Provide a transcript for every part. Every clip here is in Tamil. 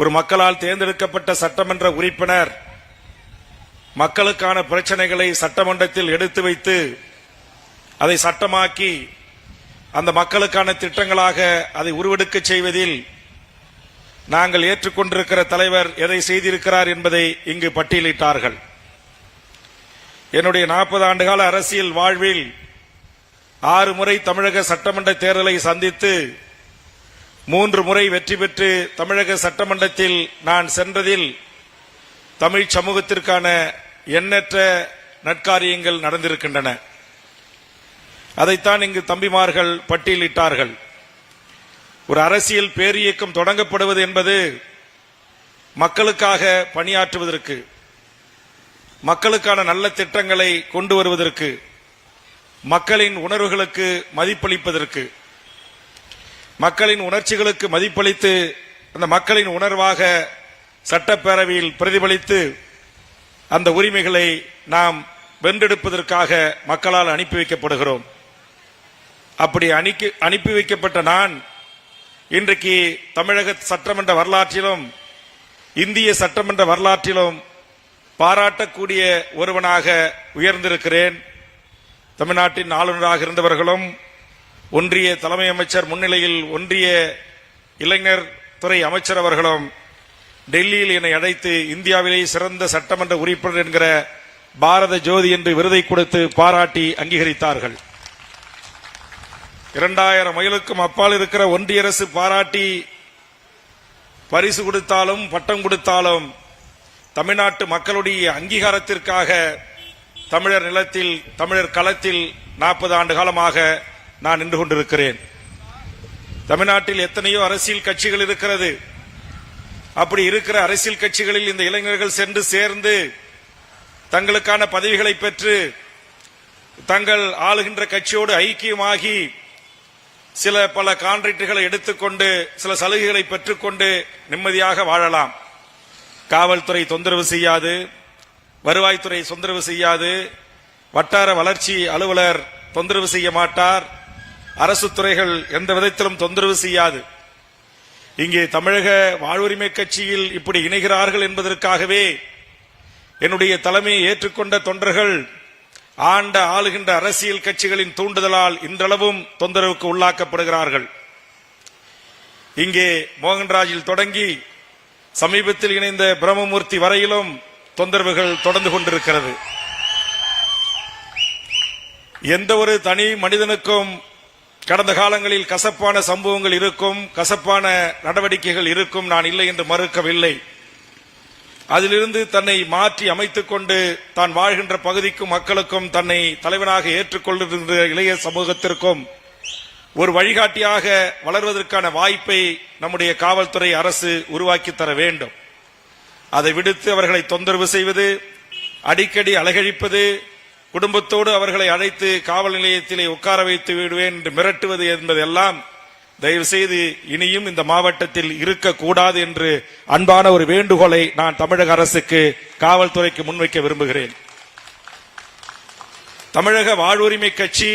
ஒரு மக்களால் தேர்ந்தெடுக்கப்பட்ட சட்டமன்ற உறுப்பினர் மக்களுக்கான பிரச்சனைகளை சட்டமன்றத்தில் எடுத்து வைத்து அதை சட்டமாக்கி அந்த மக்களுக்கான திட்டங்களாக அதை உருவெடுக்க செய்வதில் நாங்கள் ஏற்றுக்கொண்டிருக்கிற தலைவர் எதை செய்திருக்கிறார் என்பதை இங்கு பட்டியலிட்டார்கள். என்னுடைய 40 ஆண்டுகால அரசியல் வாழ்வில் 6 முறை தமிழக சட்டமன்ற தேர்தலை சந்தித்து 3 முறை வெற்றி பெற்று தமிழக சட்டமன்றத்தில் நான் சென்றதில் தமிழ் சமூகத்திற்கான எண்ணற்ற நற்காரியங்கள் நடந்திருக்கின்றன. அதைத்தான் இங்கு தம்பிமார்கள் பட்டியலிட்டார்கள். ஒரு அரசியல் பேரியக்கம் தொடங்கப்படுவது என்பது மக்களுக்காக பணியாற்றுவதற்கு, மக்களுக்கான நல்ல திட்டங்களை கொண்டு வருவதற்கு, மக்களின் உணர்வுகளுக்கு மதிப்பளிப்பதற்கு, மக்களின் உணர்ச்சிகளுக்கு மதிப்பளித்து அந்த மக்களின் உணர்வாக சட்டப்பேரவையில் பிரதிபலித்து அந்த உரிமைகளை நாம் வென்றெடுப்பதற்காக மக்களால் அனுப்பி வைக்கப்படுகிறோம். அப்படி அனுப்பி வைக்கப்பட்ட நான் இன்றைக்கு தமிழக சட்டமன்ற வரலாற்றிலும் இந்திய சட்டமன்ற வரலாற்றிலும் பாராட்டக்கூடிய ஒருவனாக உயர்ந்திருக்கிறேன். தமிழ்நாட்டின் ஆளுநராக இருந்தவர்களும் ஒன்றிய தலைமை அமைச்சர் முன்னிலையில் ஒன்றிய இளைஞர் துறை அமைச்சர் அவர்களும் டெல்லியில் என்னை அழைத்து இந்தியாவிலேயே சிறந்த சட்டமன்ற உறுப்பினர் என்கிற பாரத ஜோதி என்று விருதை கொடுத்து பாராட்டி அங்கீகரித்தார்கள். 2000 மைலுக்கும் அப்பால் இருக்கிற ஒன்றிய அரசு பாராட்டி பரிசு கொடுத்தாலும் பட்டம் கொடுத்தாலும் தமிழ்நாட்டு மக்களுடைய அங்கீகாரத்திற்காக தமிழர் நிலத்தில் தமிழர் களத்தில் 40 ஆண்டு காலமாக நான் நின்று கொண்டிருக்கிறேன். தமிழ்நாட்டில் எத்தனையோ அரசியல் கட்சிகள் இருக்கிறது. அப்படி இருக்கிற அரசியல் கட்சிகளில் இந்த இளைஞர்கள் சென்று சேர்ந்து தங்களுக்கான பதவிகளை பெற்று தங்கள் ஆளுகின்ற கட்சியோடு ஐக்கியமாகி பல கான்ட்ராக்டுகளை எடுத்துக்கொண்டு சில சலுகைகளை பெற்றுக்கொண்டு நிம்மதியாக வாழலாம். காவல்துறை தொந்தரவு செய்யாது, வருவாய்த்துறை தொந்தரவு செய்யாது, வட்டார வளர்ச்சி அலுவலர் தொந்தரவு செய்ய மாட்டார், அரசு துறைகள் எந்த விதத்திலும் தொந்தரவு செய்யாது. இங்கே தமிழக வாழ்வுரிமை கட்சியில் இப்படி இணைகிறார்கள் என்பதற்காகவே என்னுடைய தலைமையை ஏற்றுக்கொண்ட தொண்டர்கள் ஆளுகின்ற அரசியல் கட்சிகளின் தூண்டுதலால் இன்றளவும் தொந்தரவுக்கு உள்ளாக்கப்படுகிறார்கள். இங்கே மோகன்ராஜில் தொடங்கி சமீபத்தில் இணைந்த பிரம்மமூர்த்தி வரையிலும் தொந்தரவுகள் தொடர்ந்து கொண்டிருக்கிறது. எந்த ஒரு தனி மனிதனுக்கும் கடந்த காலங்களில் கசப்பான சம்பவங்கள் இருக்கும், கசப்பான நடவடிக்கைகள் இருக்கும், நான் இல்லை என்று மறுக்கவில்லை. அதிலிருந்து தன்னை மாற்றி அமைத்துக் கொண்டு தான் வாழ்கின்ற பகுதிக்கும் மக்களுக்கும் தன்னை தலைவனாக ஏற்றுக்கொள்கின்ற இளைய சமூகத்திற்கும் ஒரு வழிகாட்டியாக வளர்வதற்கான வாய்ப்பை நம்முடைய காவல்துறை அரசு உருவாக்கி தர வேண்டும். அதை விடுத்து அவர்களை தொந்தரவு செய்வது, அடிக்கடி அலகழிப்பது, குடும்பத்தோடு அவர்களை அழைத்து காவல் நிலையத்திலே உட்கார வைத்து விடுவேன் என்று மிரட்டுவது என்பதெல்லாம் தயவு செய்து இனியும் இந்த மாவட்டத்தில் இருக்கக்கூடாது என்று அன்பான ஒரு வேண்டுகோளை நான் தமிழக அரசுக்கு, காவல்துறைக்கு முன்வைக்க விரும்புகிறேன். தமிழக வாழ்வுரிமை கட்சி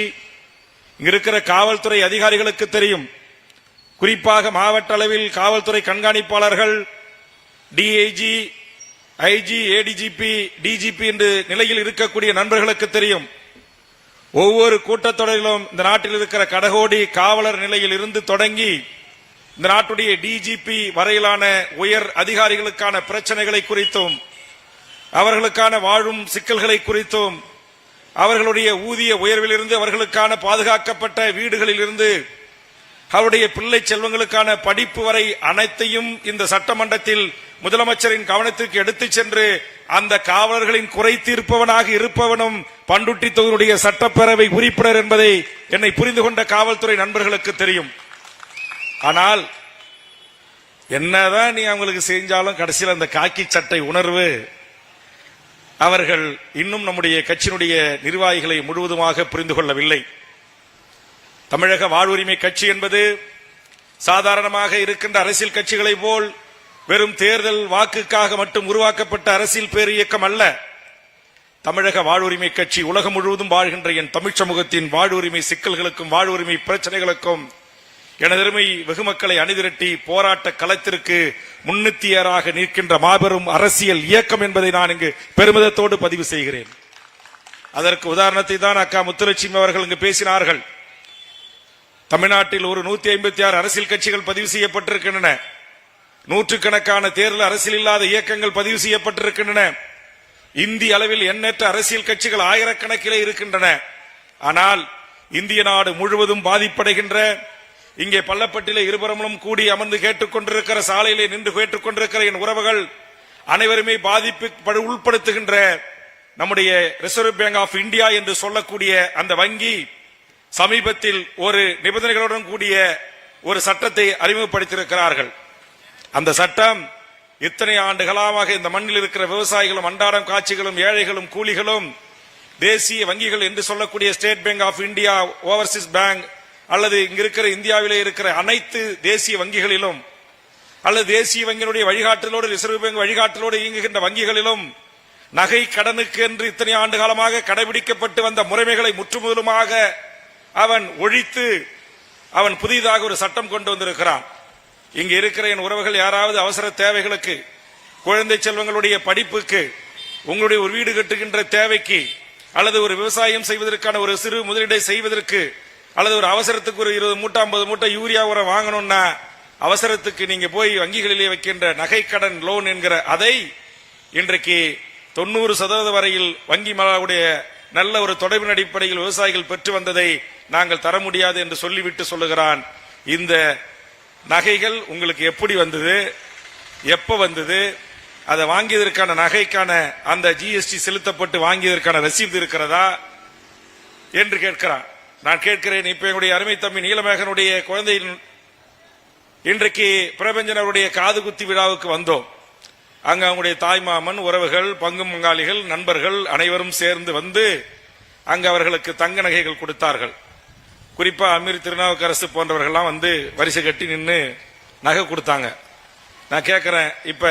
இங்க இருக்கிற காவல்துறை அதிகாரிகளுக்கு தெரியும். குறிப்பாக மாவட்ட அளவில் காவல்துறை கண்காணிப்பாளர்கள், டிஐஜி, ஐஜி, ஏடிஜிபி, டிஜிபி என்று நிலையில் இருக்கக்கூடிய நண்பர்களுக்கு தெரியும். ஒவ்வொரு கூட்டத்தொடரிலும் இந்த நாட்டில் இருக்கிற கடகோடி காவலர் நிலையில் இருந்து தொடங்கி இந்த நாட்டுடைய டிஜிபி வரையிலான உயர் அதிகாரிகளுக்கான பிரச்சனைகளை குறித்தும், அவர்களுக்கான வாழும் சிக்கல்களை குறித்தும், அவர்களுடைய ஊதிய உயர்விலிருந்து அவர்களுக்கான பாதுகாக்கப்பட்ட வீடுகளில் இருந்து அவருடைய பிள்ளை செல்வங்களுக்கான படிப்பு வரை அனைத்தையும் இந்த சட்டமன்றத்தில் முதலமைச்சரின் கவனத்திற்கு எடுத்துச் சென்று அந்த காவலர்களின் குறை தீர்ப்பவனாக இருப்பவனும் பண்ருட்டி தொகுதியுடைய சட்டப்பேரவை உறுப்பினர் என்பதை என்னை புரிந்து கொண்ட காவல்துறை நண்பர்களுக்கு தெரியும். ஆனால் என்னதான் நீ அவங்களுக்கு செஞ்சாலும் கடைசியில் அந்த காக்கி சட்டை உணர்வு அவர்கள் இன்னும் நம்முடைய கட்சியினுடைய நிர்வாகிகளை முழுவதுமாக புரிந்து கொள்ளவில்லை. தமிழக வாழ்வுரிமை கட்சி என்பது சாதாரணமாக இருக்கின்ற அரசியல் கட்சிகளை போல் வெறும் தேர்தல் வாக்குக்காக மட்டும் உருவாக்கப்பட்ட அரசியல் பேர் இயக்கம் அல்ல. தமிழக வாழ்வுரிமை கட்சி உலகம் முழுவதும் வாழ்கின்ற என் தமிழ் சமூகத்தின் வாழ்வுரிமை சிக்கல்களுக்கும் வாழ்வுரிமை பிரச்சனைகளுக்கும் எனதருமை வெகுமக்களை அணிதிரட்டி போராட்ட களத்திற்கு முன்னிறுத்தியராக நிற்கின்ற மாபெரும் அரசியல் இயக்கம் என்பதை நான் இங்கு பெருமிதத்தோடு பதிவு செய்கிறேன். அதற்கு உதாரணத்தை தான் அக்கா முத்துலட்சுமி அவர்கள் இங்கு பேசினார்கள். தமிழ்நாட்டில் ஒரு 156 அரசியல் கட்சிகள் பதிவு செய்யப்பட்டிருக்கின்றன. நூற்றுக்கணக்கான தேர்தல் அரசியல் இல்லாத இயக்கங்கள் பதிவு செய்யப்பட்டிருக்கின்றன. இந்திய அளவில் எண்ணற்ற அரசியல் கட்சிகள் ஆயிரக்கணக்கிலே இருக்கின்றன. ஆனால் இந்திய நாடு முழுவதும் பாதிப்படைகின்ற, இங்கே பள்ளப்பட்டிலே இருபுறமும் கூடி அமர்ந்து கேட்டுக்கொண்டிருக்கிற, சாலையிலே நின்று கேட்டுக்கொண்டிருக்கிற என் உறவுகள் அனைவருமே பாதிப்பு உட்படுத்துகின்ற நம்முடைய ரிசர்வ் பேங்க் ஆஃப் இந்தியா என்று சொல்லக்கூடிய அந்த வங்கி சமீபத்தில் ஒரு நிபந்தனைகளுடன் கூடிய ஒரு சட்டத்தை அறிமுகப்படுத்தியிருக்கிறார்கள். அந்த சட்டம் இத்தனை ஆண்டு காலமாக இந்த மண்ணில் இருக்கிற விவசாயிகளும் அன்றாடம் காட்சிகளும் ஏழைகளும் கூலிகளும் தேசிய வங்கிகள் என்று சொல்லக்கூடிய State Bank of India, Overseas Bank அல்லது இங்க இருக்கிற இந்தியாவிலே இருக்கிற அனைத்து தேசிய வங்கிகளிலும் அல்லது தேசிய வங்கியினுடைய வழிகாட்டலோடு ரிசர்வ் பேங்க் வழிகாட்டலோடு இயங்குகின்ற வங்கிகளிலும் நகை கடனுக்கு என்று இத்தனை ஆண்டு காலமாக கடைபிடிக்கப்பட்டு வந்த முறைமைகளை முற்றுமுதலுமாக அவன் ஒழித்து அவன் புதிதாக ஒரு சட்டம் கொண்டு வந்திருக்கிறான். இங்க இருக்கிற என் உறவுகள் யாராவது அவசர தேவைகளுக்கு, குழந்தை செல்வங்களுடைய படிப்புக்கு, உங்களுடைய ஒரு வீடு கட்டுகின்ற தேவைக்கு, அல்லது ஒரு விவசாயம் செய்வதற்கான ஒரு சிறு முதலீடை செய்வதற்கு, அல்லது ஒரு அவசரத்துக்கு ஒரு 20 மூட்டை 50 மூட்டை யூரியா உரம் வாங்கணும்னா அவசரத்துக்கு நீங்க போய் வங்கிகளிலே வைக்கின்ற நகை கடன் லோன் என்கிற அதை இன்றைக்கு 90% வரையில் வங்கி மலாவுடைய நல்ல ஒரு தொடர்பின் அடிப்படையில் விவசாயிகள் பெற்று வந்ததை நாங்கள் தர முடியாது என்று சொல்லிவிட்டு சொல்லுகிறான். இந்த நகைகள் உங்களுக்கு எப்படி வந்தது, எப்ப வந்தது, அதை வாங்கியதற்கான நகைக்கான அந்த ஜிஎஸ்டி செலுத்தப்பட்டு வாங்கியதற்கான ரசீது இருக்கிறதா என்று கேட்கிறான். நான் கேட்கிறேன், இப்ப என்னுடைய அருமை தம்பி நீலமேகனுடைய குழந்தையின் இன்றைக்கு பிரபஞ்சனருடைய காது குத்தி விழாவுக்கு வந்தோம். அங்க அவங்களுடைய தாய்மாமன், உறவுகள், பங்கு பங்காளிகள், நண்பர்கள் அனைவரும் சேர்ந்து வந்து அங்க அவர்களுக்கு தங்க நகைகள் கொடுத்தார்கள். குறிப்பா அமீர் திருநாவுக்கரசு போன்றவர்கள்லாம் வந்து வரிசை கட்டி நின்று நகை கொடுத்தாங்க. நான் கேட்கிறேன், இப்ப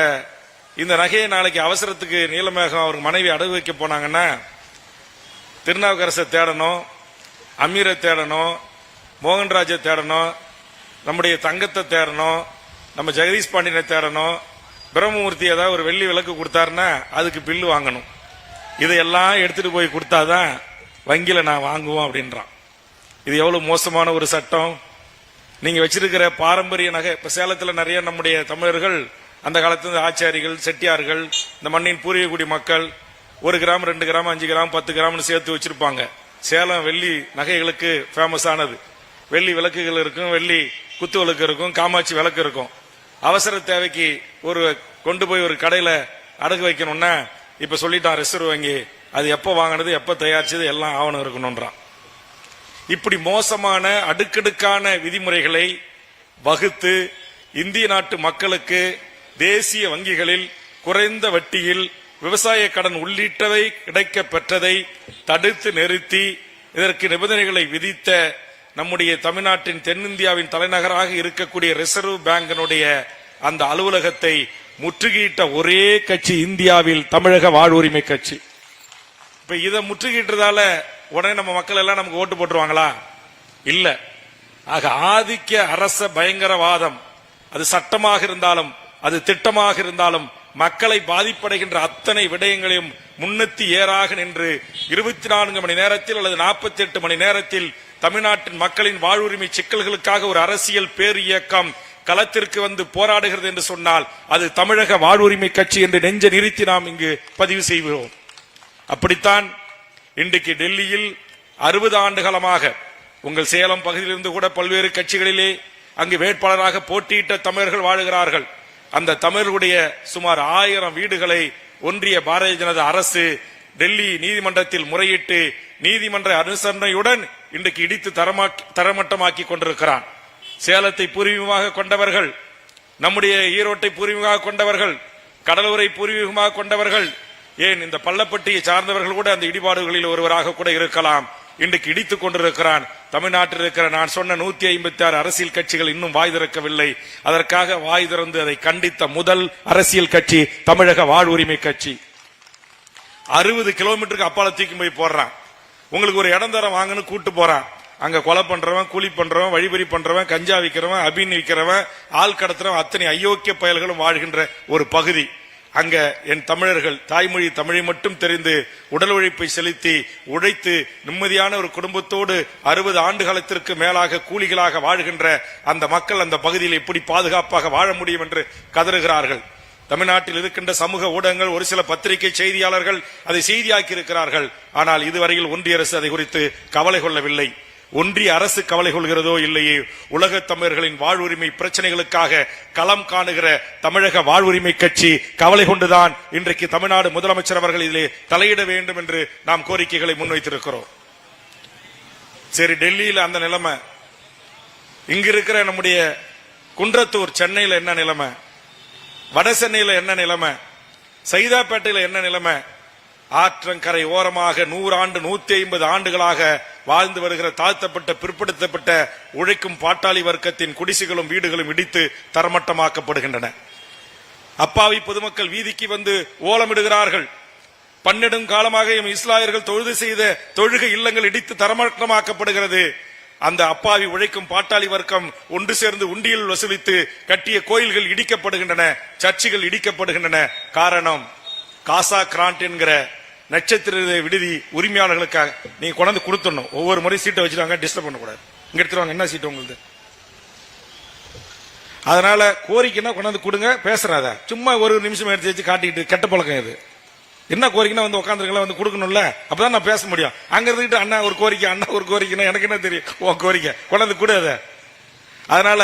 இந்த நகையை நாளைக்கு அவசரத்துக்கு நீலமேகம் அவர் மனைவி அடகு வைக்க போனாங்கன்னா திருநாவுக்கரசை தேடணும், அமீரை தேடணும், மோகன்ராஜை தேடணும், நம்முடைய தங்கத்தை தேடணும், நம்ம ஜெகதீஷ் பாண்டியனை தேடணும், பிரம்மமூர்த்தி ஏதாவது ஒரு வெள்ளி விளக்கு கொடுத்தாருன்னா அதுக்கு பில்லு வாங்கணும். இதையெல்லாம் எடுத்துட்டு போய் கொடுத்தாதான் வங்கியில நான் வாங்குவோம் அப்படின்றான். இது எவ்வளவு மோசமான ஒரு சட்டம். நீங்க வச்சிருக்கிற பாரம்பரிய நகை, இப்ப சேலத்துல நிறைய நம்முடைய தமிழர்கள் அந்த காலத்துல ஆச்சாரிகள், செட்டியார்கள், இந்த மண்ணின் பூர்வீகுடி மக்கள் 1 கிராம் 2 கிராம் 5 கிராம் 10 கிராம்னு சேர்த்து வச்சிருப்பாங்க. சேலம் வெள்ளி நகைகளுக்கு ஃபேமஸ் ஆனது. வெள்ளி விளக்குகள் இருக்கும், வெள்ளி குத்து விளக்கு இருக்கும், காமாட்சி விளக்கு இருக்கும். அவசர தேவைக்கு ஒரு கொண்டு போய் ஒரு கடையில அடகு வைக்கணும்னா இப்ப சொல்லிட்டான் ரிசர்வ் வங்கி, அது எப்ப வாங்கினது, எப்ப தயாரிச்சது எல்லாம் ஆவணம் இருக்கணும்ன்றான். இப்படி மோசமான அடுக்கடுக்கான விதிமுறைகளை வகுத்து இந்திய நாட்டு மக்களுக்கு தேசிய வங்கிகளில் குறைந்த வட்டியில் விவசாய கடன் உள்ளிட்டவை கிடைக்க பெற்றதை தடுத்து நிறுத்தி இதற்கு நிபந்தனைகளை விதித்த நம்முடைய தமிழ்நாட்டின் தென்னிந்தியாவின் தலைநகராக இருக்கக்கூடிய ரிசர்வ் பேங்கினுடைய அந்த அலுவலகத்தை முற்றுகையிட்ட ஒரே கட்சி இந்தியாவில் தமிழக வாழ்வுரிமை கட்சி. இப்ப இதை முற்றுகையிட்டதால உடனே நம்ம மக்கள் எல்லாம் நமக்கு ஓட்டு போட்டுருவாங்களா? இல்ல. ஆக ஆதிக்க அரச பயங்கரவாதம், அது சட்டமாக இருந்தாலும் அது திட்டமாக இருந்தாலும் மக்களை பாதிப்படைகின்ற அத்தனை விடயங்களையும் முன்னெத்தி ஏறாக நின்று 24 மணி நேரத்தில் அல்லது 48 மணி நேரத்தில் தமிழ்நாட்டின் மக்களின் வாழ்வுரிமை சிக்கல்களுக்காக ஒரு அரசியல் பேர் இயக்கம் களத்திற்கு வந்து போராடுகிறது என்று சொன்னால் அது தமிழக வாழ்வுரிமை கட்சி என்று நெஞ்ச நிறுத்தி நாம் இங்கு பதிவு செய்கிறோம். அப்படித்தான் இன்றைக்கு டெல்லியில் 60 ஆண்டு காலமாக உங்கள் சேலம் பகுதியிலிருந்து கூட பல்வேறு கட்சிகளிலே அங்கு வேட்பாளராக போட்டியிட்ட தமிழர்கள் வாழுகிறார்கள். அந்த தமிழர்களுடைய சுமார் 1000 வீடுகளை ஒன்றிய பாரதிய ஜனதா அரசு டெல்லி நீதிமன்றத்தில் முறையிட்டு நீதிமன்ற அனுசரணையுடன் இன்றைக்கு இடித்து தரமட்டமாக்கி கொண்டிருக்கிறான். சேலத்தை பூர்வீகமாக கொண்டவர்கள், நம்முடைய ஈரோட்டை பூர்வீகமாக கொண்டவர்கள், கடலூரை பூர்வீகமாக கொண்டவர்கள், ஏன் இந்த பள்ளப்பட்டியை சார்ந்தவர்கள் கூட அந்த இடிபாடுகளில் ஒருவராக கூட இருக்கலாம். இன்றைக்கு இடித்துக் கொண்டிருக்கிறான். தமிழ்நாட்டில் இருக்கிற நான் சொன்ன 156 அரசியல் கட்சிகள் இன்னும் வாய் திறக்கவில்லை. அதற்காக வாய் திறந்து அதை கண்டித்த முதல் அரசியல் கட்சி தமிழக வாழ்வுரிமை கட்சி. 60 கிலோமீட்டருக்கு அப்பால தூக்கி போய் போடுறான். உங்களுக்கு ஒரு இடம் தர வாங்கன்னு கூட்டு போறான். அங்க கொலை பண்றவன், கூலி பண்றவன், வழிபறி பண்றவன், கஞ்சா விக்கிறவன், அபின் விக்கிறவன், ஆள் கடத்துறவன், அத்தனை அயோக்கிய பயல்களும் வாழ்கின்ற ஒரு பகுதி. அங்க என் தமிழர்கள் தாய்மொழி தமிழை மட்டும் தெரிந்து உடல் உழைப்பை செலுத்தி உழைத்து நிம்மதியான ஒரு குடும்பத்தோடு 60 ஆண்டு காலத்திற்கு மேலாக கூலிகளாக வாழ்கின்ற அந்த மக்கள் அந்த பகுதியில் எப்படி பாதுகாப்பாக வாழ முடியும் என்று கதறுகிறார்கள். தமிழ்நாட்டில் இருக்கின்ற சமூக ஊடகங்கள், ஒரு சில பத்திரிகை செய்தியாளர்கள் அதை செய்தியாக்கி இருக்கிறார்கள். ஆனால் இதுவரையில் ஒன்றிய அரசு அதை குறித்து கவலை கொள்ளவில்லை. ஒன்றிய அரசு கவலை கொள்கிறதோ இல்லையே, உலக தமிழர்களின் வாழ்வுரிமை பிரச்சனைகளுக்காக களம் காணுகிற தமிழக வாழ்வுரிமை கட்சி கவலை கொண்டுதான் இன்றைக்கு தமிழ்நாடு முதலமைச்சர் அவர்கள் இதிலே தலையிட வேண்டும் என்று நாம் கோரிக்கைகளை முன்வைத்திருக்கிறோம். சரி, டெல்லியில் அந்த நிலைமை, இங்க இருக்கிற நம்முடைய குன்றத்தூர் சென்னையில் என்ன நிலைமை, வட சென்னையில் என்ன நிலைமை, சைதாப்பேட்டையில் என்ன நிலைமை, ஆற்றங்கரை ஓரமாக 100 ஆண்டு 150 ஆண்டுகளாக வாழ்ந்து வருகிற தாழ்த்தப்பட்ட பிற்படுத்தப்பட்ட உழைக்கும் பாட்டாளி வர்க்கத்தின் குடிசைகளும் வீடுகளும் இடித்து தரமட்டமாக்கப்படுகின்றன. அப்பாவி பொதுமக்கள் வீதிக்கு வந்து ஓலமிடுகிறார்கள். 12 காலமாக இஸ்லாமியர்கள் தொழுது செய்த தொழுகை இல்லங்கள் இடித்து தரமட்டமாக்கப்படுகிறது. அந்த அப்பாவி உழைக்கும் பாட்டாளி வர்க்கம் ஒன்று சேர்ந்து உண்டியல் வசூலித்து கட்டிய கோயில்கள் இடிக்கப்படுகின்றன, சர்ச்சுகள் இடிக்கப்படுகின்றன. காரணம், காசா கிராண்ட் என்கிற நட்சத்திர விடுதி உரிமையாளர்களுக்காக நீங்க கொண்டாந்து கொடுத்துடணும். ஒவ்வொரு முறை சீட்டை வச்சிருவாங்க, டிஸ்டர்ப் பண்ணக்கூடாது. இங்க எடுத்துருவாங்க, என்ன சீட்டு உங்களுக்கு? அதனால கோரிக்கைன்னா கொண்டாந்து கொடுங்க, பேசுறாத சும்மா ஒரு நிமிஷம் எடுத்து வச்சு காட்டிட்டு கெட்ட பழக்கம் இது. என்ன கோரிக்கைன்னா வந்து உட்காந்துருக்கலாம், வந்து கொடுக்கணும்ல, அப்பதான் நான் பேச முடியும். அங்க இருந்துட்டு அண்ணா ஒரு கோரிக்கை, அண்ணா ஒரு கோரிக்கைன்னா எனக்கு என்ன தெரியும்? உன் கோரிக்கை கொண்டாந்து கொடு அத. அதனால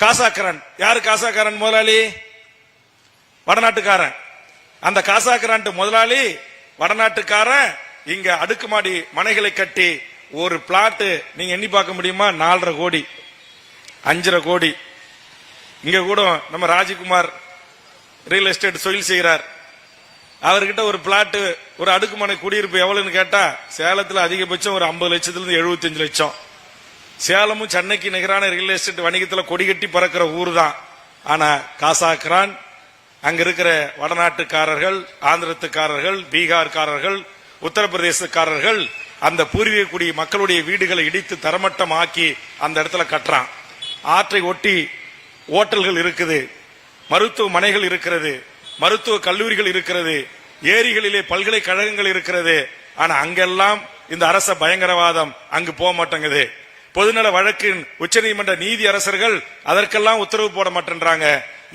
காசாக்காரன் யாரு? காசாக்காரன் முதலாளி வடநாட்டுக்காரன். அந்த காசாக்கிராண்ட் முதலாளி வடநாட்டுக்காரன் இங்க அடுக்குமாடி மனைகளை கட்டி ஒரு பிளாட் நீங்க எண்ணி பார்க்க முடியுமா? 4.5 கோடி, 5.5 கோடி. இங்க கூட நம்ம ராஜ்குமார் ரியல் எஸ்டேட் தொழில் செய்கிறார். அவர்கிட்ட ஒரு பிளாட், ஒரு அடுக்குமாடி குடியிருப்பு எவ்வளவுன்னு கேட்டா சேலத்துல அதிகபட்சம் ஒரு 50 லட்சத்திலிருந்து 75 லட்சம். சேலமும் சென்னைக்கு நிகரான ரியல் எஸ்டேட் வணிகத்துல கொடி கட்டி பறக்கிற ஊர் தான். ஆனா காசாக்கிரான் அங்க இருக்கிற வடநாட்டுக்காரர்கள், ஆந்திரத்துக்காரர்கள், பீகார்காரர்கள், உத்தரப்பிரதேசக்காரர்கள் அந்த பூர்வீக குடி மக்களுடைய வீடுகளை இடித்து தரமட்டமாக்கி அந்த இடத்துல கட்டுறான். ஆற்றை ஒட்டி ஓட்டல்கள் இருக்குது, மருத்துவமனைகள் இருக்கிறது, மருத்துவ கல்லூரிகள் இருக்கிறது, ஏரிகளிலே பல்கலைக்கழகங்கள் இருக்கிறது. ஆனா அங்கெல்லாம் இந்த அரச பயங்கரவாதம் அங்கு போக மாட்டேங்குது. பொதுநல வழக்கின் உச்சநீதிமன்ற நீதி அரசர்கள் அதற்கெல்லாம் உத்தரவு போட மாட்டேன்றாங்க.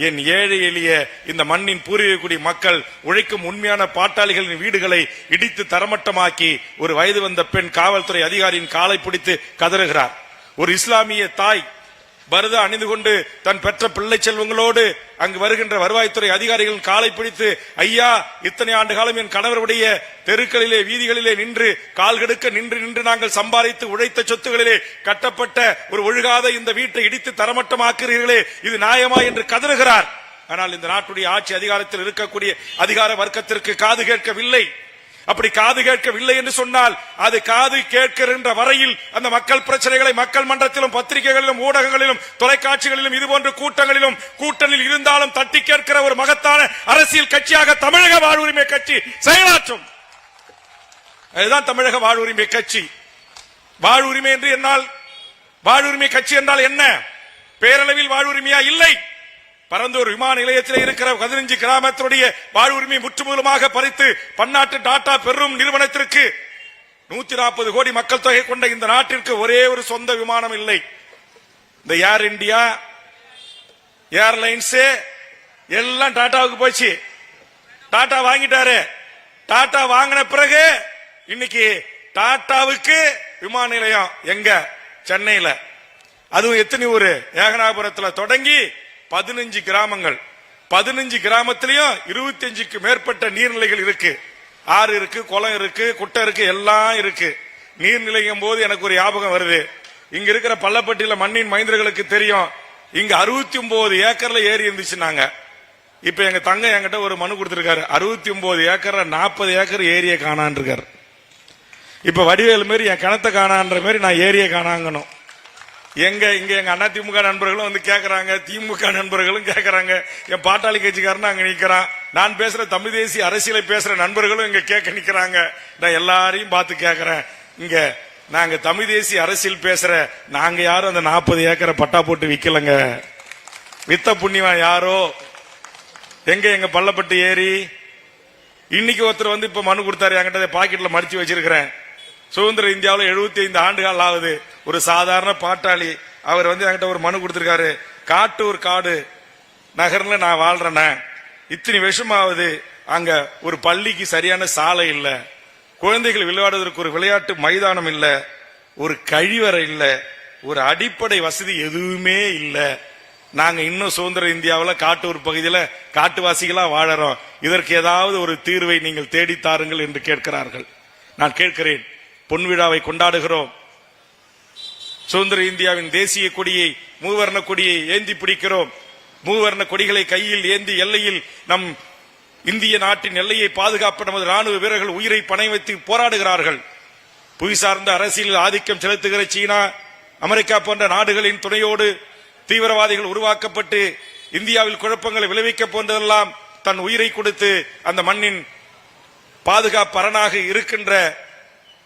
என் ஏழை எளிய இந்த மண்ணின் பூர்வீக குடி மக்கள் உழைக்கும் உண்மையான பாட்டாளிகளின் வீடுகளை இடித்து தரமட்டமாக்கி ஒரு வயது வந்த பெண் காவல்துறை அதிகாரியின் காலை பிடித்து கதறுகிறார். ஒரு இஸ்லாமிய தாய் பரதா அணிந்து கொண்டு தன் பெற்ற பிள்ளை செல்வங்களோடு அங்கு வருகின்ற வருவாய்த்துறை அதிகாரிகள் காலை பிடித்து, ஐயா, இத்தனை ஆண்டு காலம் என் கணவருடைய தெருக்களிலே வீதிகளிலே நின்று கால்கெடுக்க நின்று நாங்கள் சம்பாதித்து உழைத்த சொத்துகளிலே கட்டப்பட்ட ஒரு ஒழுகாத இந்த வீட்டை இடித்து தரமட்டமாக்குகிறீர்களே, இது நியாயமா என்று கதறுகிறார். ஆனால் இந்த நாட்டுடைய ஆட்சி அதிகாரத்தில் இருக்கக்கூடிய அதிகார வர்க்கத்திற்கு காது கேட்கவில்லை. அப்படி காது கேட்கவில்லை என்று சொன்னால் அது காது கேட்கின்ற வரையில் அந்த மக்கள் பிரச்சனைகளை மக்கள் மன்றத்திலும் பத்திரிகைகளிலும் ஊடகங்களிலும் தொலைக்காட்சிகளிலும் இதுபோன்ற கூட்டங்களிலும் கூட்டணியில் இருந்தாலும் தட்டி கேட்கிற ஒரு மகத்தான அரசியல் கட்சியாக தமிழக வாழ்வுரிமை கட்சி செயலாற்றும். அதுதான் தமிழக வாழ்வுரிமை கட்சி. வாழ்வுரிமை என்று என்னால் வாழ்வுரிமை கட்சி என்றால் என்ன? பேரளவில் வாழ்வுரிமையா? இல்லை. பரந்தூர் விமான நிலையத்தில் இருக்கிற 15 கிராமத்தினுடைய வாழ்வுரிமை முற்றுமுதலுமாக பறித்து பன்னாட்டு டாடா பெரும் நிறுவனத்திற்கு 140 கோடி மக்கள் தொகை கொண்ட இந்த நாட்டிற்கு ஒரே ஒரு சொந்த விமானம் இல்லை. இந்த ஏர் இந்தியா, ஏர்லைன்ஸ் எல்லாம் டாடாவுக்கு போச்சு. டாடா வாங்கிட்டாரு. டாடா வாங்கின பிறகு இன்னைக்கு டாடாவுக்கு விமான நிலையம் எங்க? சென்னையில. அதுவும் எத்தனை ஊரு? ஏகனாபுரத்தில் தொடங்கி 15 கிராமங்கள். 15 கிராமத்திலையும் 25க்கு மேற்பட்ட நீர்நிலைகள் இருக்கு. ஆறு இருக்கு, குளம் இருக்கு, குட்டை இருக்கு, எல்லாம் இருக்கு. நீர்நிலையும் போது எனக்கு ஒரு ஞாபகம் வருது. இங்க இருக்கிற பள்ளப்பட்டியில மண்ணின் மைந்தர்களுக்கு தெரியும், இங்க 69 ஏக்கர்ல ஏரி இருந்துச்சுன்னாங்க. இப்ப எங்க தங்க என்கிட்ட ஒரு மனு கொடுத்திருக்காரு, 69 ஏக்கர்ல 40 ஏக்கர் ஏரியை காணான் இருக்காரு. இப்ப வடிவேல் மாரி என் கிணத்தை காணான்ற மாதிரி நான் ஏரியை காணாங்கணும். எங்க அதிமுக நண்பர்களும் வந்து கேட்கறாங்க, திமுக நண்பர்களும் கேட்கறாங்க, என் பாட்டாளி கட்சிக்காரன் அங்க நிக்கிறான், நான் பேசுற தமிழ் தேசிய அரசியலை பேசுற நண்பர்களும் இங்க கேட்க நிக்கிறாங்க. நான் எல்லாரையும் பார்த்து கேட்கறேன், இங்க நாங்க தமிழ் தேசிய அரசியல் பேசுற நாங்க யாரும் அந்த 40 ஏக்கரை பட்டா போட்டு விக்கலங்க. வித்த புண்ணியவன் யாரோ எங்க பள்ளப்பட்டு ஏறி இன்னைக்கு ஒருத்தர் வந்து இப்ப மனு கொடுத்தாரு, என்கிட்ட பாக்கெட்ல மடிச்சு வச்சிருக்கிறேன். சுதந்திர இந்தியாவில் 75 ஆண்டுகள் ஆகுது. ஒரு சாதாரண பாட்டாளி அவர் வந்து என்கிட்ட ஒரு மனு கொடுத்திருக்காரு. காட்டூர் காடு நகர்ல நான் வாழ்றேன், இத்தனை வருஷமாவது அங்க ஒரு பள்ளிக்கு சரியான சாலை இல்ல, குழந்தைகள் விளையாடுவதற்கு ஒரு விளையாட்டு மைதானம் இல்ல, ஒரு கழிவறை இல்ல, ஒரு அடிப்படை வசதி எதுவுமே இல்ல. நாங்க இன்னும் சுதந்திர இந்தியாவில் காட்டூர் பகுதியில் காட்டுவாசிகளா வாழறோம். இதற்கு ஏதாவது ஒரு தீர்வை நீங்கள் தேடித்தாருங்கள் என்று கேட்கிறார்கள். நான் கேட்கிறேன், பொன் விழாவை கொண்டாடுகிறோம். சுதந்திர இந்தியாவின் தேசிய கொடியை, மூவர்ண கொடியை ஏந்தி பிடிக்கிறோம். மூவர்ண கொடிகளை கையில் ஏந்தி எல்லையில் நம் இந்திய நாட்டின் எல்லையை பாதுகாப்பு நமது ராணுவ வீரர்கள் உயிரை பணை வைத்து போராடுகிறார்கள். புவி சார்ந்த அரசியலில் ஆதிக்கம் செலுத்துகிற சீனா, அமெரிக்கா போன்ற நாடுகளின் துணையோடு தீவிரவாதிகள் உருவாக்கப்பட்டு இந்தியாவில் குழப்பங்களை விளைவிக்க போன்றதெல்லாம் தன் உயிரை கொடுத்து அந்த மண்ணின் பாதுகாப்பு அரணாக இருக்கின்ற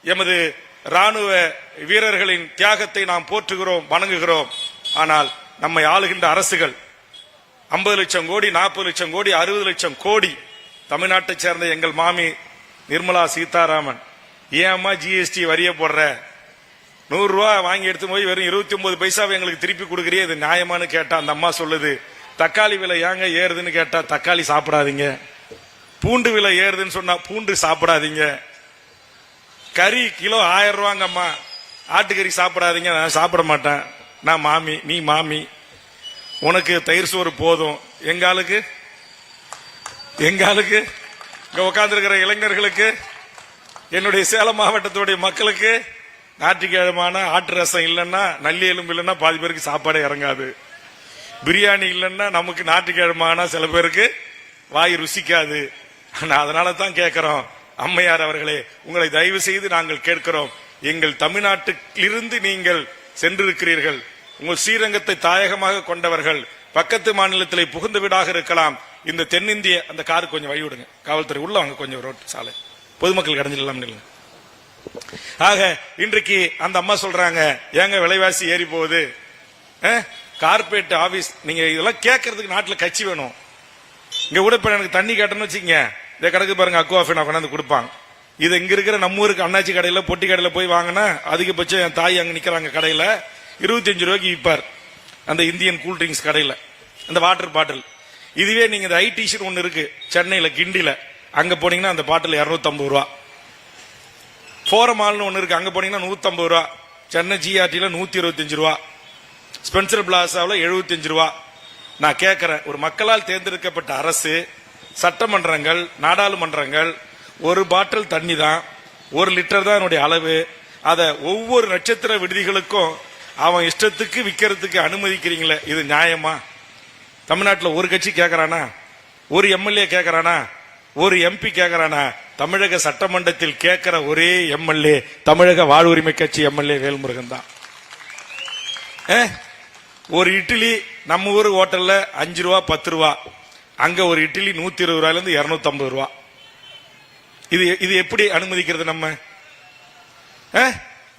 எமது ராணுவ வீரர்களின் தியாகத்தை நாம் போற்றுகிறோம், வணங்குகிறோம். ஆனால் நம்மை ஆளுகின்ற அரசுகள் 50 லட்சம் கோடி, 40 லட்சம் கோடி, 60 லட்சம் கோடி. தமிழ்நாட்டை சேர்ந்த எங்கள் மாமி நிர்மலா சீதாராமன், ஏம்மா ஜிஎஸ்டி வரிய போடுற, 100 ரூபாய் வாங்கி எடுத்து போய் வெறும் 29 பைசாவை எங்களுக்கு திருப்பி கொடுக்குறியே, இது நியாயமானு கேட்டா அந்த அம்மா சொல்லுது, தக்காளி விலை ஏங்க ஏறுதுன்னு கேட்டா தக்காளி சாப்பிடாதீங்க, பூண்டு விலை ஏறுதுன்னு சொன்னா பூண்டு சாப்பிடாதீங்க, கறி கிலோ 1000 ரூபாங்கம்மா, ஆட்டுக்கறி சாப்பிடாதீங்க, நான் சாப்பிட மாட்டேன், நான் மாமி, நீ மாமி, உனக்கு தயிர் சோறு போதும். எங்காலுக்கு இங்க உட்கார்ந்துருக்கிற இளைஞர்களுக்கு, என்னுடைய சேலம் மாவட்டத்துடைய மக்களுக்கு ஞாயிற்றுக்கிழமான ஆட்டு ரசம் இல்லைன்னா, நல்லி எலும்பு இல்லைன்னா பாதி பேருக்கு சாப்பாடே இறங்காது. பிரியாணி இல்லைன்னா நமக்கு ஞாயிற்றுக்கிழமான சில பேருக்கு வாய் ருசிக்காது. அதனால தான் கேட்கிறோம், அம்மையார் அவர்களே, உங்களை தயவு செய்து நாங்கள் கேட்கிறோம், எங்கள் தமிழ்நாட்டிலிருந்து நீங்கள் சென்றிருக்கிறீர்கள், உங்கள் ஸ்ரீரங்கத்தை தாயகமாக கொண்டவர்கள், பக்கத்து மாநிலத்தில் புகுந்த வீடாக இருக்கலாம். இந்த தென்னிந்திய அந்த காரு கொஞ்சம் வழி விடுங்க, காவல்துறை உள்ள வாங்க, கொஞ்சம் ரோட்டு சாலை பொதுமக்கள் கடைஞ்சிடலாம். ஆக இன்றைக்கு அந்த அம்மா சொல்றாங்க, ஏங்க விலைவாசி ஏறி போகுது, கார்பரேட் ஆபீஸ், நீங்க இதெல்லாம் கேட்கறதுக்கு நாட்டில் கட்சி வேணும். இங்க கூட இப்ப எனக்கு தண்ணி கேட்டேன்னு வச்சுங்க, இதை கணக்கு பாருங்க, அக்குவாஃபினா கொண்டாந்து கொடுப்பாங்க. இது இங்க இருக்கிற நம்ம ஊருக்கு அண்ணாச்சி கடையில, பொட்டி கடையில போய் வாங்கினா அதிகபட்சம் என் தாய் அங்க நிக்கிறாங்க கடையில 25 ரூபாய்க்கு விற்பார். அந்த இந்தியன் கூல் ட்ரிங்க்ஸ் கடையில அந்த வாட்டர் பாட்டில். இதுவே நீங்க இந்த ஐடிஷன் ஒன்னு இருக்கு சென்னையில கிண்டில, அங்க போனீங்கன்னா அந்த பாட்டில் 250 ரூபா. போரமால்னு ஒன்னு இருக்கு, அங்க போனீங்கன்னா 150 ரூபா. சென்னை ஜிஆர்டில 125 ரூபா, ஸ்பென்சர் பிளாசாவில் 75 ரூபா. நான் கேட்கிறேன், ஒரு மக்களால் தேர்ந்தெடுக்கப்பட்ட அரசு, சட்டமன்றங்கள், நாடாளுமன்றங்கள், ஒரு பாட்டில் தண்ணி தான், 1 லிட்டர் தான் என்னுடைய அளவு, அதை ஒவ்வொரு நட்சத்திர விடுதிகளுக்கும் அவன் இஷ்டத்துக்கு விற்கிறதுக்கு அனுமதிக்கிறீங்களே, இது நியாயமா? தமிழ்நாட்டில் ஒரு கட்சி கேட்கறானா, ஒரு எம்எல்ஏ கேட்கறானா, ஒரு எம்பி கேட்கறானா? தமிழக சட்டமன்றத்தில் கேட்கிற ஒரே எம்எல்ஏ தமிழக வாழ்வுரிமை கட்சி எம்எல்ஏ வேல்முருகன் தான். ஒரு இட்லி நம்ம ஊர் ஹோட்டல்ல 5 ரூபா 10 ரூபா, அங்க ஒரு இட்லி 120 ரூபாயில இருந்து 250 ரூபா. இது எப்படி அனுமதிக்கிறது நம்ம?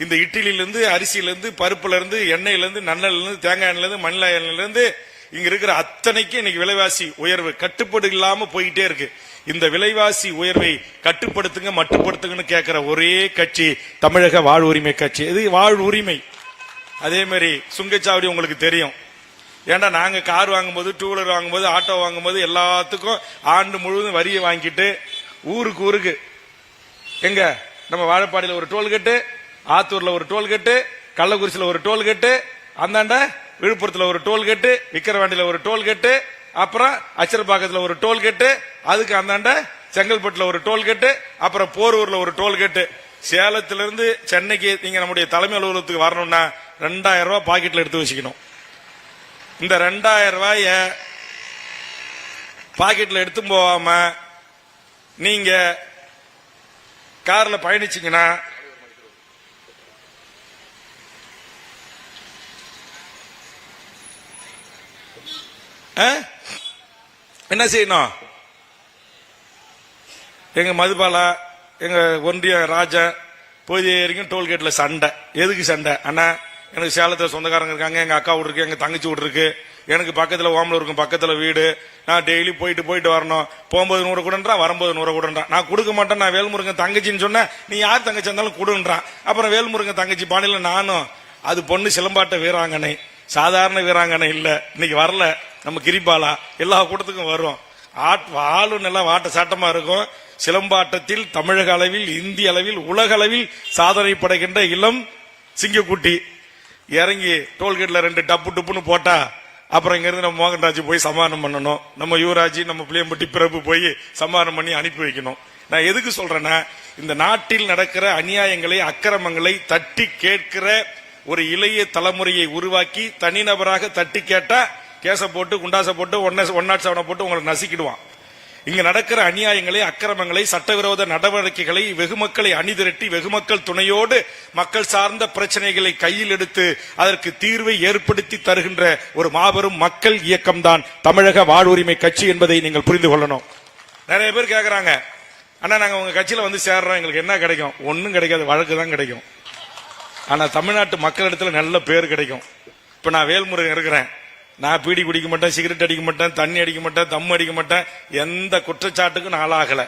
இந்த இட்லியில இருந்து, அரிசியில இருந்து, பருப்புல இருந்து, எண்ணெயில இருந்து, நல்லெண்ணெயில இருந்து, தேங்காய் எண்ணெயில இருந்து, மண்ணில எண்ணெயில இருந்து, இங்க இருக்கிற அத்தனைக்கு இன்னைக்கு விலைவாசி உயர்வு கட்டுப்பாடு இல்லாம போயிட்டே இருக்கு. இந்த விலைவாசி உயர்வை கட்டுப்படுத்துங்க, மட்டுப்படுத்துங்கன்னு கேட்கிற ஒரே கட்சி தமிழக வாழ்வுரிமை கட்சி. இது வாழ்வுரிமை. அதே மாதிரி சுங்கச்சாவடி உங்களுக்கு தெரியும். ஏண்டா நாங்க கார் வாங்கும்போது, 2 வீலர் வாங்கும்போது, ஆட்டோ வாங்கும்போது எல்லாத்துக்கும் ஆண்டு முழுவதும் வரியை வாங்கிட்டு ஊருக்கு எங்க நம்ம வாழப்பாடியில் ஒரு டோல்கேட்டு, ஆத்தூர்ல ஒரு டோல்கேட்டு, கள்ளக்குறிச்சியில ஒரு டோல்கேட்டு, அந்தாண்ட விழுப்புரத்துல ஒரு டோல்கேட்டு, விக்கிரவாண்டியில ஒரு டோல்கேட்டு, அப்புறம் அச்சரப்பாக்கத்துல ஒரு டோல்கேட்டு, அதுக்கு அந்தாண்ட செங்கல்பட்டுல ஒரு டோல்கேட்டு, அப்புறம் போரூர்ல ஒரு டோல்கேட்டு. சேலத்திலிருந்து சென்னைக்கு நீங்க நம்முடைய தலைமை அலுவலகத்துக்கு வரணும்னா 2000 ரூபாய் பாக்கெட்ல எடுத்து வச்சுக்கணும். இந்த 2000 ரூபாய பாக்கெட்ல எடுத்து போகாம நீங்க கார்ல பயணிச்சீங்கன்னா என்ன செய்யணும்? எங்க மதுபாலா, எங்க ஒன்றிய ராஜா, போய் வரைக்கும் டோல்கேட்ல சண்டை. எதுக்கு சண்டை? அண்ணா எனக்கு சேலத்துல சொந்தக்காரங்க இருக்காங்க, எங்க அக்கா வீடு இருக்கு, எங்க தங்கச்சி வீடு இருக்கு, எனக்கு பக்கத்துல ஓமலூர் இருக்கும், பக்கத்துல வீடு, நான் டெய்லி போயிட்டு வரணும். போகும்போது 100 கூடன்றான், வரும்போது 100 கூடன்றான். நான் கொடுக்க மாட்டேன், நான் வேல்முருகன் தங்கச்சின்னு சொன்னேன். நீ யார் தங்கச்சி இருந்தாலும் கொடுன்றான். அப்புறம் வேல்முருகன் தங்கச்சி பாணியில நானும், அது பொண்ணு சிலம்பாட்ட வீராங்கனை, சாதாரண வீராங்கனை இல்ல, இன்னைக்கு வரல, நம்ம கிரிபாலா எல்லா கூட்டத்துக்கும் வரும். ஆளு நல்லா வாட்ட சாட்டமா இருக்கும். சிலம்பாட்டத்தில் தமிழக அளவில், இந்திய அளவில், உலக அளவில் சாதனை படைக்கின்ற இளம் சிங்கக்குட்டி இறங்கி டோல்கேட்ல 2 டப்பு டுப்புன்னு போட்டா அப்புறம் இங்க இருந்து நம்ம மோகன்ராஜ் போய் சமாதானம் பண்ணணும், நம்ம யுவராஜ் நம்ம புளியம்பட்டி பிரபு போய் சமாதானம் பண்ணி அனுப்பி வைக்கணும். நான் எதுக்கு சொல்றேன்னா, இந்த நாட்டில் நடக்கிற அநியாயங்களை, அக்கிரமங்களை தட்டி கேட்கிற ஒரு இளைய தலைமுறையை உருவாக்கி தனிநபராக தட்டி கேட்டா கேச போட்டு குண்டாச போட்டு 107 போட்டு உங்களை நசுக்கிடுவான். இங்க நடக்கிற அநியாயங்களை, அக்கிரமங்களை, சட்டவிரோத நடவடிக்கைகளை, வெகுமக்களை அணிதிரட்டி வெகுமக்கள் துணையோடு மக்கள் சார்ந்த பிரச்சனைகளை கையில் எடுத்து அதற்கு தீர்வை ஏற்படுத்தி தருகின்ற ஒரு மாபெரும் மக்கள் இயக்கம்தான் தமிழக வாழ்வுரிமை கட்சி என்பதை நீங்கள் புரிந்து கொள்ளணும். நிறைய பேர் கேட்கறாங்க, அண்ணா நாங்க உங்க கட்சியில வந்து சேர்றோம், எங்களுக்கு என்ன கிடைக்கும்? ஒன்னும் கிடைக்காது, வழக்கு தான் கிடைக்கும். ஆனா தமிழ்நாட்டு மக்களிடத்துல நல்ல பேர் கிடைக்கும். இப்ப நான் வேல்முருகன் இருக்கிறேன், நான் பீடி குடிக்க மாட்டேன், சிகரெட் அடிக்க மாட்டேன், தண்ணி அடிக்க மாட்டேன், தம் அடிக்க மாட்டேன், எந்த குற்றச்சாட்டுக்கும் நான் ஆளாகல.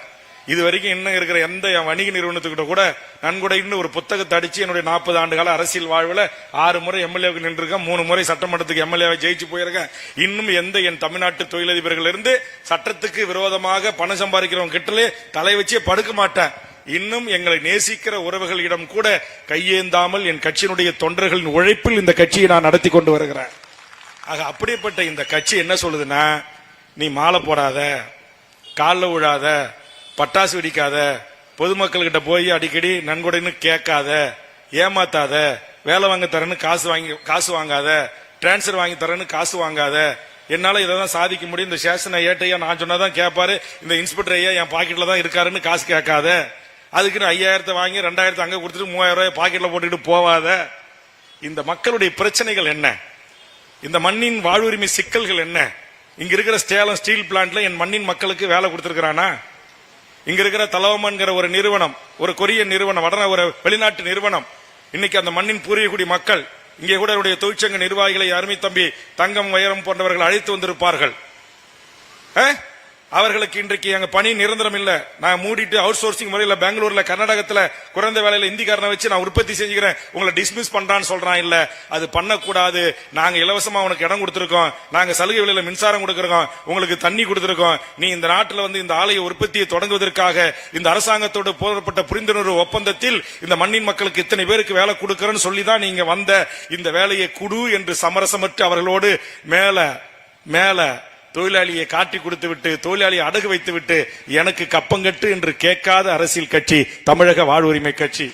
இது வரைக்கும் இன்னும் இருக்கிற எந்த வணிக நிறுவனத்துக்கிட்ட கூட நன்கொடைன்னு ஒரு புத்தகத்தை அடிச்சு என்னுடைய 40 ஆண்டு கால அரசியல் வாழ்வில் 6 முறை எம்எல்ஏவுக்கு நின்றுருக்கேன், 3 முறை சட்டமன்றத்துக்கு எம்எல்ஏவை ஜெயிச்சு போயிருக்கேன். இன்னும் எந்த என் தமிழ்நாட்டு தொழிலதிபர்கள் இருந்து சட்டத்துக்கு விரோதமாக பணம் சம்பாதிக்கிறவங்க கிட்டலே தலை வச்சே படுக்க மாட்டேன். இன்னும் எங்களை நேசிக்கிற உறவுகளிடம் கூட கையேந்தாமல் என் கட்சியினுடைய தொண்டர்களின் உழைப்பில் இந்த கட்சியை நான் நடத்தி கொண்டு வருகிறேன். ஆக அப்படிப்பட்ட இந்த கட்சி என்ன சொல்லுதுன்னா, நீ மாலை போடாத, காலில் விழாத, பட்டாசு வெடிக்காத, பொதுமக்கள் கிட்ட போய் அடிக்கடி நன்கொடைன்னு கேட்காத, ஏமாத்தாத, வேலை வாங்க தரேன்னு காசு வாங்காத, டிரான்ஸ்பர் வாங்கி தரேன்னு காசு வாங்காத, என்னால இதான் சாதிக்க முடியும், இந்த சேஷன் ஐயா நான் சொன்னாதான் கேட்பாரு, இந்த இன்ஸ்பெக்டர் ஐயா என் பாக்கெட்ல தான் இருக்காருன்னு காசு கேட்காத, அதுக்குன்னு 5000 வாங்கி 2000 அங்க கொடுத்துட்டு 3000 ரூபாய் பாக்கெட்ல போட்டுக்கிட்டு போவாத. இந்த மக்களுடைய பிரச்சனைகள் என்ன? இந்த மண்ணின் வாழ்வுரிமை சிக்கல்கள் என்ன? இங்க இருக்கிற சேலம் ஸ்டீல் பிளான்ட்ல என் மண்ணின் மக்களுக்கு வேலை கொடுத்திருக்கிறானா? இங்க இருக்கிற தலவமன்கிற ஒரு நிறுவனம், ஒரு கொரியன் நிறுவனம், ஒரு வெளிநாட்டு நிறுவனம், இன்னைக்கு அந்த மண்ணின் பூர்வீகுடி மக்கள் இங்கே கூட என்னுடைய தொழிற்சங்க நிர்வாகிகளை அருமை தம்பி தங்கம் வைரம் போன்றவர்கள் அழைத்து வந்திருப்பார்கள். அவர்களுக்கு இன்றைக்கு அங்க பணி நிரந்தரம் இல்ல, நான் மூடிட்டு அவுட் சோர்சிங் முறையில பெங்களூர்ல கர்நாடகத்துல குறைந்த வேலையில இந்திக்காரனை வச்சு நான் உற்பத்தி செஞ்சுக்கிறேன், உங்களை டிஸ்மிஸ் பண்றான்னு சொல்றான். இல்ல, அது பண்ணக்கூடாது. நாங்க இலவசமா உனக்கு இடம் கொடுத்திருக்கோம், நாங்க சலுகை விலையில மின்சாரம் கொடுத்திருக்கோம், உங்களுக்கு தண்ணி கொடுத்திருக்கோம், நீ இந்த நாட்டில் வந்து இந்த ஆலய உற்பத்தியை தொடங்குவதற்காக இந்த அரசாங்கத்தோடு போடப்பட்ட புரிந்துணர்வு ஒப்பந்தத்தில் இந்த மண்ணின் மக்களுக்கு இத்தனை பேருக்கு வேலை கொடுக்கறன்னு சொல்லிதான் நீங்க வந்த இந்த வேலையை குடு என்று சமரசமற்று அவர்களோடு மேல தொழிலாளியை காட்டி கொடுத்து விட்டு, தொழிலாளியை அடகு வைத்து விட்டு எனக்கு கப்பங்கட்டு என்று கேட்காத அரசியல் கட்சி தமிழக வாழ்வுரிமை கட்சி.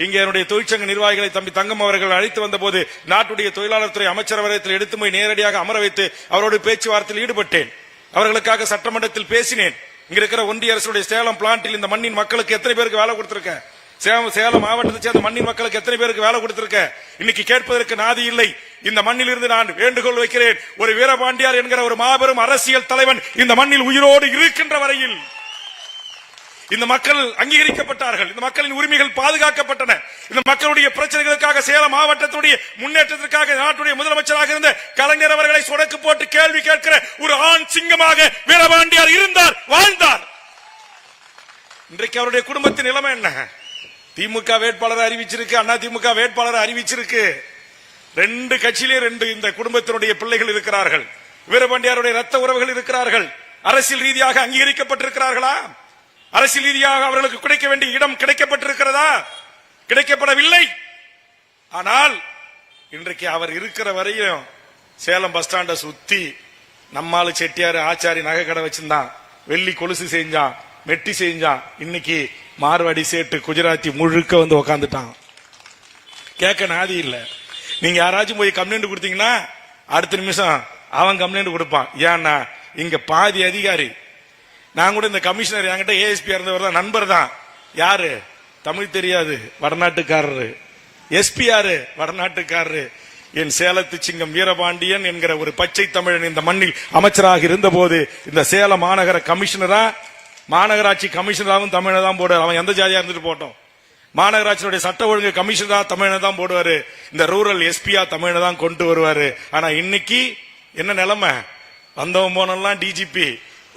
இங்க என்னுடைய தொழிற்சங்க நிர்வாகிகளை தம்பி தங்கம் அவர்கள் அழைத்து வந்த போது நாட்டுடைய தொழிலாளர் துறை அமைச்சரவையில் எடுத்து போய் நேரடியாக அமர வைத்து அவரோடு பேச்சுவார்த்தையில் ஈடுபட்டேன். அவர்களுக்காக சட்டமன்றத்தில் பேசினேன். இங்க இருக்கிற ஒன்றிய அரசுடைய சேலம் பிளான்டில் இந்த மண்ணின் மக்களுக்கு எத்தனை பேருக்கு வேலை கொடுத்திருக்கேன்? சேலம் மாவட்டத்தை சேர்ந்த மண்ணின் மக்களுக்கு எத்தனை பேருக்கு வேலை கொடுத்திருக்க? இன்னைக்கு கேட்பதற்கு நாதி இல்லை. இந்த மண்ணில் இருந்து நான் வேண்டுகோள் வைக்கிறேன், ஒரு வீரபாண்டியார் என்கிற ஒரு மாபெரும் அரசியல் தலைவன் இந்த மண்ணில் உயிரோடு இருக்கின்ற வரையில் இந்த மக்கள் அங்கீகரிக்கப்பட்டார்கள், இந்த மக்களின் உரிமைகள் பாதுகாக்கப்பட்டன. இந்த மக்களுடைய பிரச்சனைகளுக்காக சேலம் மாவட்டத்துடைய முன்னேற்றத்திற்காக நாட்டுடைய முதலமைச்சராக இருந்த கலைஞர் அவர்களை சொடக்கு போட்டு கேள்வி கேட்கிற ஒரு ஆண் சிங்கமாக வீரபாண்டியார் இருந்தார், வாழ்ந்தார். இன்றைக்கு அவருடைய குடும்பத்தின் நிலைமை என்ன? திமுக வேட்பாளர் அறிவிச்சிருக்கு, அண்ணா திமுக வேட்பாளர் அறிவிச்சிருக்கு. 2 கட்சியிலே 2 இந்த குடும்பத்தினுடைய பிள்ளைகள் இருக்கிறார்கள். வீரபாண்டியாருடைய ரத்த உறவுகள் இருக்கிறார்கள். அரசியல் ரீதியாக அங்கீகரிக்கப்பட்டிருக்கிறார்களா? அரசியல் ரீதியாக அவர்களுக்கு கிடைக்க வேண்டிய இடம் கிடைக்கப்பட்டிருக்கிறதா? கிடைக்கப்படவில்லை. ஆனால் இன்றைக்கு அவர் இருக்கிற வரையும் சேலம் பஸ் ஸ்டாண்ட சுத்தி நம்மாலு செட்டியாரு ஆச்சாரி நகை கடை வச்சிருந்தான், வெள்ளி கொலுசு செஞ்சான், மெட்டி செஞ்சான். இன்னைக்கு மார்வாடி சேட்டு குஜராத்தி முழுக்க வந்து உக்காந்துட்டான். கேட்க நாதி இல்ல. நீங்க யாராச்சும் போய் கம்ப்ளைண்ட் கொடுத்தீங்கன்னா அடுத்த நிமிஷம் அவன் கம்ப்ளைண்ட் கொடுப்பான். ஏன்னா இங்க பாதி அதிகாரி, நான் கூட இந்த கமிஷனர் என்கிட்ட ஏஎஸ்பி இருந்தவர் தான், நண்பர் தான். யாரு? தமிழ் தெரியாது, வடநாட்டுக்காரரு. எஸ்பி யாரு? வடநாட்டுக்காரரு. என் சேலத்து சிங்கம் வீரபாண்டியன் என்கிற ஒரு பச்சை தமிழன் இந்த மண்ணில் அமைச்சராக இருந்த போது இந்த சேலம் மாநகர கமிஷனரா, மாநகராட்சி கமிஷனராகவும் தமிழை தான் போட, அவன் எந்த ஜாதியா இருந்துட்டு போட்டோம். மாநகராட்சியுடைய சட்ட ஒழுங்கு கமிஷனர் தமிழனை தான் போடுவாரு, இந்த ரூரல் எஸ்பியா தமிழனை தான் கொண்டு வருவாரு. ஆனா இன்னைக்கு என்ன நிலைமை? வந்தவன் போனெல்லாம் டிஜிபி,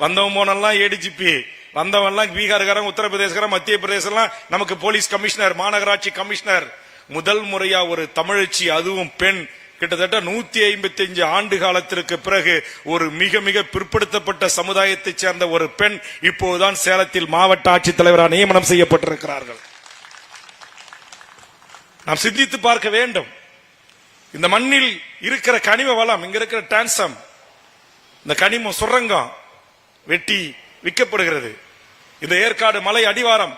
வந்தவன் போனெல்லாம் ஏடிஜிபி, வந்தவன்லாம் பீகார்காரன், உத்தரப்பிரதேசக்காரன், மத்திய பிரதேசம் நமக்கு போலீஸ் கமிஷனர், மாநகராட்சி கமிஷனர். முதல் முறையா ஒரு தமிழச்சி, அதுவும் பெண், கிட்டத்தட்ட 155 ஆண்டு காலத்திற்கு பிறகு ஒரு மிக மிக பிற்படுத்தப்பட்ட சமுதாயத்தை சேர்ந்த ஒரு பெண் இப்போதுதான் சேலத்தில் மாவட்ட ஆட்சித்தலைவராக நியமனம் செய்யப்பட்டிருக்கிறார்கள். நாம் சிந்தித்து பார்க்க வேண்டும். இந்த மண்ணில் இருக்கிற கனிம வளம், இங்க இருக்கிற டிரான்சம், இந்த கனிம சுரங்கம் வெட்டி விற்கப்படுகிறது. இந்த ஏற்காடு மலை அடிவாரம்,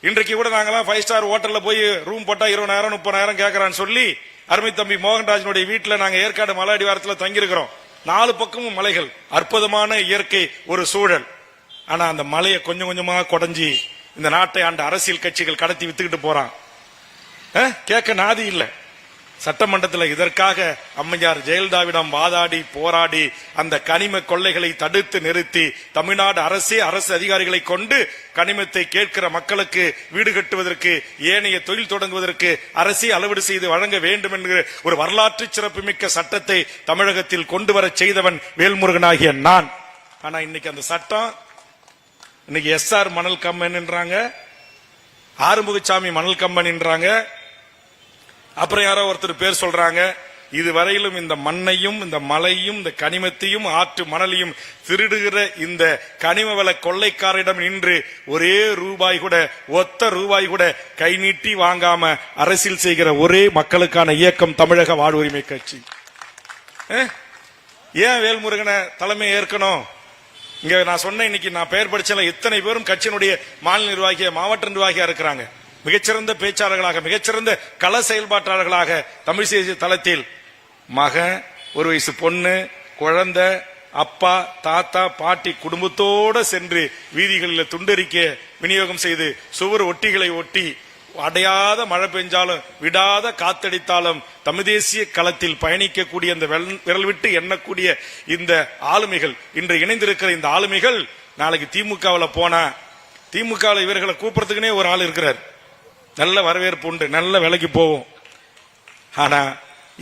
இன்றைக்கு கூட நாங்கெல்லாம் 5 ஸ்டார் ஹோட்டல்ல போய் ரூம் போட்டா 20,000 30,000 கேட்கறான்னு சொல்லி அருமை தம்பி மோகன்ராஜனுடைய வீட்டில் நாங்க ஏற்காடு மலை அடிவாரத்தில் தங்கியிருக்கிறோம். 4 பக்கமும் மலைகள், அற்புதமான இயற்கை ஒரு சூழல். ஆனா அந்த மலையை கொஞ்சம் கொஞ்சமா குடைஞ்சி இந்த நாட்டை ஆண்ட அரசியல் கட்சிகள் கடத்தி வித்துக்கிட்டு போறான். கேட்க நாதி இல்ல. சட்டமன்றத்தில் இதற்காக அம்மையார் ஜெயலலிதாவிடம் வாதாடி போராடி அந்த கனிம கொள்ளைகளை தடுத்து நிறுத்தி தமிழ்நாடு அரசு அதிகாரிகளை கொண்டு கனிமத்தை கேட்கிற மக்களுக்கு வீடு கட்டுவதற்கு, ஏனைய தொழில் தொடங்குவதற்கு அரசே அளவீடு செய்து வழங்க வேண்டும் என்கிற ஒரு வரலாற்று சிறப்புமிக்க சட்டத்தை தமிழகத்தில் கொண்டு வர செய்தவன் வேல்முருகனாகிய நான். ஆனா இன்னைக்கு அந்த சட்டம், இன்னைக்கு எஸ்ஆர் மணல் கம்பெனின்றாங்க, ஆறுமுகசாமி மணல் கம்பெனின்றாங்க, அப்புறம் யாரோ ஒருத்தர் பேர் சொல்றாங்க. இதுவரையிலும் இந்த மண்ணையும் இந்த மலையும் இந்த கனிமத்தையும் ஆற்று மணலையும் திருடுகிற இந்த கனிம வள கொள்ளைக்காரிடம் நின்று ஒரே ரூபாய் கூட, ஒத்த ரூபாய் கூட கை நீட்டி வாங்காம அரசியல் செய்கிற ஒரே மக்களுக்கான இயக்கம் தமிழக வாழ்வுரிமை கட்சி. ஏன் வேல்முருகனை தலைமை ஏற்கணும்? இங்க நான் சொன்ன, இன்னைக்கு நான் பெயர் படிச்சல இத்தனை பேரும் கட்சியினுடைய மாநில நிர்வாகிய, மாவட்ட நிர்வாகியா இருக்கிறாங்க. மிகச்சிறந்த பேச்சாளர்களாக, மிகச்சிறந்த கள செயல்பாட்டாளர்களாக தமிழ் தேசிய தளத்தில் மகன், ஒரு வயசு பொண்ணு, குழந்தை, அப்பா, தாத்தா, பாட்டி குடும்பத்தோடு சென்று வீதிகளில் துண்டறிக்கை விநியோகம் செய்து சுவர் ஒட்டிகளை ஒட்டி அடையாத மழை பெஞ்சாலும் விடாத காத்தடித்தாலும் தமிழ் தேசிய களத்தில் பயணிக்கக்கூடிய இந்த விரல் விட்டு எண்ணக்கூடிய இந்த ஆளுமைகள், இன்று இணைந்திருக்கிற இந்த ஆளுமைகள் நாளைக்கு திமுகவில் போனா, திமுகவில் இவர்களை கூப்பிடுறதுக்குனே ஒரு ஆள் இருக்கிறார். நல்ல வரவேற்பு உண்டு, நல்ல விலைக்கு போவோம். ஆனா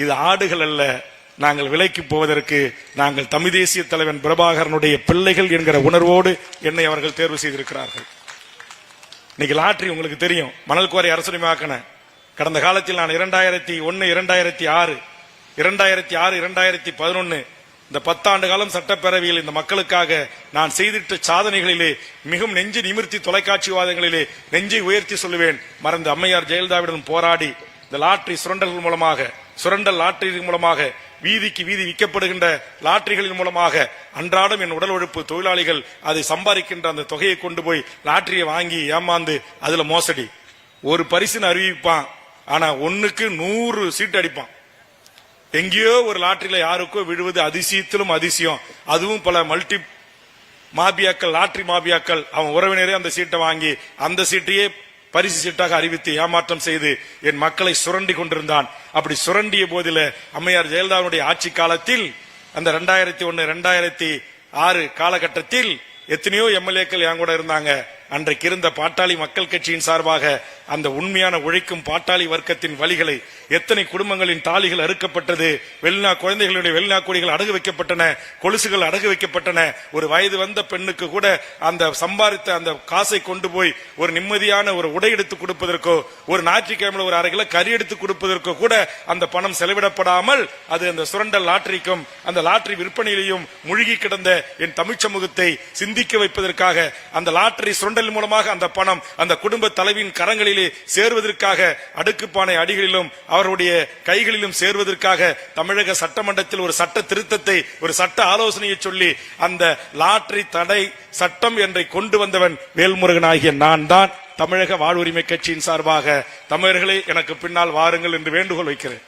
இது ஆடுகள் அல்ல. நாங்கள் விலைக்கு போவதற்கு நாங்கள் தமிழ் தேசிய தலைவன் பிரபாகரனுடைய பிள்ளைகள் என்கிற உணர்வோடு என்னை அவர்கள் தேர்வு செய்திருக்கிறார்கள். இன்னைக்கு லாட்டரி உங்களுக்கு தெரியும், மணல் குவாரி அரசுரிமையாக்கின. கடந்த காலத்தில் நான் 2001, 2006, 2011 இந்த 10 ஆண்டு காலம் சட்டப்பேரவையில் இந்த மக்களுக்காக நான் செய்திட்ட சாதனைகளிலே மிகவும் நெஞ்சு நிமிர்த்தி தொலைக்காட்சி வாதங்களிலே நெஞ்சை உயர்த்தி சொல்லுவேன். மறந்த அம்மையார் ஜெயலலிதாவிடம் போராடி இந்த லாட்டரி சுரண்டல்கள் மூலமாக, சுரண்டல் லாட்டரி மூலமாக, வீதிக்கு வீதி விற்கப்படுகின்ற லாட்டரிகளின் மூலமாக அன்றாடம் என் உடல் உழைப்பு தொழிலாளிகள் அதை சம்பாதிக்கின்ற அந்த தொகையை கொண்டு போய் லாட்டரியை வாங்கி ஏமாந்து அதுல மோசடி. ஒரு பரிசுன்னு அறிவிப்பான், ஆனா 1க்கு 100 சீட்டு அடிப்பான். எங்கேயோ ஒரு லாட்டரியில யாருக்கோ விழுவது அதிசயத்திலும் அதிசயம். அதுவும் பல மல்டி மாபியாக்கள், லாட்டரி மாபியாக்கள் அவன் உறவினரே அந்த சீட்டை வாங்கி அந்த சீட்டையே பரிசு சீட்டாக அறிவித்து ஏமாற்றம் செய்து என் மக்களை சுரண்டி கொண்டிருந்தான். அப்படி சுரண்டிய போதில அம்மையார் ஜெயலலிதாவுடைய ஆட்சி காலத்தில் அந்த 2001, 2006 காலகட்டத்தில் எத்தனையோ எம்எல்ஏக்கள் என் கூட இருந்தாங்க. அன்றைக்கு இருந்த பாட்டாளி மக்கள் கட்சியின் சார்பாக அந்த உண்மையான உழைக்கும் பாட்டாளி வர்க்கத்தின் வழிகளை, எத்தனை குடும்பங்களின் தாலிகள் அறுக்கப்பட்டது, குழந்தைகளுடைய வெளிநா கொடிகள் அடகு வைக்கப்பட்டன, கொலுசுகள் அடகு வைக்கப்பட்டன. ஒரு வயது வந்த பெண்ணுக்கு கூட அந்த சம்பாதித்த அந்த காசை கொண்டு போய் ஒரு நிம்மதியான ஒரு உடை எடுத்து கொடுப்பதற்கோ, ஒரு ஞாயிற்றுக்கிழமையில் ஒரு 1/2 கிலோ கறி எடுத்து கொடுப்பதற்கோ கூட அந்த பணம் செலவிடப்படாமல் அது அந்த சுரண்டல் லாட்டரிக்கும் அந்த லாட்டரி விற்பனையிலையும் மூழ்கி கிடந்த என் தமிழ் சமூகத்தை சிந்திக்க வைப்பதற்காக அந்த லாட்டரி சுரண்டல் மூலமாக அந்த பணம் அந்த குடும்ப தலைவியின் கரங்களிலே சேர்வதற்காக, அடுக்குப்பானை அடிகளிலும் அவருடைய கைகளிலும் சேர்வதற்காக தமிழக சட்டமன்றத்தில் ஒரு சட்ட திருத்தத்தை, ஒரு சட்ட ஆலோசனையை சொல்லி அந்த லாட்டரி தடை சட்டம் என்றை கொண்டு வந்தவன் வேல்முருகனாகிய நான் தான். தமிழக வாழ்வுரிமை கட்சியின் சார்பாக தமிழர்களே எனக்கு பின்னால் வாருங்கள் என்று வேண்டுகோள் வைக்கிறேன்.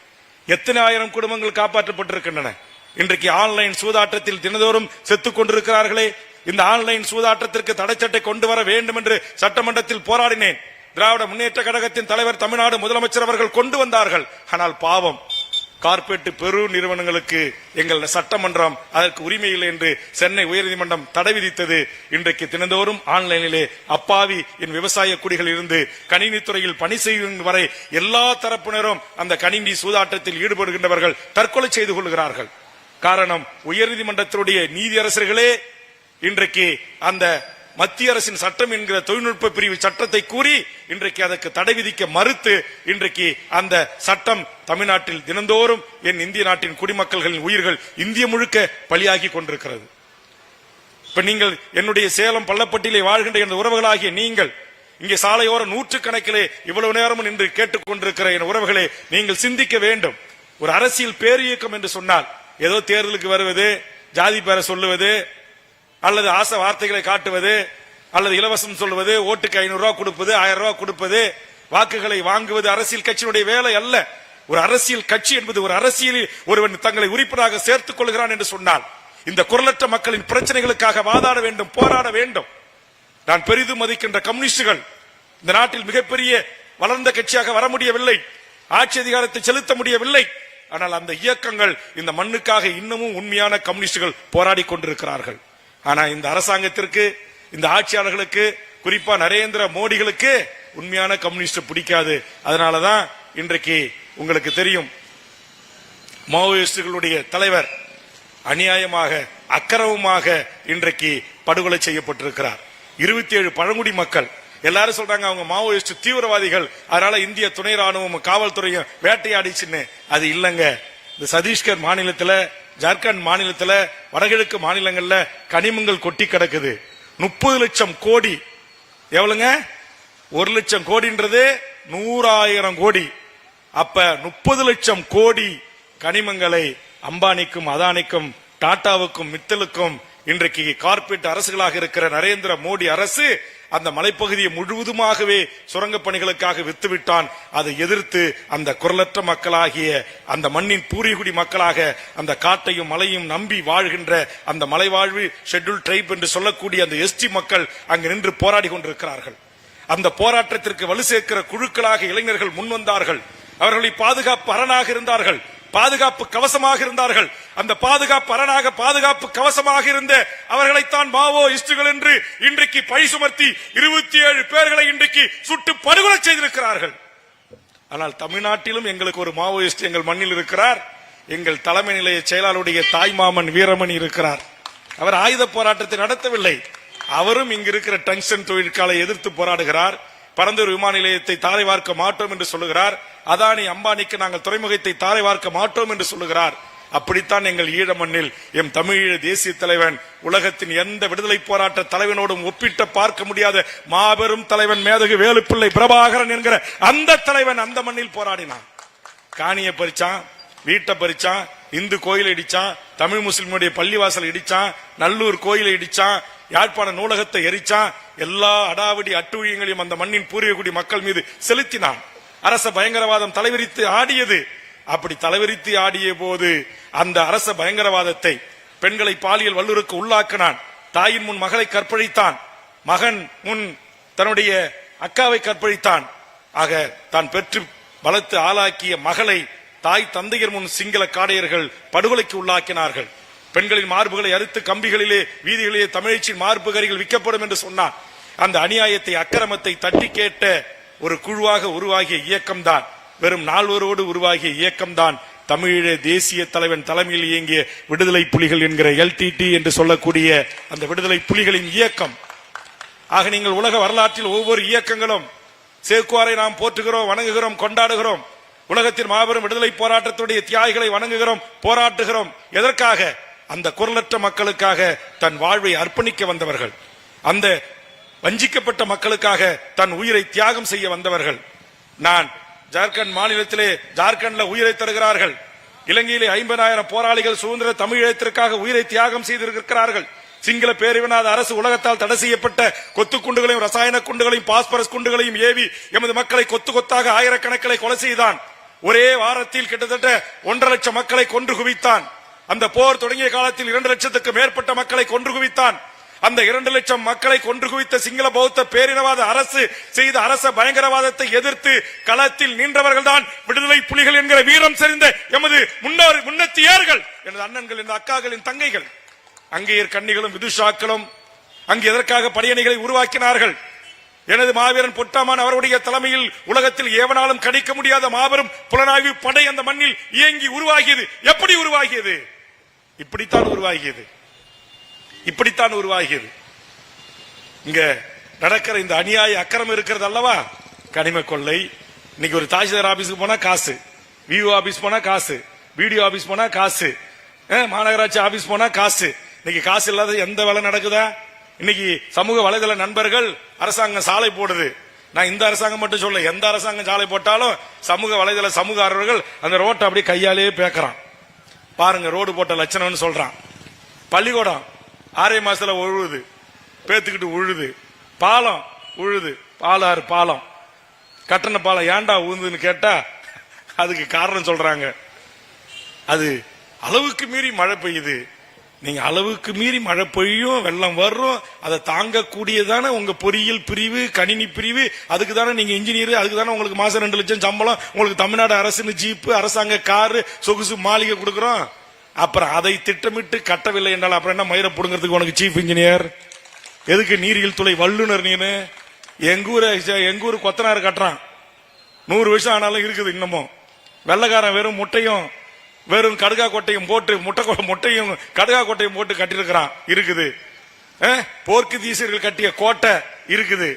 எத்தனை ஆயிரம் குடும்பங்கள் காப்பாற்றப்பட்டிருக்கின்றன. இன்றைக்கு ஆன்லைன் சூதாட்டத்தில் தினதோறும் செத்துக் கொண்டிருக்கிறார்களே. இந்த ஆன்லைன் சூதாட்டத்திற்கு தடைச்சட்டை கொண்டு வர வேண்டும் என்று சட்டமன்றத்தில் போராடினேன். திராவிட முன்னேற்ற கழகத்தின் தலைவர், தமிழ்நாடு முதலமைச்சர் அவர்கள் கொண்டு வந்தார்கள். ஆனால் பாவம், கார்ப்பரேட் பெரு நிறுவனங்களுக்கு எங்கள் சட்டமன்றம் அதற்கு உரிமை இல்லை என்று சென்னை உயர்நீதிமன்றம் தடை விதித்தது. இன்றைக்கு தினந்தோறும் ஆன்லைனிலே அப்பாவி என் விவசாய குடிகள் இருந்து கணினித்துறையில் பணி செய்யும் வரை எல்லா தரப்பினரும் அந்த கணினி சூதாட்டத்தில் ஈடுபடுகின்றவர்கள் தற்கொலை செய்து கொள்கிறார்கள். காரணம், உயர்நீதிமன்றத்தினுடைய நீதியரசர்களே இன்றைக்கு அந்த மத்திய அரசின் சட்டம் என்கிற தொழில்நுட்ப பிரிவு சட்டத்தை கூறி இன்றைக்கு அதற்கு தடை விதிக்க மறுத்து இன்றைக்கு அந்த சட்டம் தமிழ்நாட்டில் தினந்தோறும் என் இந்திய நாட்டின் குடிமக்களின் உயிர்கள் இந்திய முழுக்க பலியாகி கொண்டிருக்கிறது. இப்ப நீங்கள் என்னுடைய சேலம் பள்ளப்பட்டியிலே வாழ்கின்ற என் உறவுகளாகிய நீங்கள் இங்கே சாலையோர நூற்றுக்கணக்கிலே இவ்வளவு நேரம் நின்று கேட்டுக்கொண்டிருக்கிற என் உறவுகளே, நீங்கள் சிந்திக்க வேண்டும். ஒரு அரசியல் பேரியக்கம் என்று சொன்னால் ஏதோ தேர்தலுக்கு வருவது, ஜாதி பேர சொல்லுவது, அல்லது ஆசை வார்த்தைகளை காட்டுவது, அல்லது இலவசம் சொல்வது, ஓட்டுக்கு 500 ரூபாய் கொடுப்பது, 1000 ரூபாய் கொடுப்பது, வாக்குகளை வாங்குவது அரசியல் கட்சியினுடைய வேலை அல்ல. ஒரு அரசியல் கட்சி என்பது ஒரு அரசியலில் ஒருவன் தங்களை உறுப்பினராக சேர்த்துக் கொள்கிறான் என்று சொன்னால் இந்த குரலற்ற மக்களின் பிரச்சனைகளுக்காக வாதாட வேண்டும், போராட வேண்டும். நான் பெரிதும் மதிக்கின்ற கம்யூனிஸ்டுகள் இந்த நாட்டில் மிகப்பெரிய வளர்ந்த கட்சியாக வர முடியவில்லை, ஆட்சி அதிகாரத்தை செலுத்த முடியவில்லை. ஆனால் அந்த இயக்கங்கள் இந்த மண்ணுக்காக இன்னமும் உண்மையான கம்யூனிஸ்டுகள் போராடி கொண்டிருக்கிறார்கள். ஆனா இந்த அரசாங்கத்திற்கு, இந்த ஆட்சியாளர்களுக்கு, குறிப்பா நரேந்திர மோடிகளுக்கு உண்மையான கம்யூனிஸ்ட் பிடிக்காது. அதனாலதான் இன்றைக்கு உங்களுக்கு தெரியும், மாவோயிஸ்டுகளுடைய தலைவர் அநியாயமாக அக்கிரமமாக இன்றைக்கு படுகொலை செய்யப்பட்டிருக்கிறார். 27 பழங்குடி மக்கள் எல்லாரும் சொல்றாங்க அவங்க மாவோயிஸ்ட் தீவிரவாதிகள், அதனால இந்திய துணை ராணுவம் காவல்துறையும் வேட்டையாடிச்சுன்னு. அது இல்லங்க. இந்த சத்தீஸ்கர் மாநிலத்தில், ஜார்க்கண்ட் மாநிலத்தில், வடகிழக்கு மாநிலங்கள்ல கனிமங்கள் கொட்டி கிடக்குது. 30 லட்சம் கோடி. எவ்வளவுங்க? 1 லட்சம் கோடின்றது 100,000 கோடி. அப்ப 30 லட்சம் கோடி கனிமங்களை அம்பானிக்கும், அதானிக்கும், டாடாவுக்கும், மித்தலுக்கும் இன்றைக்கு கார்ப்பரேட் அரசுகளாக இருக்கிற நரேந்திர மோடி அரசு அந்த மலைப்பகுதியை முழுவதுமாகவே சுரங்க பணிகளுக்காக வித்துவிட்டான். அதை எதிர்த்து அந்த குரலற்ற மக்களாகிய அந்த மண்ணின் பூர்வீகுடி மக்களாக அந்த காட்டையும் மலையும் நம்பி வாழ்கின்ற அந்த மலைவாழ்வு ஷெட்யூல் ட்ரைப் என்று சொல்லக்கூடிய அந்த எஸ்டி மக்கள் அங்கு நின்று போராடி கொண்டிருக்கிறார்கள். அந்த போராட்டத்திற்கு வலு சேர்க்கிற குழுக்களாக இளைஞர்கள் முன்வந்தார்கள். அவர்களை பாதுகாப்பு அரணாக இருந்தார்கள், பாதுகாப்பு கவசமாக இருந்தார்கள். அந்த பாதுகாப்பு அரணாக, பாதுகாப்பு கவசமாக இருந்த அவர்களைத்தான் மாவோயிஸ்டுகள் என்று இன்றைக்கு பழி சுமத்தி 27 பேர்களை இன்றைக்கு சுட்டு படுகொலை செய்திருக்கிறார்கள். ஆனால் தமிழ்நாட்டிலும் எங்களுக்கு ஒரு மாவோயிஸ்ட் எங்கள் மண்ணில் இருக்கிறார். எங்கள் தலைமை நிலைய செயலாளருடைய தாய்மாமன் வீரமணி இருக்கிறார். அவர் ஆயுத போராட்டத்தை நடத்தவில்லை. அவரும் இங்கு இருக்கிற டங்ஸ்டன் தொழிற்சாலை எதிர்த்து போராடுகிறார். பரந்தூர் விமான நிலையத்தை தாரை வார்க்க மாட்டோம் என்று சொல்லுகிறார். அதானி அம்பானிக்கு நாங்கள் துறைமுகத்தை தாரை வார்க்க மாட்டோம் என்று சொல்லுகிறார். அப்படித்தான் எங்கள் ஈழ மண்ணில் எம் தமிழீழ தேசிய தலைவன் உலகத்தின் எந்த விடுதலை போராட்ட தலைவனோடும் ஒப்பிட்ட பார்க்க முடியாத மாபெரும் தலைவன் மேதகு வேலுப்பிள்ளை பிரபாகரன் என்கிற அந்த தலைவன் அந்த மண்ணில் போராடினான். காணியை பறிச்சான், வீட்டை பறிச்சான், இந்து கோயிலை இடிச்சான், தமிழ் முஸ்லிமுடைய பள்ளிவாசல் இடிச்சான், நல்லூர் கோயிலை இடிச்சான், யாழ்ப்பாண நூலகத்தை எரிச்சான். எல்லா அடாவடி அட்டூழியங்களையும் அந்த மண்ணின் பூர்வீகுடி மக்கள் மீது செலுத்தினான். அரச பயங்கரவாதம் தலைவிரித்து ஆடியது. அப்படி தலைவிரித்து ஆடிய போது அந்த அரச பயங்கரவாதத்தை பெண்களை பாலியல் வல்லுறவுக்கு உள்ளாக்கினான். தாயின் முன் மகளை கற்பழித்தான், மகன் முன் தன்னுடைய அக்காவை கற்பழித்தான். ஆக தான் பெற்று பலத்து ஆளாக்கிய மகளை தாய் தந்தையர் முன் சிங்கள காடையர்கள் படுகொலைக்கு உள்ளாக்கினார்கள். பெண்களின் மார்புகளை அறுத்து கம்பிகளிலே வீதிகளிலே தமிழச்சின் மார்பு கரிகள் விற்கப்படும் என்று சொன்னார். அந்த அநியாயத்தை, அக்கிரமத்தை தட்டி கேட்ட ஒரு குழுவாக உருவாகிய இயக்கம்தான், வெறும் நால்வரோடு உருவாகிய இயக்கம்தான் தமிழீழ தேசிய தலைவன் தலைமையில் இயங்கிய விடுதலை புலிகள் என்கிற LTT என்று சொல்லக்கூடிய அந்த விடுதலை புலிகளின் இயக்கம். ஆக நீங்கள் உலக வரலாற்றில் ஒவ்வொரு இயக்கங்களும், சேக்குவாரை நாம் போற்றுகிறோம், வணங்குகிறோம், கொண்டாடுகிறோம். உலகத்தின் மாபெரும் விடுதலை போராட்டத்துடைய தியாகிகளை வணங்குகிறோம், போராட்டுகிறோம். எதற்காக? அந்த குரலற்ற மக்களுக்காக தன் வாழ்வை அர்ப்பணிக்க வந்தவர்கள், அந்த வஞ்சிக்கப்பட்ட மக்களுக்காக தன் உயிரை தியாகம் செய்ய வந்தவர்கள். நான் ஜார்க்கண்ட் மாநிலத்திலே, ஜார்க்கண்ட்ல உயிரை தருகிறார்கள். இலங்கையிலே 50,000 போராளிகள் சுதந்திர தமிழகத்திற்காக உயிரை தியாகம் செய்திருக்கிறார்கள். சிங்கள பேரிவினாத அரசு உலகத்தால் தடை செய்யப்பட்ட கொத்து குண்டுகளையும், ரசாயன குண்டுகளையும், பாஸ்பரஸ் குண்டுகளையும் ஏவி எமது மக்களை கொத்து கொத்தாக ஆயிரக்கணக்கில் கொலை செய்தான். ஒரே வாரத்தில் கிட்டத்தட்ட 1.5 லட்சம் மக்களை கொன்று குவித்தான். அந்த போர் தொடங்கிய காலத்தில் 2 லட்சத்துக்கு மேற்பட்ட மக்களை கொன்று குவித்தான். அந்த 2 லட்சம் மக்களை கொன்று குவித்த சிங்கள பௌத்த பேரினவாத அரசு செய்த அரச பயங்கரவாதத்தை எதிர்த்து களத்தில் நின்றவர்கள் தான் விடுதலை புலிகள் என்கிற வீரம் செறிந்த எமது முன்னத்தியார்கள், எனது அண்ணன்கள், எனது அக்காக்களின் தங்கைகள், அங்கேயர் கன்னிகளும் விதுஷாக்களும் அங்கு எதற்காக படையணிகளை உருவாக்கினார்கள். எனது மாவீரன் பொட்டாமான் அவருடைய தலைமையில் உலகத்தில் ஏவனாலும் கணிக்க முடியாத மாபெரும் புலனாய்வு படை அந்த மண்ணில் இயங்கி உருவாகியது. எப்படி உருவாகியது? இப்படித்தான் உருவாகியது. இப்படித்தான் உருவாகியது. இங்க நடக்கிற இந்த அநியாய அக்கிரமம் இருக்கிறது அல்லவா, கனிம கொள்ளை. இன்னைக்கு ஒரு தாசில்தார் ஆபீஸுக்கு போனா காசு, விஓ ஆபீஸ் போனா காசு, பிடிஓ ஆபீஸ் போனா காசு, மாநகராட்சி ஆபீஸ் போனா காசு. இன்னைக்கு காசு இல்லாத எந்த வேலை நடக்குதா? இன்னைக்கு சமூக வலைதள நண்பர்கள் அரசாங்கம் சாலை போடுது. நான் இந்த அரசாங்கம் மட்டும் சொல்ல, எந்த அரசாங்கம் சாலை போட்டாலும் சமூக வலைதள சமூக ஆர்வலர்கள் அந்த ரோட்டை அப்படியே கையாலேயே பேக்குறான். பாருங்க ரோடு போட்ட லட்சணம்னு சொல்றான். பள்ளிக்கூடம் 6 மாசத்துல உழுவுது, பேத்துக்கிட்டு உழுது. பாலம் உழுது, பாலாறு பாலம், கட்டண பாலம் ஏண்டா உழுதுன்னு கேட்டா அதுக்கு காரணம் சொல்றாங்க. அது அளவுக்கு மீறி மழை பெய்யுது. நீங்க அளவுக்கு மீறி மழை பெய்யும், வெள்ளம் வரும், அதை தாங்கக்கூடியதான உங்க பொறியியல் பிரிவு, கணினி பிரிவு, அதுக்கு தானே நீங்க இன்ஜினியர், அதுக்கு தானே உங்களுக்கு மாசம் 2 லட்சம் சம்பளம், உங்களுக்கு தமிழ்நாடு அரசு ஜீப்பு, அரசாங்க காரு, சொகுசு மாளிகை கொடுக்கறோம். அப்புறம் அதை திட்டமிட்டு கட்டவில்லை என்றால் அப்புறம் என்ன மயிரை புடுங்கிறதுக்கு உனக்கு சீஃப் இன்ஜினியர்? எதுக்கு நீரியல் துறை வல்லுநர் நீனு? எங்க ஊர் கொத்தனார் கட்டுறான், 100 வருஷம் ஆனாலும் இருக்குது இன்னமும். வெள்ளக்காரன் வெறும் முட்டையும் வெறும் கடுகா கொட்டையும் போட்டு முட்டையும் கடுகா கொட்டையும் போட்டு கட்டிருக்கிறான் இருக்குது. போர்க்குதீசியர்கள் கட்டிய கோட்டை இருக்குது,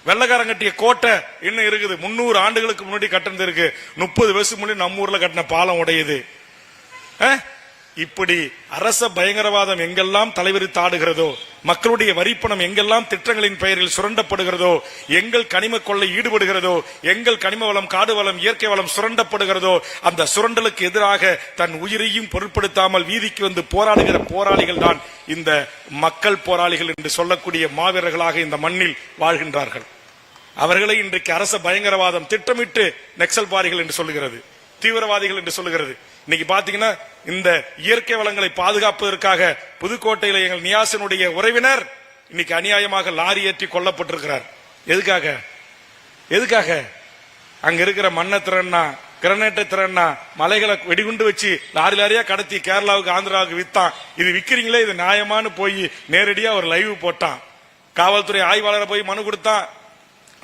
வெள்ளக்காரன் கட்டிய கோட்டை இன்னும் இருக்குது. 300 ஆண்டுகளுக்கு முன்னாடி கட்டினது இருக்கு. 30 வருஷம் முன்னாடி நம்ம ஊர்ல கட்டின பாலம் உடையுது. இப்படி அரச பயங்கரவாதம் எங்கெல்லாம் தலைவிரித்து ஆடுகிறதோ, மக்களுடைய வரிப்பணம் எங்கெல்லாம் திட்டங்களின் பெயரில் சுரண்டப்படுகிறதோ, எங்கள் கனிம கொள்ளை ஈடுபடுகிறதோ, எங்கள் கனிம வளம், காடு வளம், இயற்கை வளம் சுரண்டப்படுகிறதோ, அந்த சுரண்டலுக்கு எதிராக தன் உயிரையும் பொருட்படுத்தாமல் வீதிக்கு வந்து போராடுகிற போராளிகள் தான் இந்த மக்கள் போராளிகள் என்று சொல்லக்கூடிய மாவீரர்களாக இந்த மண்ணில் வாழ்கின்றார்கள். அவர்களை இன்றைக்கு அரச பயங்கரவாதம் திட்டமிட்டு நக்சல் பாரிகள் என்று சொல்லுகிறது, தீவிரவாதிகள் என்று சொல்லுகிறது. இன்னைக்கு பாத்தீங்கன்னா இந்த இயற்கை வளங்களை பாதுகாப்பதற்காக புதுக்கோட்டையில் எங்கள் நியாசனுடைய உறவினர் இன்னைக்கு அநியாயமாக லாரி ஏற்றி கொல்லப்பட்டிருக்கிறார். எதுக்காக? அங்க இருக்கிற மண்ணை திறன்னா, கிரனேட்டை திறன்னா, மலைகளை வெடிகுண்டு வச்சு லாரியா கடத்தி கேரளாவுக்கு ஆந்திராவுக்கு வித்தான். இது விக்கிறீங்களே, இது நியாயமானு போய் நேரடியா ஒரு லைவ் போட்டான். காவல்துறை ஆய்வாளரை போய் மனு கொடுத்தான்,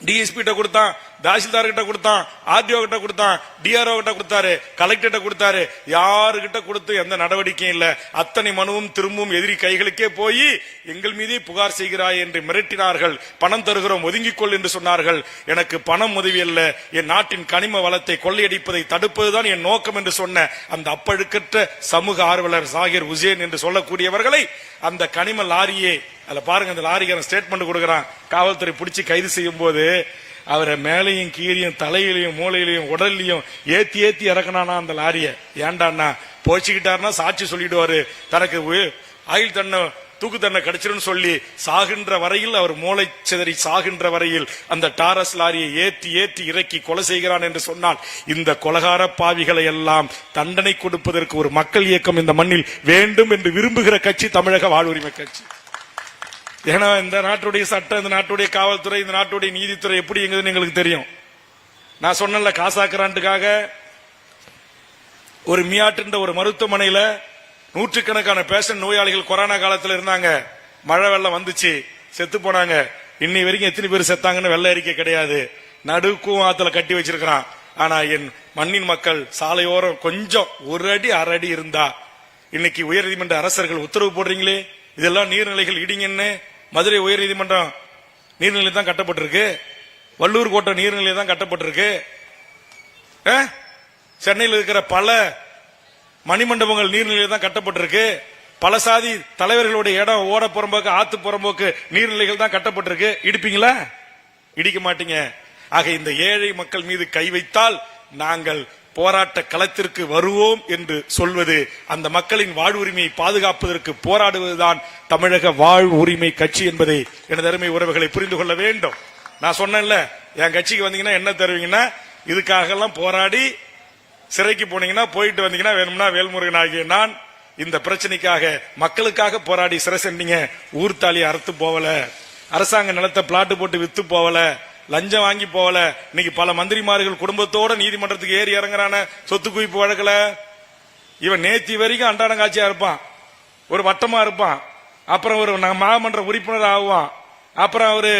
டிஎஸ்பி கிட்ட கொடுத்தான், தாசில்தார் கிட்ட கொடுத்தான், ஆர்டிஓ கிட்ட கொடுத்தான், டிஆர்ஓ கிட்ட கொடுத்தாரு, கலெக்டர் கொடுத்தாரு. யாருகிட்ட கொடுத்து எந்த நடவடிக்கையும் இல்ல. அத்தனை மனுவும் திரும்பவும் எதிரி கைகளுக்கே போய் எங்கள் மீதே புகார் செய்கிறாய் என்று மிரட்டினார்கள். பணம் தருகிறோம், ஒதுங்கிக்கொள் என்று சொன்னார்கள். எனக்கு பணம் உதவி அல்ல, என் நாட்டின் கனிம வளத்தை கொள்ளையடிப்பதை தடுப்பதுதான் என் நோக்கம் என்று சொன்ன அந்த அப்பழுக்கற்ற சமூக ஆர்வலர் ஜாகிர் ஹுசேன் என்று சொல்லக்கூடியவர்களை அந்த கனிம லாரியே, அதுல பாருங்க, அந்த லாரிக்கான ஸ்டேட்மெண்ட் கொடுக்கறான். காவல்துறை பிடிச்சி கைது செய்யும் போது அவரை மேலையும் கீழையும் தலையிலையும் மூளையிலையும் உடல்லையும் ஏத்தி இறக்கணானா அந்த லாரிய. ஏண்டான்னா போச்சுக்கிட்டாருன்னா சாட்சி சொல்லிடுவாரு, தனக்கு ஆயுள் தண்டனை தூக்கு தண்டனை கிடைச்சிரும் சொல்லி சாகின்ற வரையில், அவர் மூளை சிதறி சாகின்ற வரையில் அந்த டாரஸ் லாரியை ஏற்றி இறக்கி கொலை செய்கிறான் என்று சொன்னால், இந்த கொலகார பாவிகளை எல்லாம் தண்டனை கொடுப்பதற்கு ஒரு மக்கள் இயக்கம் இந்த மண்ணில் வேண்டும் என்று விரும்புகிற கட்சி தமிழக வாழ்வுரிமை கட்சி. ஏன்னா இந்த நாட்டுடைய சட்டம், இந்த நாட்டுடைய காவல்துறை, இந்த நாட்டுடைய நீதித்துறை எப்படி எங்குதுன்னு எங்களுக்கு தெரியும். நான் சொன்னல, காசாக்குறான்ட்டுக்காக ஒரு மியாட்டுன்ற ஒரு மருத்துவமனையில நூற்றுக்கணக்கான பேஷண்ட் நோயாளிகள் கொரோனா காலத்தில் இருந்தாங்க. மழை வெள்ளம் வந்துச்சு, செத்து போனாங்க. இன்னை வரைக்கும் எத்தனை பேர் செத்தாங்கன்னு வெள்ள அறிக்கை கிடையாது. நடுக்கும் ஆத்துல கட்டி வச்சிருக்கிறான். ஆனா என் மண்ணின் மக்கள் சாலையோரம் கொஞ்சம் 1 அடி 1/2 அடி இருந்தா, இன்னைக்கு உயர்நீதிமன்ற அரசர்கள் உத்தரவு போடுறீங்களே, இதெல்லாம் நீர்நிலைகள் இடிங்கன்னு. மதுரை உயர்நீதிமன்றம் நீர்நிலை தான் கட்டப்பட்டிருக்கு, வள்ளூர் கோட்டை நீர்நிலை தான் கட்டப்பட்டிருக்கு. சென்னையில் இருக்கிற பல மணிமண்டபங்கள் நீர்நிலை தான் கட்டப்பட்டிருக்கு. பல சாதி தலைவர்களுடைய இடம் ஓட புறம்போக்கு, ஆத்து புறம்போக்கு நீர்நிலைகள் தான் கட்டப்பட்டிருக்கு. இடிப்பீங்களா? இடிக்க மாட்டீங்க. ஆக இந்த ஏழை மக்கள் மீது கை வைத்தால் நாங்கள் போராட்ட களத்திற்கு வருவோம் என்று சொல்வது, அந்த மக்களின் வாழ்வுரிமையை பாதுகாப்பதற்கு போராடுவதுதான் தமிழக வாழ்வுரிமை கட்சி என்பதை எனது அருமை உறவுகளை புரிந்து கொள்ள வேண்டும். நான் சொன்னேன்ல, என் கட்சிக்கு வந்தீங்கன்னா என்ன தருவீங்கன்னா, இதுக்காக எல்லாம் போராடி சிறைக்கு போனீங்கன்னா, போயிட்டு வந்தீங்கன்னா வேணும்னா வேல்முருகன் ஆகிய நான் இந்த பிரச்சனைக்காக மக்களுக்காக போராடி சிறைசென்றீங்க. ஊர்த்தாலி அறுத்து போவல, அரசாங்க நிலத்தை பிளாட்டு போட்டு வித்து போவல, லஞ்சம் வாங்கி போவல. இன்னைக்கு பல மந்திரிமார்கள் குடும்பத்தோட நீதிமன்றத்துக்கு ஏறி இறங்குறான சொத்து குவிப்பு வழக்குல. இவன் நேத்தி வரைக்கும் அன்றாடம் காட்சியா இருப்பான், ஒரு வட்டமா இருப்பான், அப்புறம் ஒரு மாமன்ற உறுப்பினர் ஆகுவான், அப்புறம் அவரு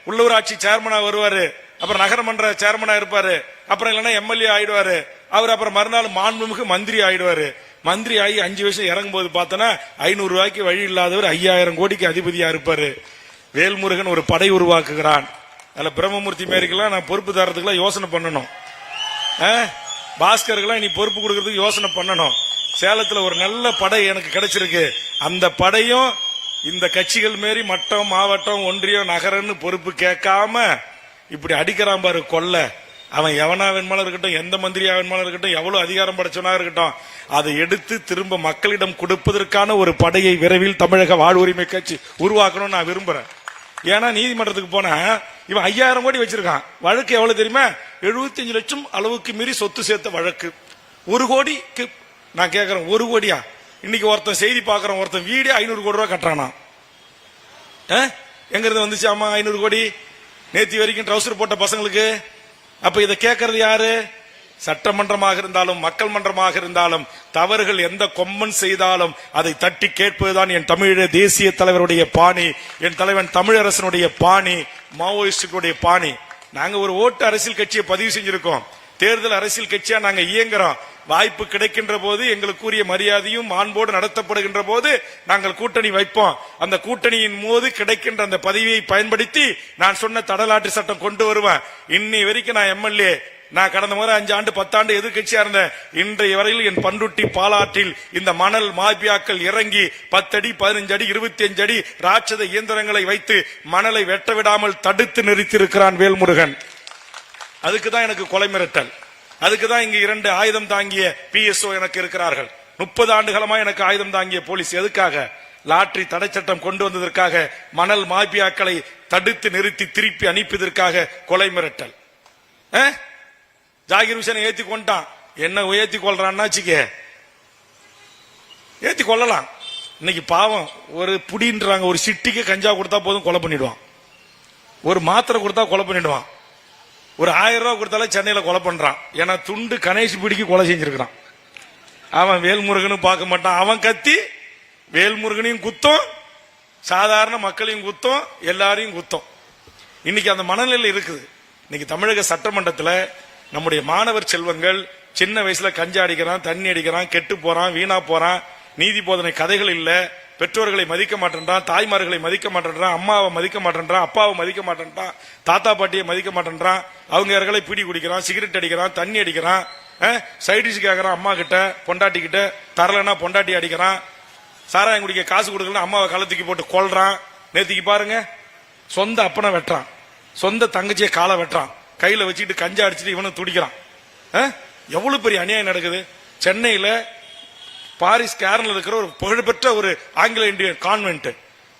உள்ளூராட்சி சேர்மனா வருவாரு, அப்புறம் நகரமன்ற சேர்மனா இருப்பாரு, அப்புறம் இல்லைன்னா எம்எல்ஏ ஆயிடுவாரு. அவர் அப்புறம் மறுநாள் மாண்புமிகு மந்திரி ஆயிடுவாரு. மந்திரி ஆகி 5 வருஷம் இறங்கும் போது பார்த்தனா 500 ரூபாய்க்கு வழி இல்லாதவர் 5000 கோடிக்கு அதிபதியா இருப்பாரு. வேல்முருகன் ஒரு படை உருவாக்குகிறான். அதுல பிரம்மமூர்த்தி மேரிக்கெல்லாம் நான் பொறுப்பு தரத்துக்குலாம் யோசனை பண்ணணும். பாஸ்கருக்கெல்லாம் நீ பொறுப்பு கொடுக்கறதுக்கு யோசனை பண்ணணும். சேலத்துல ஒரு நல்ல படை எனக்கு கிடைச்சிருக்கு. அந்த படையும் இந்த கட்சிகள் மாரி மட்டம், மாவட்டம், ஒன்றியம், நகரன்னு பொறுப்பு கேட்காம இப்படி அடிக்கிறான் பாரு கொல்ல. அவன் எவனா வேணுமாலும் இருக்கட்டும், எந்த மந்திரியா வேணுமாலும் இருக்கட்டும், எவ்வளவு அதிகாரம் படைச்சவனா இருக்கட்டும், அதை எடுத்து திரும்ப மக்களிடம் கொடுப்பதற்கான ஒரு படையை விரைவில் தமிழக வாழ்வுரிமை கட்சி உருவாக்கணும்னு நான் விரும்புறேன். ஏன்னா நீதிமன்றத்துக்கு போன இவன் 5000 கோடி வச்சிருக்கான். வழக்கு எவ்வளவு தெரியுமா? 75 லட்சம் அளவுக்கு மீறி சொத்து சேர்த்த வழக்கு. 1 கோடிக்கு நான் கேட்கிறேன், 1 கோடியா? இன்னைக்கு ஒருத்தன் செய்தி பாக்குறோம், ஒருத்தன் வீடே 500 கோடி ரூபாய் கட்டுறானா. எங்க இருந்து வந்துச்சு? ஆமா 500 கோடி நேத்தி வரைக்கும் ட்ரௌசர் போட்ட பசங்களுக்கு. அப்ப இதை கேட்கறது யாரு? சட்டமன்றமாக இருந்தாலும் மக்கள் மன்றமாக இருந்தாலும் தவறுகள் எந்த கொம்மன் செய்தாலும் அதை தட்டி கேட்பதுதான் என் தமிழக தேசிய தலைவருடைய பாணி, என் தலைவன் தமிழரசனுடைய பாணி, மாவோயிஸ்டுடைய பாணி. நாங்க ஒரு ஓட்டு அரசியல் கட்சியை பதிவு செஞ்சிருக்கோம். தேர்தல் அரசியல் கட்சியா நாங்க இயங்குறோம். வாய்ப்பு கிடைக்கின்ற போது எங்களுக்குரிய மரியாதையும் மாண்போடு நடத்தப்படுகின்ற போது நாங்கள் கூட்டணி வைப்போம். அந்த கூட்டணியின் போது கிடைக்கின்ற அந்த பதவியை பயன்படுத்தி நான் சொன்ன தடலாற்று சட்டம் கொண்டு வருவேன். இன்னி வரைக்கும் நான் எம்எல்ஏ, நான் கடந்த முறை 5 ஆண்டு 10 ஆண்டு எதிர்கட்சியா இருந்தேன். இன்றைய வரையில் என் பண்ருட்டி பாலாற்றில் இந்த மணல் மாபியாக்கள் இறங்கி 10 அடி 15 அடி 25 அடி ராட்சத இயந்திரங்களை வைத்து மணலை வெட்ட விடாமல் தடுத்து நிறுத்தியிருக்கிறான் வேல்முருகன். அதுக்குதான் எனக்கு கொலை மிரட்டல். அதுக்குதான் இங்கு 2 ஆயுதம் தாங்கிய PSO எனக்கு இருக்கிறார்கள். 30 ஆண்டுகளமா எனக்கு ஆயுதம் தாங்கிய போலீஸ். எதுக்காக? லாட்டரி தடை சட்டம் கொண்டு வந்ததற்காக, மணல் மாபியாக்களை தடுத்து நிறுத்தி திருப்பி அனுப்பியதற்காக கொலை மிரட்டல். ஜாகிர் ஹுசேனை ஏத்தி கொண்டான். என்ன ஏத்தி கொள்றான்னா ஏத்தி கொள்ளலாம். இன்னைக்கு பாவம் ஒரு புடின்றாங்க, ஒரு சிட்டிக்கு கஞ்சா கொடுத்தா போதும் கொலை பண்ணிடுவான், ஒரு மாத்திரை கொடுத்தா கொலை பண்ணிடுவான், ஒரு 1000 ரூபாய் கொடுத்தாலும் சென்னையில கொலை பண்றான். ஏன்னா துண்டு கணேஷ் பிடிக்கு கொலை செஞ்சிருக்கிறான். அவன் வேல்முருகனும் பார்க்க மாட்டான். அவன் கத்தி வேல்முருகனையும் குத்தம், சாதாரண மக்களையும் குத்தம், எல்லாரையும் குத்தம். இன்னைக்கு அந்த மனநிலை இருக்குது. இன்னைக்கு தமிழக சட்டமன்றத்தில் நம்முடைய மாணவர் செல்வங்கள் சின்ன வயசுல கஞ்சா அடிக்கிறான், தண்ணி அடிக்கிறான், கெட்டு போறான், வீணா போறான். நீதி போதனை கதைகள் இல்ல. பெற்றோர்களை மதிக்க மாட்டேன்றான், தாய்மார்களை மதிக்க மாட்டேன்றான், அம்மாவை மதிக்க மாட்டேன்றான், அப்பாவை மதிக்க மாட்டேன்றான், தாத்தா பாட்டியை மதிக்க மாட்டேன்றான். அவங்க யார்களை பீடி குடிக்கிறான், சிகரெட் அடிக்கிறான், தண்ணி அடிக்கிறான், சைடிஷ் கேட்கறான் அம்மா கிட்ட, பொண்டாட்டி கிட்ட, தரலன்னா பொண்டாட்டி அடிக்கிறான், சாராயம் குடிக்க காசு கொடுக்கல அம்மாவை கழுத்துக்கு போட்டு கொல்றான். நேத்திக்கு பாருங்க, சொந்த அப்பனை வெட்டுறான், சொந்த தங்கச்சியை காலை வெட்டுறான், கையில வச்சுக்கிட்டு கஞ்சா அடிச்சுட்டு இவனும் துடிக்கிறான். எவ்வளவு பெரிய அநியாயம் நடக்குது. சென்னையில பாரிஸ் கேரன்ல இருக்கிற ஒரு புகழ்பெற்ற ஒரு ஆங்கில இந்தியன் கான்வென்ட்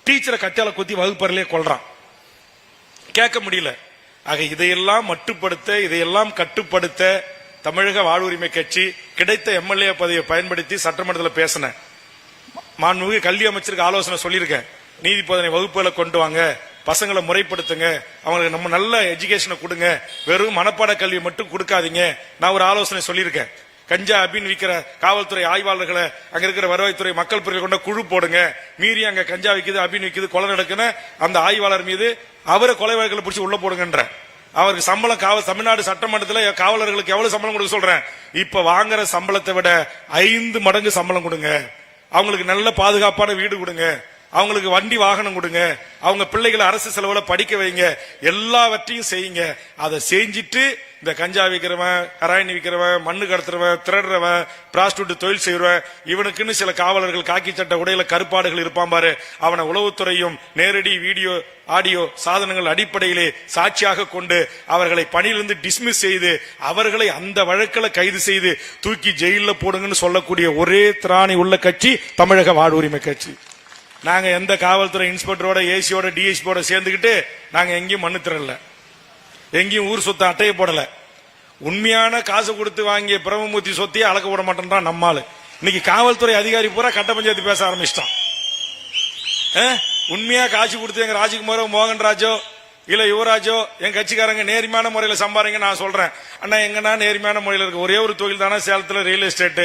டீச்சரை கத்தியால குத்தி வகுப்பறையிலே கொல்றான். கேட்க முடியல. ஆக இதையெல்லாம் மட்டுப்படுத்த, இதையெல்லாம் கட்டுப்படுத்த தமிழக வாழ்வுரிமை கட்சி கிடைத்த எம்எல்ஏ பதவியை பயன்படுத்தி சட்டமன்றத்தில் பேசின மாண்புமிகு கல்வி அமைச்சருக்கு ஆலோசனை சொல்லியிருக்கேன். நீதி போதனை வகுப்புகளை கொண்டு வாங்க, பசங்களை முறைப்படுத்துங்க, அவங்களுக்கு நம்ம நல்ல எஜுகேஷனை கொடுங்க, வெறும் மனப்பாட கல்வி மட்டும் கொடுக்காதீங்க. நான் ஒரு ஆலோசனை சொல்லியிருக்கேன். கஞ்சா அபின் விற்கிற காவல்துறை ஆய்வாளர்களை, அங்க இருக்கிற வருவாய்த்துறை மக்கள் பிரிவு கொண்ட குழு போடுங்க. மீறி அங்க கஞ்சா விற்குது, அபின் விற்குது, கொலை நடக்குன்னு அந்த ஆய்வாளர் மீது அவரை கொலை வழக்கில் பிடிச்சி உள்ள போடுங்கன்ற. அவருக்கு சம்பளம் தமிழ்நாடு சட்டமன்றத்தில் காவலர்களுக்கு எவ்வளவு சம்பளம் கொடுக்க சொல்றேன்? இப்ப வாங்குற சம்பளத்தை விட 5 மடங்கு சம்பளம் கொடுங்க. அவங்களுக்கு நல்ல பாதுகாப்பான வீடு கொடுங்க, அவங்களுக்கு வண்டி வாகனம் கொடுங்க, அவங்க பிள்ளைகளை அரசு செலவுல படிக்க வைங்க, எல்லாவற்றையும் செய்யுங்க. அதை செஞ்சிட்டு இந்த கஞ்சா விற்கிறவன், ஹெராயின் விற்கிறவன், மண்ணு கடத்துறவன், திருடுறவன், பிராஸ்டியூட் தொழில் செய்யறவன், இவனுக்குன்னு சில காவலர்கள் காக்கி சட்ட உடையில கருப்பாடுகள் இருப்பான் பாரு, அவனை உளவுத்துறையும் நேரடி வீடியோ ஆடியோ சாதனங்கள் அடிப்படையிலே சாட்சியாக கொண்டு அவர்களை பணியிலிருந்து டிஸ்மிஸ் செய்து அவர்களை அந்த வழக்கில் கைது செய்து தூக்கி ஜெயிலில் போடுங்கன்னு சொல்லக்கூடிய ஒரே திராணி உள்ள கட்சி தமிழக வாழ்வுரிமை கட்சி. நாங்க எந்த காவல்துறை இன்ஸ்பெக்டரோட, ஏசியோட, டிஎஸ்பியோட சேர்ந்துக்கிட்டு நாங்க எங்கேயும் மண்ணு திரளல, எங்கேயும் ஊர் சொத்தை அட்டையை போடல. உண்மையான காசு கொடுத்து வாங்கிய பிரம்மமூர்த்தி சொத்தையே அளக்க விட மாட்டேன்றான் நம்மால். இன்னைக்கு காவல்துறை அதிகாரி பூரா கட்ட பஞ்சாயத்து பேச ஆரம்பிச்சிட்டான். உண்மையா காசு கொடுத்து எங்க ராஜ்குமாரோ மோகன்ராஜோ இல்ல யுவராஜோ என் கட்சிக்காரங்க நேர்மையான முறையில சம்பாதிங்க நான் சொல்றேன். அண்ணா எங்கன்னா நேர்மையான முறையில் இருக்கு, ஒரே ஒரு தொழில் தானே சேலத்துல ரியல் எஸ்டேட்,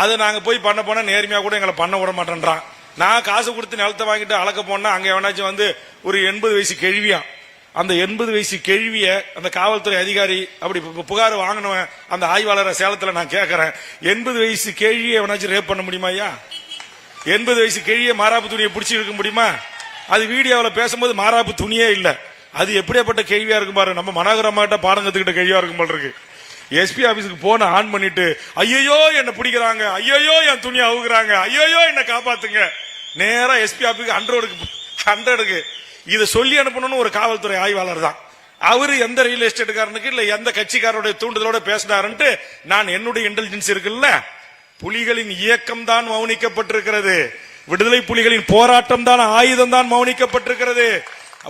அது நாங்க போய் பண்ண போனா நேர்மையா கூட எங்களை பண்ண விட மாட்டேன்றான். நான் காசு கொடுத்து நிலத்தை வாங்கிட்டு அளக்க போனா அங்க எவனாச்சும் வந்து ஒரு 80 வயசு கேள்வியா, அந்த 80 வயசு கேள்விய அந்த காவல்துறை அதிகாரி அப்படி புகார் வாங்கினவன் அந்த ஆய்வாளரை சேலத்துல நான் கேட்கறேன், 80 வயசு கேள்வியை எவனாச்சும் ரேப் பண்ண முடியுமா ஐயா? 80 வயசு கேள்வியை மாராப்பு துணியை பிடிச்சி இருக்க முடியுமா? அது வீடியோவில் பேசும்போது மாராப்பு துணியே இல்ல, அது எப்படியாப்பட்ட கேள்வியா இருக்கும் பாரு. நம்ம மனோகரமாட்ட பாடம் கத்துக்கிட்ட கேள்வியா இருக்கும் போல இருக்கு. எஸ்பி ஆபீஸ்க்கு போன ஆன் பண்ணிட்டு ஐயோ என்ன பிடிக்கிறாங்க, ஐயோ என் துணியை அவுக்குறாங்க, ஐயோ என்ன காப்பாத்துங்க, நேரா எஸ்பி ஆபீஸ்க்கு 100க்கு இதை சொல்லி அனுப்பணும்னு ஒரு காவல்துறை ஆய்வாளர் தான். அவரு எந்த ரியல் எஸ்டேட்டுக்காரனுக்கு இல்ல எந்த கட்சிக்காரருடைய தூண்டுதலோட பேசினாருன்ட்டு நான் என்னுடைய இன்டெலிஜென்ஸ் இருக்குல்ல, புலிகளின் இயக்கம் தான் மௌனிக்கப்பட்டிருக்கிறது, விடுதலை புலிகளின் போராட்டம் தான் ஆயுதம் தான் மௌனிக்கப்பட்டிருக்கிறது.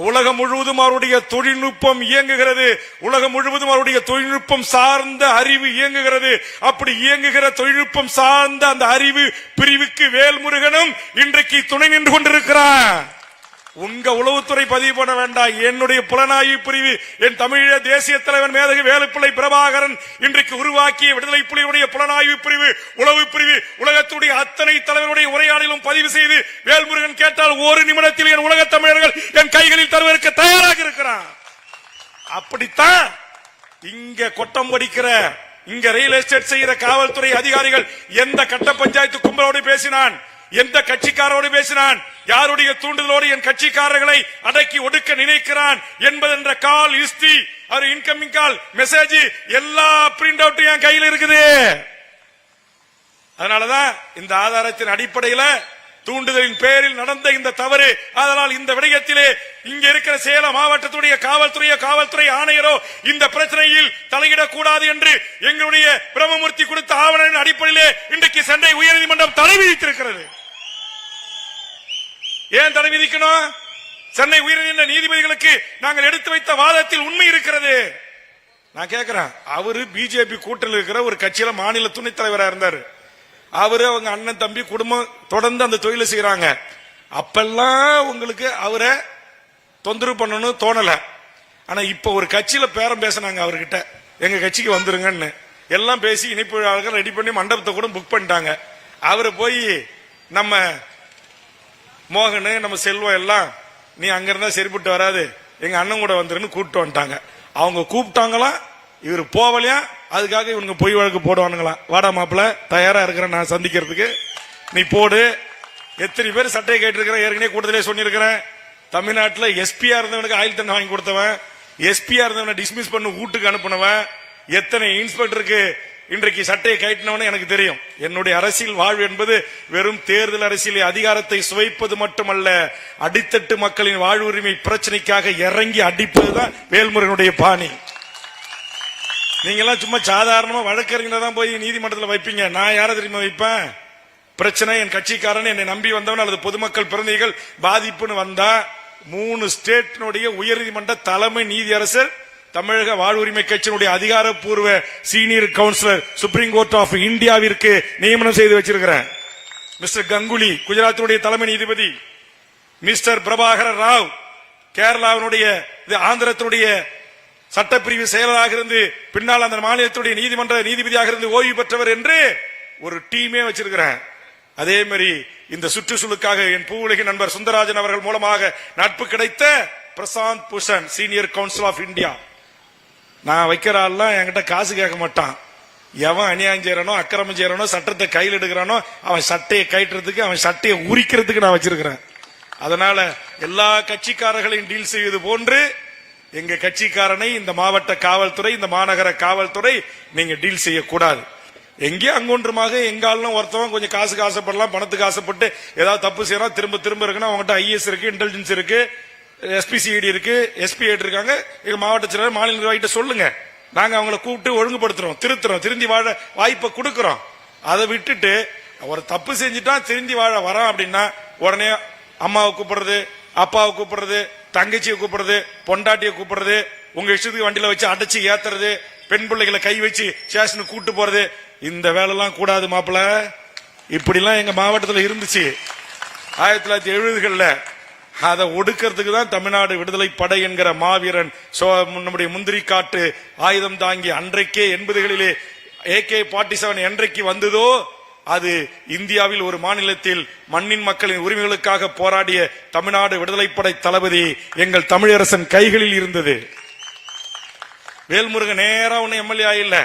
உலகம் முழுவதும் அவருடைய தொழில்நுட்பம் இயங்குகிறது, உலகம் முழுவதும் அவருடைய தொழில்நுட்பம் சார்ந்த அறிவு இயங்குகிறது. அப்படி இயங்குகிற தொழில்நுட்பம் சார்ந்த அந்த அறிவு பிரிவுக்கு வேல்முருகனும் இன்றைக்கு துணை நின்று கொண்டிருக்கிறார். உங்க உளவுத்துறை பதிவு பண்ண வேண்டாம், என்னுடைய புலனாய்வு பிரிவு, என் தமிழீழ தேசிய தலைவர் மேதகு வேலுப்பிள்ளை பிரபாகரன் இன்றைக்கு உருவாக்கிய விடுதலை புலிகளுடைய புலனாய்வு பிரிவு, உளவு பிரிவு உலகத்துடைய அத்தனை தலைவருடைய உரையாடலும் பதிவு செய்து வேல்முருகன் கேட்டால் ஒரு நிமிடத்தில் என் உலக தமிழர்கள் என் கைகளில் தருவதற்கு தயாராக இருக்கிறான். அப்படித்தான் இங்க கொட்டம் படிக்கிற இங்க ரியல் எஸ்டேட் செய்கிற காவல்துறை அதிகாரிகள் எந்த கட்ட பஞ்சாயத்து கும்பலோடு பேசினான், எந்த கட்சிக்காரோடு பேசினான், யாருடைய தூண்டுதலோடு என் கட்சிக்காரர்களை அடக்கி ஒடுக்க நினைக்கிறான் என்பதென்ற கால் ஹிஸ்டரி, ஒரு இன்கமிங் கால் மெசேஜ் எல்லா பிரிண்ட் அவுட் என் கையில் இருக்குது. அதனாலதான் இந்த ஆதாரத்தின் அடிப்படையில் தூண்டுதலின் பேரில் நடந்த இந்த தவறு. அதனால் இந்த விடயத்திலே இங்க இருக்கிற சேலம் மாவட்டத்துடைய காவல்துறை ஆணையரோ இந்த பிரச்சனையில் தலையிடக்கூடாது என்று எங்களுடைய பிரம்மமூர்த்தி கொடுத்த ஆவணத்தின் அடிப்படையிலே இன்றைக்கு சென்னை உயர்நீதிமன்றம் தடை விதித்திருக்கிறது. ஏன் தடை விதிக்கணும்? சென்னை உயர்நீதிமன்ற நீதிபதிகளுக்கு நாங்கள் எடுத்து வைத்த வாதத்தில் உண்மை இருக்கிறது. நான் கேட்கிறேன், அவரு பிஜேபி கூட்டணியில் இருக்கிற ஒரு கட்சியில மாநில துணைத் தலைவராக இருந்தாரு, அவரு அவங்க அண்ணன் தம்பி குடும்பம் தொடர்ந்து அந்த தொழிலை செய்யறாங்க. அப்பெல்லாம் உங்களுக்கு அவரை தொந்தரவு பண்ணணும் தோணல. ஆனா இப்ப ஒரு கட்சியில பேரம் பேசினாங்க அவர்கிட்ட, எங்க கட்சிக்கு வந்துருங்கன்னு எல்லாம் பேசி இணைப்பு ரெடி பண்ணி மண்டபத்தை கூட புக் பண்ணிட்டாங்க. அவரை போய் நம்ம மோகனு நம்ம செல்வம் எல்லாம் நீ அங்க இருந்தா சரிப்பட்டு வராது, எங்க அண்ணன் கூட வந்துருன்னு கூப்பிட்டு வந்துட்டாங்க. அவங்க கூப்பிட்டாங்களா, இவரு போவலையா, அதுக்காக இவங்க பொய் வழக்கு போடுவானுங்களா. வாடா மாப்பிள்ள, தயாரா இருக்கிறேன் நான் சந்திக்கிறதுக்கு, நீ போடு. எத்தனை பேர் சட்டையை கேட்டிருக்கிறேன், ஏற்கனவே கூட்டத்திலே சொல்லியிருக்கிறேன். தமிழ்நாட்டில் எஸ்பியா இருந்தவனுக்கு ஆயுள் தண்டனை வாங்கி கொடுத்தவன், எஸ்பியா இருந்தவனை டிஸ்மிஸ் பண்ணி வீட்டுக்கு அனுப்பினவன், எத்தனை இன்ஸ்பெக்டருக்கு இன்றைக்கு சட்டையை கைட்டினவனு எனக்கு தெரியும். என்னுடைய அரசியல் வாழ்வு என்பது வெறும் தேர்தல் அரசியல் அதிகாரத்தை சுவைப்பது மட்டுமல்ல, அடித்தட்டு மக்களின் வாழ்வுரிமை பிரச்சனைக்காக இறங்கி அடிப்பதுதான் வேல்முருகனுடைய பாணி. நீங்க எல்லாம் சும்மா சாதாரணமா வழக்கறிஞர் தான் போய் நீதிமன்றத்தில் வைப்பீங்க. நான் யாரை தெரியுமா வைப்பேன்? பிரச்சனை என் கட்சிக்காரன் என்னை நம்பி வந்தவன் அல்லது பொதுமக்கள் பிரதிநிதிகள் பாதிப்புன்னு வந்தா 3 ஸ்டேட்டினுடைய உயர்நீதிமன்ற தலைமை நீதியரசர் தமிழக வாழ்வுரிமை கட்சியினுடைய அதிகாரப்பூர்வ senior councillor Supreme Court of இந்தியாவிற்கு நியமனம் செய்து வச்சிருக்கிறேன். மிஸ்டர் கங்குலி குஜராத்தினுடைய தலைமை நீதிபதி, மிஸ்டர் பிரபாகர ராவ் கேரளாவினுடைய ஆந்திரத்தினுடைய சட்டப்பிரிவு செயலராக இருந்து பின்னால் அந்த மாநிலத்துடைய நீதிமன்ற நீதிபதியாக இருந்து ஓய்வு பெற்றவர் என்று ஒரு டீமே வச்சிருக்கிறேன். அதே மாதிரி இந்த சுற்றுச்சூழலுக்காக என் பூவுலகின் நண்பர் சுந்தரராஜன் அவர்கள் மூலமாக நட்பு கிடைத்த Prashant Bhushan senior council of India. நான் வைக்கிறாள்லாம் என்கிட்ட காசு கேட்க மாட்டான். எவன் அநியாயம் செய்யறானோ அக்கிரமம் செய்யறானோ சட்டத்தை கையில் எடுக்கிறானோ அவன் சட்டையை கைட்டுறதுக்கு அவன் சட்டையை உரிக்கிறதுக்கு நான் வச்சிருக்கிறேன். அதனால எல்லா கட்சிக்காரர்களையும் டீல் செய்வது போன்று எங்க கட்சிக்காரனை இந்த மாவட்ட காவல்துறை இந்த மாநகர காவல்துறை நீங்க டீல் செய்யக்கூடாது. எங்கேயும் அங்கொன்றுமாக எங்காலும் ஒருத்தவன் கொஞ்சம் காசுக்கு ஆசைப்படலாம், பணத்துக்கு ஆசைப்பட்டு ஏதாவது தப்பு செய்யலாம், திரும்ப இருக்குன்னா அவங்ககிட்ட ஐஏஎஸ் இருக்கு, இன்டெலிஜென்ஸ் இருக்கு, எஸ்பிசிஐடி இருக்கு, எஸ்பி இருக்காங்க. எங்க மாவட்ட செயலர் மாநில நிர்வாகிட்ட சொல்லுங்க, நாங்க அவங்களை கூப்பிட்டு ஒழுங்குபடுத்துறோம், திருத்துறோம், திருந்தி வாழ வாய்ப்பை கொடுக்கறோம். அதை விட்டுட்டு ஒரு தப்பு செஞ்சுட்டா திருந்தி வாழ வரான் அப்படின்னா உடனே அம்மாவை கூப்பிடுறது, அப்பாவை கூப்பிடுறது, தங்கச்சியை கூப்பிடுறது, பொண்டாட்டியை கூப்பிடுறது, உங்க இஷ்டத்துக்கு வண்டியில வச்சு அடைச்சு ஏத்துறது, பெண் பிள்ளைகளை கை வச்சு ஸ்டேஷனுக்கு கூட்டு போறது, இந்த வேலை எல்லாம் கூடாது மாப்பிள்ள. இப்படிலாம் எங்க மாவட்டத்தில் இருந்துச்சு 1970களில். அதை ஒடுக்கிறதுக்கு தான் தமிழ்நாடு விடுதலை படை என்கிற மாவீரன் நம்முடைய முந்திரி காட்டு ஆயுதம் தாங்கி அன்றைக்கே 80களிலே AK-47 என்றைக்கு வந்ததோ அது இந்தியாவில் ஒரு மாநிலத்தில் மண்ணின் மக்களின் உரிமைகளுக்காக போராடிய தமிழ்நாடு விடுதலைப்படை தளபதி எங்கள் தமிழரசன் கைகளில் இருந்தது. வேல்முருகன் நேரா ஒன்னு எம்எல்ஏ இல்ல,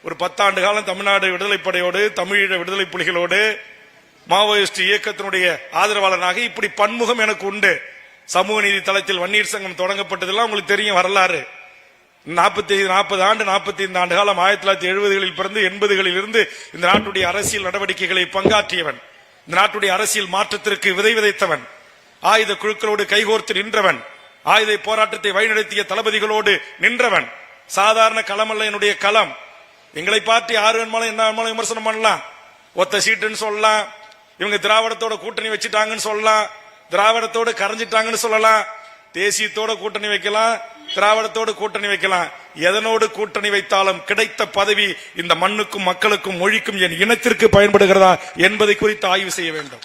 ஒரு 10 ஆண்டு காலம் தமிழ்நாடு விடுதலைப்படையோடு தமிழீழ விடுதலை புலிகளோடு மாவோயிஸ்ட் இயக்கத்தினுடைய ஆதரவாளனாக இப்படி பன்முகம் எனக்கு உண்டு. சமூக நீதி தளத்தில் வன்னியர் சங்கம் தொடங்கப்பட்டதெல்லாம் உங்களுக்கு தெரியும் வரலாறு. 40 ஆண்டு 45 ஆண்டு காலம் 1970களில் பிறந்து 80களில் இருந்து இந்த நாட்டுடைய அரசியல் நடவடிக்கைகளை பங்காற்றியவன், இந்த நாட்டுடைய அரசியல் மாற்றத்திற்கு விதை விதைத்தவன், ஆயுத குழுக்களோடு கைகோர்த்து நின்றவன், ஆயுத போராட்டத்தை வழிநடத்திய தளபதிகளோடு நின்றவன். சாதாரண களம் அல்ல என்னுடைய களம். எங்களை பார்த்து யாரு வேணுமாலும் என்ன வேணுமாலும் விமர்சனம் பண்ணலாம், ஒத்த சீட்டுன்னு சொல்லலாம், இவங்க திராவிடத்தோட கூட்டணி வச்சுட்டாங்கன்னு சொல்லலாம், திராவிடத்தோடு கரைஞ்சிட்டாங்கன்னு சொல்லலாம், தேசியத்தோட கூட்டணி வைக்கலாம், திராவிடத்தோடு கூட்டணி வைக்கலாம். எதனோடு கூட்டணி வைத்தாலும் கிடைத்த பதவி இந்த மண்ணுக்கும் மக்களுக்கும் மொழிக்கும் என் இனத்திற்கு பயன்படுகிறதா என்பதை குறித்து ஆய்வு செய்ய வேண்டும்.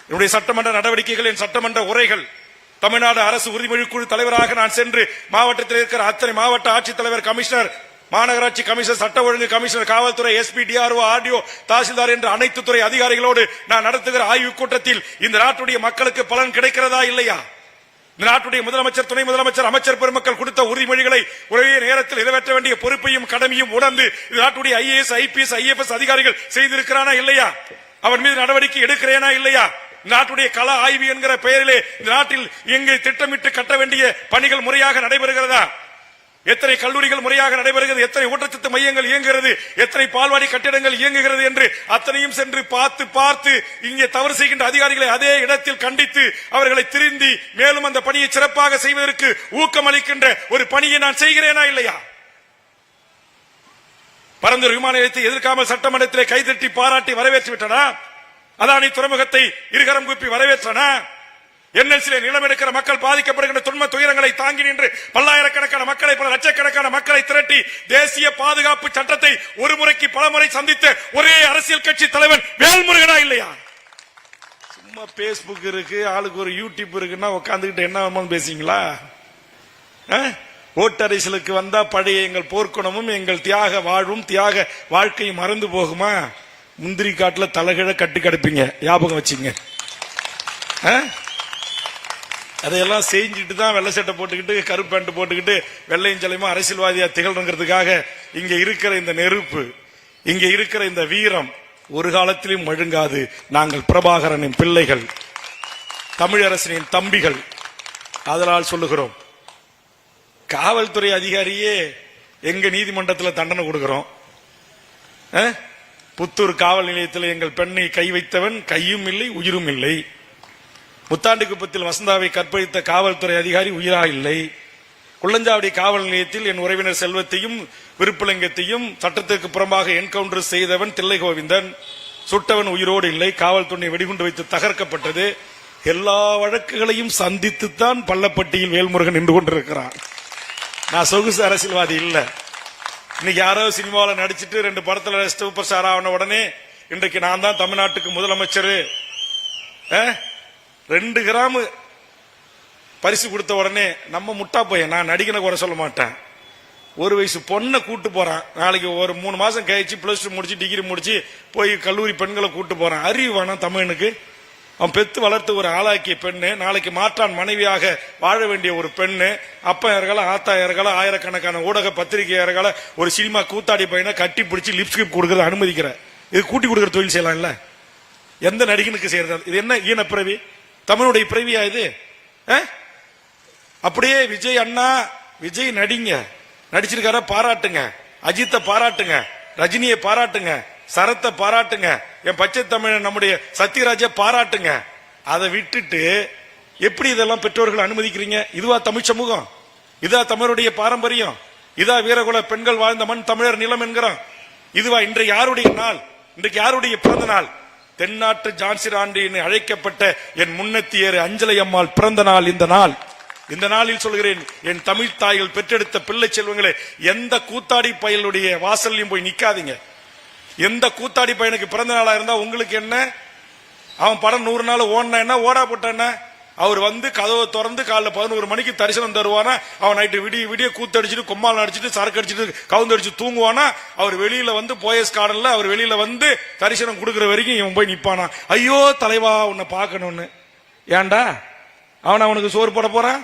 என்னுடைய சட்டமன்ற நடவடிக்கைகள், என் சட்டமன்ற உரைகள், தமிழ்நாடு அரசு உறுதிமொழி குழு தலைவராக நான் சென்று மாவட்டத்தில் இருக்கிற அத்தனை மாவட்ட ஆட்சித்தலைவர், கமிஷனர், மாநகராட்சி கமிஷனர், சட்ட ஒழுங்கு கமிஷனர், காவல்துறை, SP, DRO, RDO, தாசில்தார் என்ற அனைத்து துறை அதிகாரிகளோடு நான் நடத்துகிற ஆய்வுக் கூட்டத்தில் இந்த நாட்டுடைய மக்களுக்கு பலன் கிடைக்கிறதா இல்லையா, இந்த நாட்டுடைய முதலமைச்சர், துணை முதலமைச்சர், அமைச்சர் பெருமக்கள் கொடுத்த உறுதிமொழிகளை ஒரே நேரத்தில் நிறைவேற்ற வேண்டிய பொறுப்பையும் கடமையும் உணர்ந்து இந்த நாட்டுடைய IAS, IPS, IFS அதிகாரிகள் செய்திருக்கிறானா இல்லையா, அவன் மீது நடவடிக்கை எடுக்கிறேனா இல்லையா, நாட்டுடைய கள ஆய்வு என்கிற பெயரிலே இந்த நாட்டில் எங்கே திட்டமிட்டு கட்ட வேண்டிய பணிகள் முறையாக நடைபெறுகிறதா, எத்தனை கல்லூரிகள் முறையாக நடைபெறுகிறது, எத்தனை ஊட்டச்சத்து மையங்கள் இயங்குகிறது, எத்தனை பால்வாடி கட்டிடங்கள் இயங்குகிறது என்று அத்தனையும் சென்று பார்த்து இங்கே தவறு செய்கின்ற அதிகாரிகளை அதே இடத்தில் கண்டித்து அவர்களை திருந்தி மேலும் அந்த பணியை சிறப்பாக செய்வதற்கு ஊக்கமளிக்கின்ற ஒரு பணியை நான் செய்கிறேனா இல்லையா. பரந்தூர் விமான நிலையத்தை எதிர்க்காமல் சட்டமன்றத்திலே கைதட்டி பாராட்டி வரவேற்று விட்டனா, அதானி துறைமுகத்தை இருகரம் கூப்பி வரவேற்றனா, NLC நிலம் எடுக்கிற மக்கள் பாதிக்கப்படுகின்ற துன்ப துயரங்களை தாங்கி நின்று பல்லாயிரக்கணக்கான மக்களை, பல லட்சக்கணக்கான மக்களை திரட்டி தேசிய பாதுகாப்பு சட்டத்தை ஒரு முறைக்கு பல முறை சந்தித்த ஒரே அரசியல் கட்சி தலைவன் வேல்முருகனா இல்லையா. சும்மா பேஸ்புக் இருக்கு, ஆளுக்கு ஒரு யூடியூப் இருக்குன்னா உட்காந்துக்கிட்டு என்ன பேசிங்களா. ஓட்டரசியலுக்கு வந்தா பழைய எங்கள் போர்க்குணமும் எங்கள் தியாக வாழ்வும் தியாக வாழ்க்கையும் மறந்து போகுமா. முந்திரி காட்டுல தலைகிழ கட்டி கிடப்பீங்க, ஞாபகம் வச்சுங்க. அதையெல்லாம் செஞ்சுட்டு தான் வெள்ளை சட்டை போட்டுக்கிட்டு கருப்பு பேண்ட் போட்டுக்கிட்டு வெள்ளையும் ஜலையுமா அரசியல்வாதியா திகழ்றதுக்காக இங்க இருக்கிற இந்த நெருப்பு, இங்க இருக்கிற இந்த வீரம் ஒரு காலத்திலும் மழுங்காது. நாங்கள் பிரபாகரனின் பிள்ளைகள், தமிழரசனின் தம்பிகள். அதனால் சொல்லுகிறோம், காவல்துறை அதிகாரியே எங்க நீதிமன்றத்தில் தண்டனை கொடுக்கிறோம். புத்தூர் காவல் நிலையத்தில் எங்கள் பெண்ணை கை வைத்தவன் கையும் இல்லை உயிரும் இல்லை. முத்தாண்டிக்குப்பத்தில் வசந்தாவை கற்பழித்த காவல்துறை அதிகாரி உயிரா இல்லை. குள்ளஞ்சாவடி காவல் நிலையத்தில் என் உறவினர் செல்வத்தையும் விருப்பலிங்கத்தையும் சட்டத்திற்கு புறம்பாக என்கவுண்டர் செய்தவன் தில்லை கோவிந்தன், சுட்டவன் உயிரோடு இல்லை. காவல்துறை வெடிகுண்டு வைத்து தகர்க்கப்பட்டது. எல்லா வழக்குகளையும் சந்தித்துத்தான் பள்ளப்பட்டியில் வேல்முருகன் நின்று கொண்டிருக்கிறான். நான் சொகுசு அரசியல்வாதி இல்ல. இன்னைக்கு யாரோ சினிமாவில் நடிச்சிட்டு 2 படத்துல சூப்பர் ஸ்டார் ஆன உடனே இன்றைக்கு நான் தான் தமிழ்நாட்டுக்கு முதலமைச்சர், 2 கிராம் பரிசு கொடுத்த உடனே நம்ம முட்டா பையன். நான் நடிகனை குறை சொல்ல மாட்டேன். 1 வயசு பொண்ணை கூட்டு போறான், நாளைக்கு ஒரு 3 மாசம் கழிச்சு +2 முடிச்சு டிகிரி முடிச்சு போய் கல்லூரி பெண்களை கூட்டு போறான். அறிவு வேணாம் தமிழனுக்கு. அவன் பெத்து வளர்த்து ஒரு ஆளாக்கிய பெண்ணு, நாளைக்கு மாற்றான் மனைவியாக வாழ வேண்டிய ஒரு பெண்ணு, அப்பா இறகல ஆத்தா இறகல ஆயிரக்கணக்கான ஊடக பத்திரிகை இறகல ஒரு சினிமா கூத்தாடி பையனை கட்டி பிடிச்சி லிப்ஸ்கிப் கொடுக்கறத அனுமதிக்கிற, இது கூட்டி கொடுக்கிற தொழில் செய்யலாம் இல்ல? எந்த நடிகனுக்கு செய்யறது? இது என்ன ஈன பிறவி? தமிழுடைய பிறவியா இது? அப்படியே விஜய் அண்ணா, விஜய் நடிங்க, நடிச்சிருக்கார பாராட்டுங்க, அஜித்தை பாராட்டுங்க, ரஜினியை பாராட்டுங்க, சரத்தை பாராட்டுங்க, என் பச்சை தமிழ் நம்முடைய சத்யராஜை பாராட்டுங்க. அதை விட்டுட்டு எப்படி இதெல்லாம் பெற்றோர்கள் அனுமதிக்கிறீங்க? இதுவா தமிழ் சமூகம்? இதா தமிழருடைய பாரம்பரியம்? இதா வீரகுல பெண்கள் வாழ்ந்த மண் தமிழர் நிலம் என்கிறோம்? இதுவா இன்றைக்கு யாருடைய நாள்? இன்றைக்கு யாருடைய பிறந்த நாள்? தென்னாட்டு ஜான்சி ராண்டி அழைக்கப்பட்ட என் முன்னத்தியர் அஞ்சலை அம்மாள் பிறந்த நாள் இந்த நாள். இந்த நாளில் சொல்கிறேன், என் தமிழ் தாய்கள் பெற்றெடுத்த பிள்ளை செல்வங்களே, எந்த கூத்தாடி பயலுடைய வாசல்லையும் போய் நிக்காதீங்க. எந்த கூத்தாடி பையனுக்கு பிறந்த நாளா இருந்தா உங்களுக்கு என்ன? அவன் படம் 100 நாள் ஓடினா என்ன, ஓடா போட்ட என்ன? அவர் வந்து கதவை திறந்து காலைல 11 மணிக்கு தரிசனம் தருவானா? அவன் நைட்டு விடிய கூத்தடிச்சுட்டு கொம்மால் அடிச்சுட்டு சரக்கு அடிச்சுட்டு கவுந்தடிச்சு தூங்குவானா? அவர் வெளியில வந்து போயஸ் கார்டன்ல அவர் வெளியில வந்து தரிசனம் கொடுக்குற வரைக்கும் இவன் போய் நிப்பானா? ஐயோ தலைவா உன்னை பார்க்கணும்னு. ஏன்டா அவனுக்கு சோறு போட போறான்?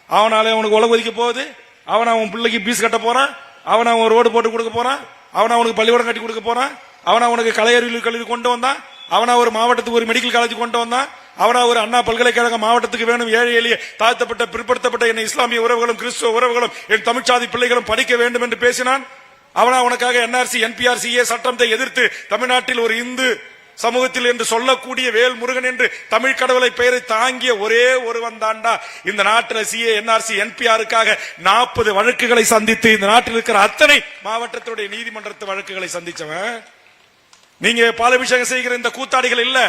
அவனால அவனுக்கு உலக ஒதுக்க போகுது? அவன் பிள்ளைக்கு பீஸ் கட்ட போறான்? அவன் ரோடு போட்டு கொடுக்க போறான்? அவனுக்கு பள்ளிக்கூடம் கட்டி கொடுக்க போறான்? அவனுக்கு கலையறிவு கல்வி கொண்டு வந்தான்? ஒரு மாவட்டத்துக்கு ஒரு மெடிக்கல் காலேஜ் கொண்டு வந்தான்? ஒரு அண்ணா பல்கலைக்கழக மாவட்டத்துக்கு வேணும்? ஏழை எளிய தாழ்த்தப்பட்ட பிற்படுத்தப்பட்ட என் இஸ்லாமிய உறவுகளும் கிறிஸ்துவ உறவுகளும் என் தமிழ்ச்சாதி பிள்ளைகளும் படிக்க வேண்டும் என்று பேசினான்? உனக்காக NRC NPRCA சட்டத்தை எதிர்த்து தமிழ்நாட்டில் ஒரு இந்து சமூகத்தில் என்று சொல்லக்கூடிய வேல் முருகன் என்று தமிழ் கடவுளை பெயரை தாங்கிய ஒரே ஒருவன் தாண்டா இந்த நாட்டில் CA NRC NPRக்காக 40 வழக்குகளை சந்தித்து இந்த நாட்டில் இருக்கிற அத்தனை மாவட்டத்துடைய நீதிமன்றத்து வழக்குகளை சந்திச்சவன். நீங்க பாலாபிஷேகம் செய்கிற இந்த கூத்தாடிகள் இல்ல,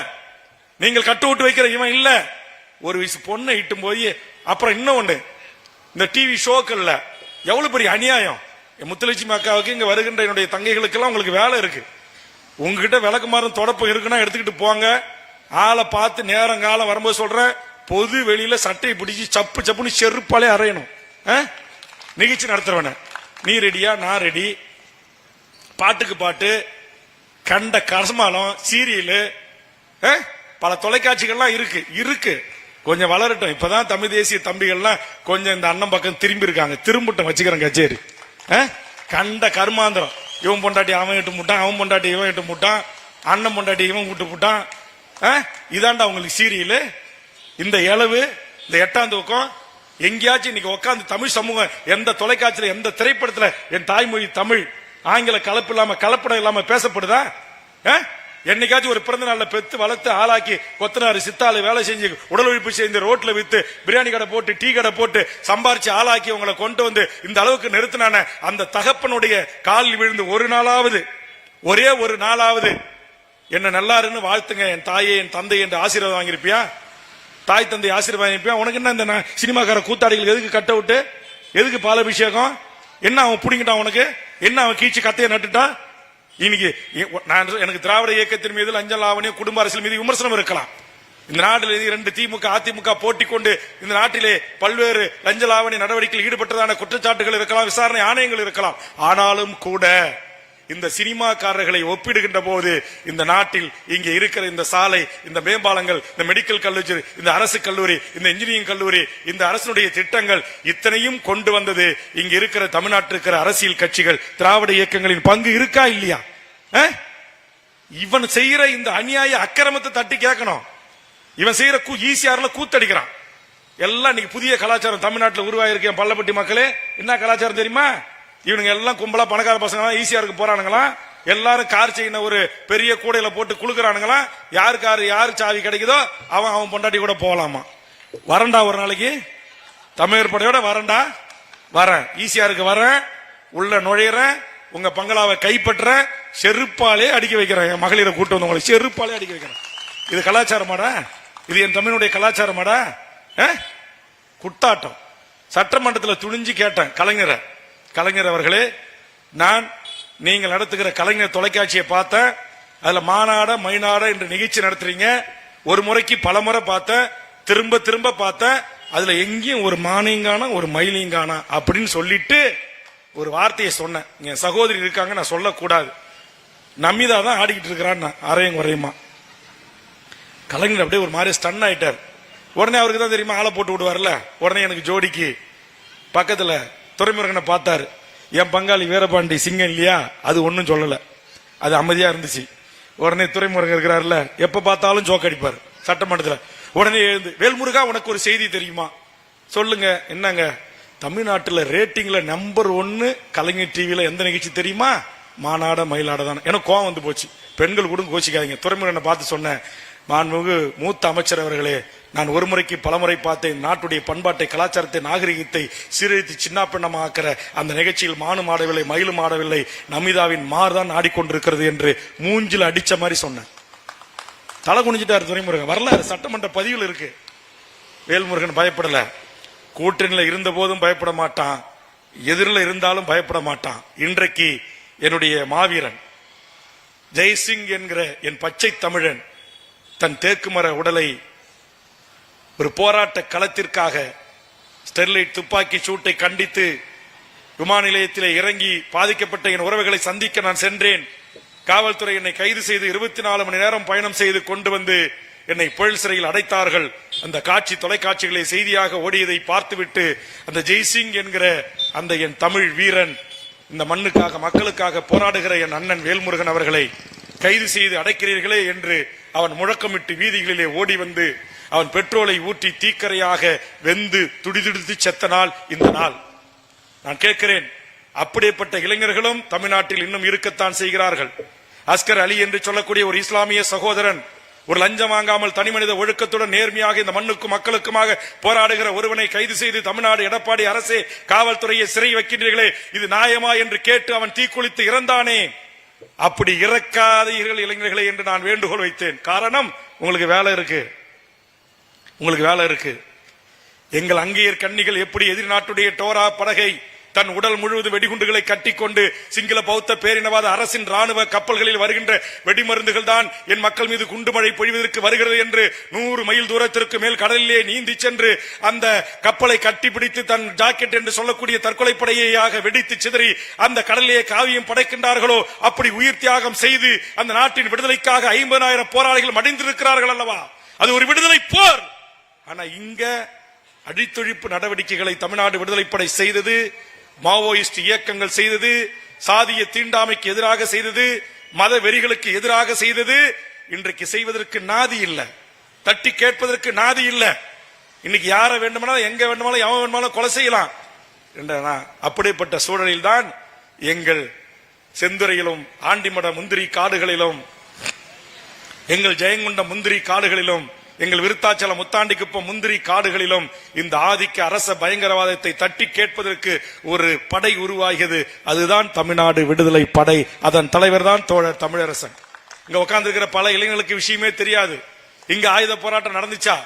நீங்கள் கட்டு விட்டு வைக்கிற இவன் இல்ல. ஒரு வயசு பொண்ணை இட்டும் போய் அப்புறம் இன்னொன்னு இந்த டிவி ஷோக்கள்ல எவ்வளவு பெரிய அநியாயம். முத்துலட்சுமி அக்காவுக்கு இங்க வருகின்ற என்னுடைய தங்கைகளுக்கு எல்லாம் உங்களுக்கு வேலை இருக்கு. உங்ககிட்ட விளக்குமாறும் தொடப்பம் இருக்குன்னா எடுத்துக்கிட்டு போங்க. ஆளை பார்த்து நேரங்காலம் வரும்போது சொல்றேன், பொது வெளியில சட்டையை பிடிச்சி சப்பு சப்புன்னு செருப்பாலே அரையணும். நிகழ்ச்சி நடத்துறவன நீ ரெடியா? நான் ரெடி. பாட்டுக்கு பாட்டு, கண்ட கசமாலம், சீரியலு, பல தொலைக்காட்சிகள்லாம் இருக்கு. கொஞ்சம் வளரட்டும். இப்பதான் தமிழ் தேசிய தம்பிகள்லாம் கொஞ்சம் இந்த அண்ணன் பக்கம் திரும்பி இருக்காங்க. திரும்பட்டும், வச்சுக்கிறேன் கச்சேரி. கண்ட கருமாந்திரம். இவன் பொண்டாட்டி அவன் இட்டு முட்டான், அவன் பொண்டாட்டி இவன் இட்டு முட்டான், அண்ணன் பொண்டாட்டி இவன் விட்டு முட்டான். இதாண்டா உங்களுக்கு சீரியல். இந்த இளவு, இந்த 8ஆம் தூக்கம் எங்கேயாச்சும் இன்னைக்கு உட்காந்து தமிழ் சமூகம் எந்த தொலைக்காட்சியில எந்த திரைப்படத்துல என் தாய்மொழி தமிழ் ஆங்கில கலப்பு இல்லாம கலப்படம் இல்லாம பேசப்படுதா? என்னைக்காச்சும் ஒரு பிறந்த நாள்ல பெத்து வளர்த்து ஆளாக்கி கொத்தனாரு சித்தாலு வேலை செஞ்சு உடல் உழைப்பு செய்து ரோட்ல வித்து பிரியாணி கடை போட்டு டீ கடை போட்டு சம்பாரிச்சு ஆளாக்கி உங்களை கொண்டு வந்து இந்த அளவுக்கு நிறுத்தினான அந்த தகப்பனுடைய காலில் விழுந்து ஒரு நாளாவது, ஒரே ஒரு நாளாவது என்ன நல்லாருன்னு வாழ்த்துங்க என் தாயே என் தந்தை என்று ஆசீர்வாதம் வாங்கியிருப்பியா? தாய் தந்தை ஆசீர்வாதம் வாங்கியிருப்பியா? உனக்கு என்ன இந்த சினிமாக்கார கூத்தாடிகள் எதுக்கு கட்ட விட்டு, எதுக்கு பாலாபிஷேகம்? என்ன அவன் புடிங்கிட்டான் உனக்கு? என்ன அவன் கீழ்ச்சி கத்தையை நட்டுட்டான்? இன்னைக்கு எனக்கு திராவிட இயக்கத்தின் மீது லஞ்சம் லாவணியம் குடும்ப அரசியல் மீது விமர்சனம் இருக்கலாம். இந்த நாட்டில் 2 திமுக அதிமுக போட்டி கொண்டு இந்த நாட்டிலே பல்வேறு லஞ்ச லாவணி நடவடிக்கையில் ஈடுபட்டதான குற்றச்சாட்டுகள் இருக்கலாம், விசாரணை ஆணையங்கள் இருக்கலாம். ஆனாலும் கூட இந்த சினிமாக்காரர்களை ஒப்பிடுகின்ற போது இந்த நாட்டில் இங்கே இருக்கிற இந்த சாலை, இந்த மேம்பாலங்கள், இந்த மெடிக்கல் கல்லூரி, இந்த அரசு கல்லூரி, இந்த இன்ஜினியரிங் கல்லூரி, இந்த அரசுடைய திட்டங்கள் இத்தனையும் கொண்டு வந்தது இங்க இருக்கிற தமிழ்நாட்டில் இருக்கிற அரசியல் கட்சிகள் திராவிட இயக்கங்களின் பங்கு இருக்கா இல்லையா? இவன் செய்யற இந்த அநியாய அக்கிரமத்தை தட்டி கேட்கணும். இவன் செய்யற ஈசிஆர்ல கூத்தடிக்கிறான். எல்லாம் இன்னைக்கு புதிய கலாச்சாரம் தமிழ்நாட்டில் உருவாயிருக்கேன். பள்ளப்பட்டி மக்களே, என்ன கலாச்சாரம் தெரியுமா? இவனுங்க எல்லாம் கும்பலா பணக்கார பசங்க ஈசிஆருக்கு போறானுங்களா? எல்லாரும் கார் செய்யின ஒரு பெரிய கூடையில போட்டு குளுக்குறானுங்களா? யாரு சாவி கிடைக்குதோ அவன் பொண்டாட்டி கூட போகலாமா? வரண்டா ஒரு நாளைக்கு தமிழர் படையோட வரண்டா, வரேன் ஈசிஆருக்கு வரேன், உள்ள நுழையிறேன், உங்க பங்களாவை கைப்பற்ற செருப்பாலே அடிக்க வைக்கிறேன். என் மகளிரை கூட்டு வந்து உங்களை செருப்பாலே அடிக்க வைக்கிறேன். இது கலாச்சாரமாடா? இது என் தமிழுடைய கலாச்சாரமாடா? குட்டாட்டம். சட்டமன்றத்தில் துணிஞ்சு கேட்டேன் கலைஞர் அவர்களே, நான் நீங்கள் நடத்துகிற கலைஞர் தொலைக்காட்சியை பார்த்தேன். அதுல மாநாட மைநாட என்று நிகழ்ச்சி நடத்துறீங்க. ஒரு முறைக்கு பல முறை பார்த்தேன், திரும்ப பார்த்தேன். அதுல எங்கேயும் ஒரு மானியங்கானா ஒரு மயிலிங்கானா அப்படின்னு சொல்லிட்டு ஒரு வார்த்தையை சொன்னேன். என் சகோதரி இருக்காங்க, நான் சொல்லக்கூடாது. நமிதா தான் ஆடிக்கிட்டு இருக்கிறான் அரையும் குறையுமா. கலைஞர் அப்படியே ஒரு மாதிரி ஸ்டன் ஆயிட்டார். உடனே அவருக்கு தான் தெரியுமா ஆளை போட்டு விடுவார்ல. உடனே எனக்கு ஜோடிக்கு பக்கத்துல துரைமுருகனை பார்த்தாரு. என் பங்காளி வீரபாண்டி சிங்கம் இல்லையா, அது ஒன்னும் சொல்லல, அது அமைதியா இருந்துச்சு. உடனே துரைமுருகன் இருக்கிறாருல, எப்ப பார்த்தாலும் ஜோக் அடிப்பாரு சட்டமன்றத்தில். உடனே எழுந்து, வேல்முருகா உனக்கு ஒரு செய்தி தெரியுமா? சொல்லுங்க. என்னங்க? தமிழ்நாட்டில் ரேட்டிங்ல நம்பர் 1 கலைஞர் டிவியில எந்த நிகழ்ச்சி தெரியுமா? மாநாட மயிலாட தான். எனக்கு கோவம் வந்து போச்சு. பெண்கள் கூட கோச்சிக்காதீங்க. துரைமுருகனை பார்த்து சொன்னேன், மாண்புமிகு மூத்த அமைச்சர் அவர்களே, நான் ஒரு முறைக்கு பலமுறை பார்த்தேன். நாட்டுடைய பண்பாட்டை, கலாச்சாரத்தை, நாகரிகத்தை சீரழித்து சின்னாப்பின்னமாக்கிற அந்த நிகழ்ச்சியில் மானும் ஆடவில்லை, மயிலும் ஆடவில்லை, நமிதாவின் மார்தான் ஆடிக்கொண்டிருக்கிறது என்று மூஞ்சில் அடிச்ச மாதிரி சொன்னேன். தலை குனிஞ்சிட்டார் துரைமுருகன். வரலாறு சட்டமன்ற பதிவில் இருக்கு. வேல்முருகன் பயப்படல. கூட்டணியில் இருந்த போதும் பயப்பட மாட்டான், எதிரில் இருந்தாலும் பயப்பட மாட்டான். இன்றைக்கு என்னுடைய மாவீரன் ஜெய்சிங் என்கிற என் பச்சை தமிழன் தன் தேக்குமர உடலை ஒரு போராட்ட களத்திற்காக ஸ்டெர்லைட் துப்பாக்கி சூட்டை கண்டித்து விமான நிலையத்திலே இறங்கி பாதிக்கப்பட்ட என் உறவுகளை சந்திக்க நான் சென்றேன். காவல்துறை என்னை கைது செய்து 24 மணி நேரம் பயணம் செய்து கொண்டு வந்து என்னை புழல் சிறையில் அடைத்தார்கள். அந்த காட்சி தொலைக்காட்சிகளை செய்தியாக ஓடியதை பார்த்துவிட்டு அந்த ஜெய்சிங் என்கிற அந்த என் தமிழ் வீரன், இந்த மண்ணுக்காக மக்களுக்காக போராடுகிற என் அண்ணன் வேல்முருகன் அவர்களை கைது செய்து அடைக்கிறீர்களே என்று அவன் முழக்கமிட்டு வீதிகளிலே ஓடி வந்து அவன் பெட்ரோலை ஊற்றி தீக்கரையாக வெந்து துடிதுடித்து செத்த நாள் இந்த நாள். நான் கேட்கிறேன், அப்படிப்பட்ட இளைஞர்களும் தமிழ்நாட்டில் இன்னும் இருக்கத்தான் செய்கிறார்கள். அஸ்கர் அலி என்று சொல்லக்கூடிய ஒரு இஸ்லாமிய சகோதரன், ஒரு லஞ்சம் வாங்காமல் தனிமனித ஒழுக்கத்துடன் நேர்மையாக இந்த மண்ணுக்கும் மக்களுக்குமாக போராடுகிற ஒருவனை கைது செய்து தமிழ்நாடு எடப்பாடி அரசே காவல்துறையை சிறை வைக்கின்றீர்களே, இது நியாயமா என்று கேட்டு அவன் தீக்குளித்து இறந்தானே. அப்படி இறக்காதீர்கள் இளைஞர்களே என்று நான் வேண்டுகோள் வைத்தேன். காரணம், உங்களுக்கு வேலை இருக்கு, உங்களுக்கு வேலை இருக்கு. எங்கள் அங்கேயர் கன்னிகள் எப்படி எதிர் நாட்டுடைய டோரா படகை தன் உடல் முழுவதும் வெடிகுண்டுகளை கட்டிக்கொண்டு சிங்கள பௌத்த பேரினவாத அரசின் ராணுவ கப்பல்களில் வருகின்ற வெடிமருந்துகள் தான் என் மக்கள் மீது குண்டுமழை பொழிவதற்கு வருகிறது என்று 100 மைல் தூரத்திற்கு மேல் கடலிலே நீந்தி சென்று அந்த கப்பலை கட்டிப்பிடித்து தன் ஜாக்கெட் என்று சொல்லக்கூடிய தற்கொலை படையாக வெடித்து சிதறி அந்த கடலிலே காவியம் படைக்கின்றார்களோ, அப்படி உயிர் தியாகம் செய்து அந்த நாட்டின் விடுதலைக்காக 50,000 போராளிகள் மடிந்திருக்கிறார்கள் அல்லவா? அது ஒரு விடுதலை போர். ஆனா இங்க அழித்தொழிப்பு நடவடிக்கைகளை தமிழ்நாடு விடுதலைப்படை செய்தது, மாவோயிஸ்ட் இயக்கங்கள் செய்தது, சாதிய தீண்டாமைக்கு எதிராக செய்தது, மத வெறிகளுக்கு எதிராக செய்தது. இன்றைக்கு செய்வதற்கு நாதி இல்ல, தட்டி கேட்பதற்கு நாதி இல்ல. இன்னைக்கு யாரை வேண்டுமானாலும் எங்க வேண்டுமானாலும் எவன் வேண்டுமானாலும் கொலை செய்யலாம். அப்படிப்பட்ட சூழலில் தான் எங்கள் செந்துறையிலும் ஆண்டிமட முந்திரி காடுகளிலும் எங்கள் ஜெயங்கொண்ட முந்திரி காடுகளிலும் எங்கள் விருத்தாச்சலம் முத்தாண்டிக்குப்பம் முந்திரி காடுகளிலும் இந்த ஆதிக்க அரச பயங்கரவாதத்தை தட்டி கேட்பதற்கு ஒரு படை உருவாகியது. அதுதான் தமிழ்நாடு விடுதலை படை. அதன் தலைவர் தான் தோழர் தமிழரசன். இங்க உட்கார்ந்து இருக்கிற பல இளைஞர்களுக்கு விஷயமே தெரியாது. இங்க ஆயுத போராட்டம் நடந்துச்சா,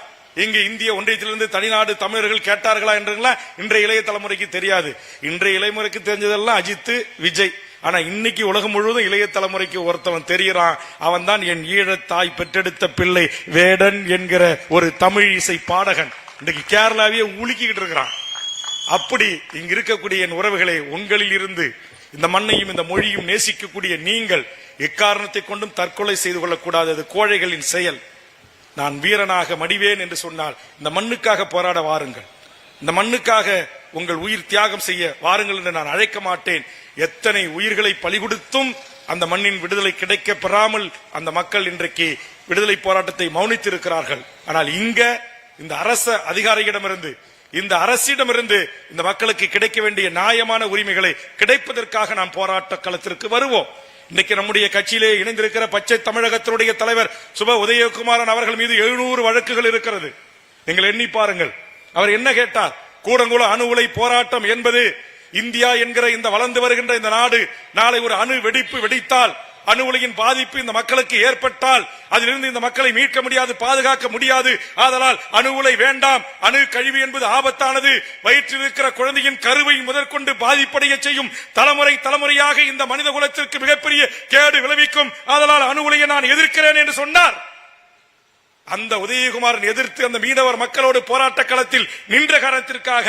இங்கு இந்திய ஒன்றியத்திலிருந்து தனிநாடு தமிழர்கள் கேட்டார்களா என்றெல்லாம் இன்றைய இளைய தலைமுறைக்கு தெரியாது. இன்றைய இளைமுறைக்கு தெரிஞ்சதெல்லாம் அஜித், விஜய். ஆனா இன்னைக்கு உலகம் முழுவதும் இளைய தலைமுறைக்கு ஒருத்தவன் தெரிகிறான். அவன் தான் என் ஈழத்தாய் பெற்றெடுத்த பிள்ளை வேடன் என்கிற ஒரு தமிழ் இசை பாடகன். இன்னைக்கு கேரளாவே உலுக்கிட்டு இருக்கிறான். அப்படி இங்க இருக்கக்கூடிய என் உறவுகளை, உங்களில் இருந்து இந்த மண்ணையும் இந்த மொழியும் நேசிக்கக்கூடிய நீங்கள் எக்காரணத்தை கொண்டும் தற்கொலை செய்து கொள்ளக்கூடாது. அது கோழைகளின் செயல். நான் வீரனாக மடிவேன் என்று சொன்னால் இந்த மண்ணுக்காக போராட வாருங்கள், இந்த மண்ணுக்காக உங்கள் உயிர் தியாகம் செய்ய வாருங்கள் என்று நான் அழைக்க மாட்டேன். எத்தனை உயிர்களை பலிகொடுத்தும் அந்த மண்ணின் விடுதலை கிடைக்க பெறாமல் அந்த மக்கள் இன்றைக்கு விடுதலை போராட்டத்தை மௌனித்திருக்கிறார்கள். ஆனால் இங்க இந்த அரச அதிகாரியிடமிருந்து, இந்த அரசிடமிருந்து இந்த மக்களுக்கு கிடைக்க வேண்டிய நியாயமான உரிமைகளை கிடைப்பதற்காக நாம் போராட்ட களத்திற்கு வருவோம். இன்னைக்கு நம்முடைய கட்சியிலே இணைந்திருக்கிற பச்சை தமிழகத்தினுடைய தலைவர் சுப உதயகுமாரன் அவர்கள் மீது 700 வழக்குகள் இருக்கிறது. நீங்கள் எண்ணி பாருங்கள். அவர் என்ன கேட்டார்? கூடங்குள அணு உலை போராட்டம் என்பது இந்தியா என்கிற இந்த வளர்ந்து வருகின்ற இந்த நாடு நாளை ஒரு அணு வெடிப்பு வெடித்தால், அணு உலையின் பாதிப்பு இந்த மக்களுக்கு ஏற்பட்டால் அதிலிருந்து இந்த மக்களை மீட்க முடியாது, பாதுகாக்க முடியாது. ஆதலால் அணு உலை வேண்டாம், அணு கழிவு என்பது ஆபத்தானது, வயிற்றில் இருக்கிற குழந்தையின் கருவை முதற்கொண்டு பாதிப்படைய செய்யும், தலைமுறை தலைமுறையாக இந்த மனித குலத்திற்கு மிகப்பெரிய கேடு விளைவிக்கும். ஆதலால் அணு உலையை நான் எதிர்க்கிறேன் என்று சொன்னார். அந்த உதயகுமாரன் எதிர்த்து அந்த மீனவர் மக்களோடு போராட்ட களத்தில் நின்ற காரணத்திற்காக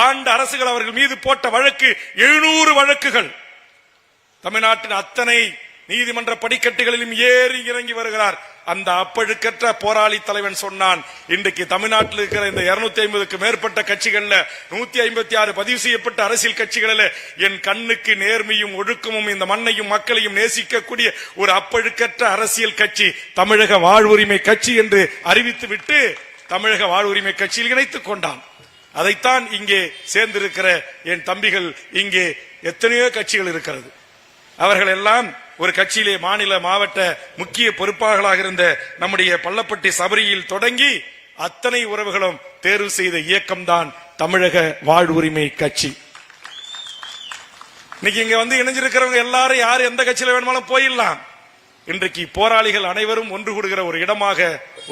ஆண்ட அரசுகள் அவர்கள் மீது போட்ட வழக்கு 700 வழக்குகள். தமிழ்நாட்டின் அத்தனை நீதிமன்ற படிக்கட்டுகளிலும் ஏறி இறங்கி வருகிறார். அந்த அப்பழுக்கற்ற போராளி தலைவன் சொன்னான், இன்றைக்கு தமிழ்நாட்டில் இருக்கிற இந்த 250க்கு மேற்பட்ட கட்சிகள்ல 156 பதிவு செய்யப்பட்ட அரசியல் கட்சிகளில் என் கண்ணுக்கு நேர்மையும் ஒழுக்கமும் இந்த மண்ணையும் மக்களையும் நேசிக்கக்கூடிய ஒரு அப்பழுக்கற்ற அரசியல் கட்சி தமிழக வாழ்வுரிமை கட்சி என்று அறிவித்துவிட்டு தமிழக வாழ்வுரிமை கட்சியில் இணைத்துக் கொண்டான். அதைத்தான் இங்கே சேர்ந்திருக்கிற என் தம்பிகள், இங்கே எத்தனையோ கட்சிகள் இருக்கிறது. அவர்கள் எல்லாம் ஒரு கட்சியிலே மாநில மாவட்ட முக்கிய பொறுப்பாளர்களாக இருந்த நம்முடைய பள்ளப்பட்டி சபரியில் தொடங்கி அத்தனை உறவுகளும் தேர்வு செய்த இயக்கம்தான் தமிழக வாழ்வுரிமை கட்சி. இன்னைக்கு இங்க வந்து இணைஞ்சிருக்கிறவங்க எல்லாரும் யாரு எந்த கட்சியில வேணுமாலும் போயிடலாம். இன்றைக்கு போராளிகள் அனைவரும் ஒன்று கூடுகிற ஒரு இடமாக,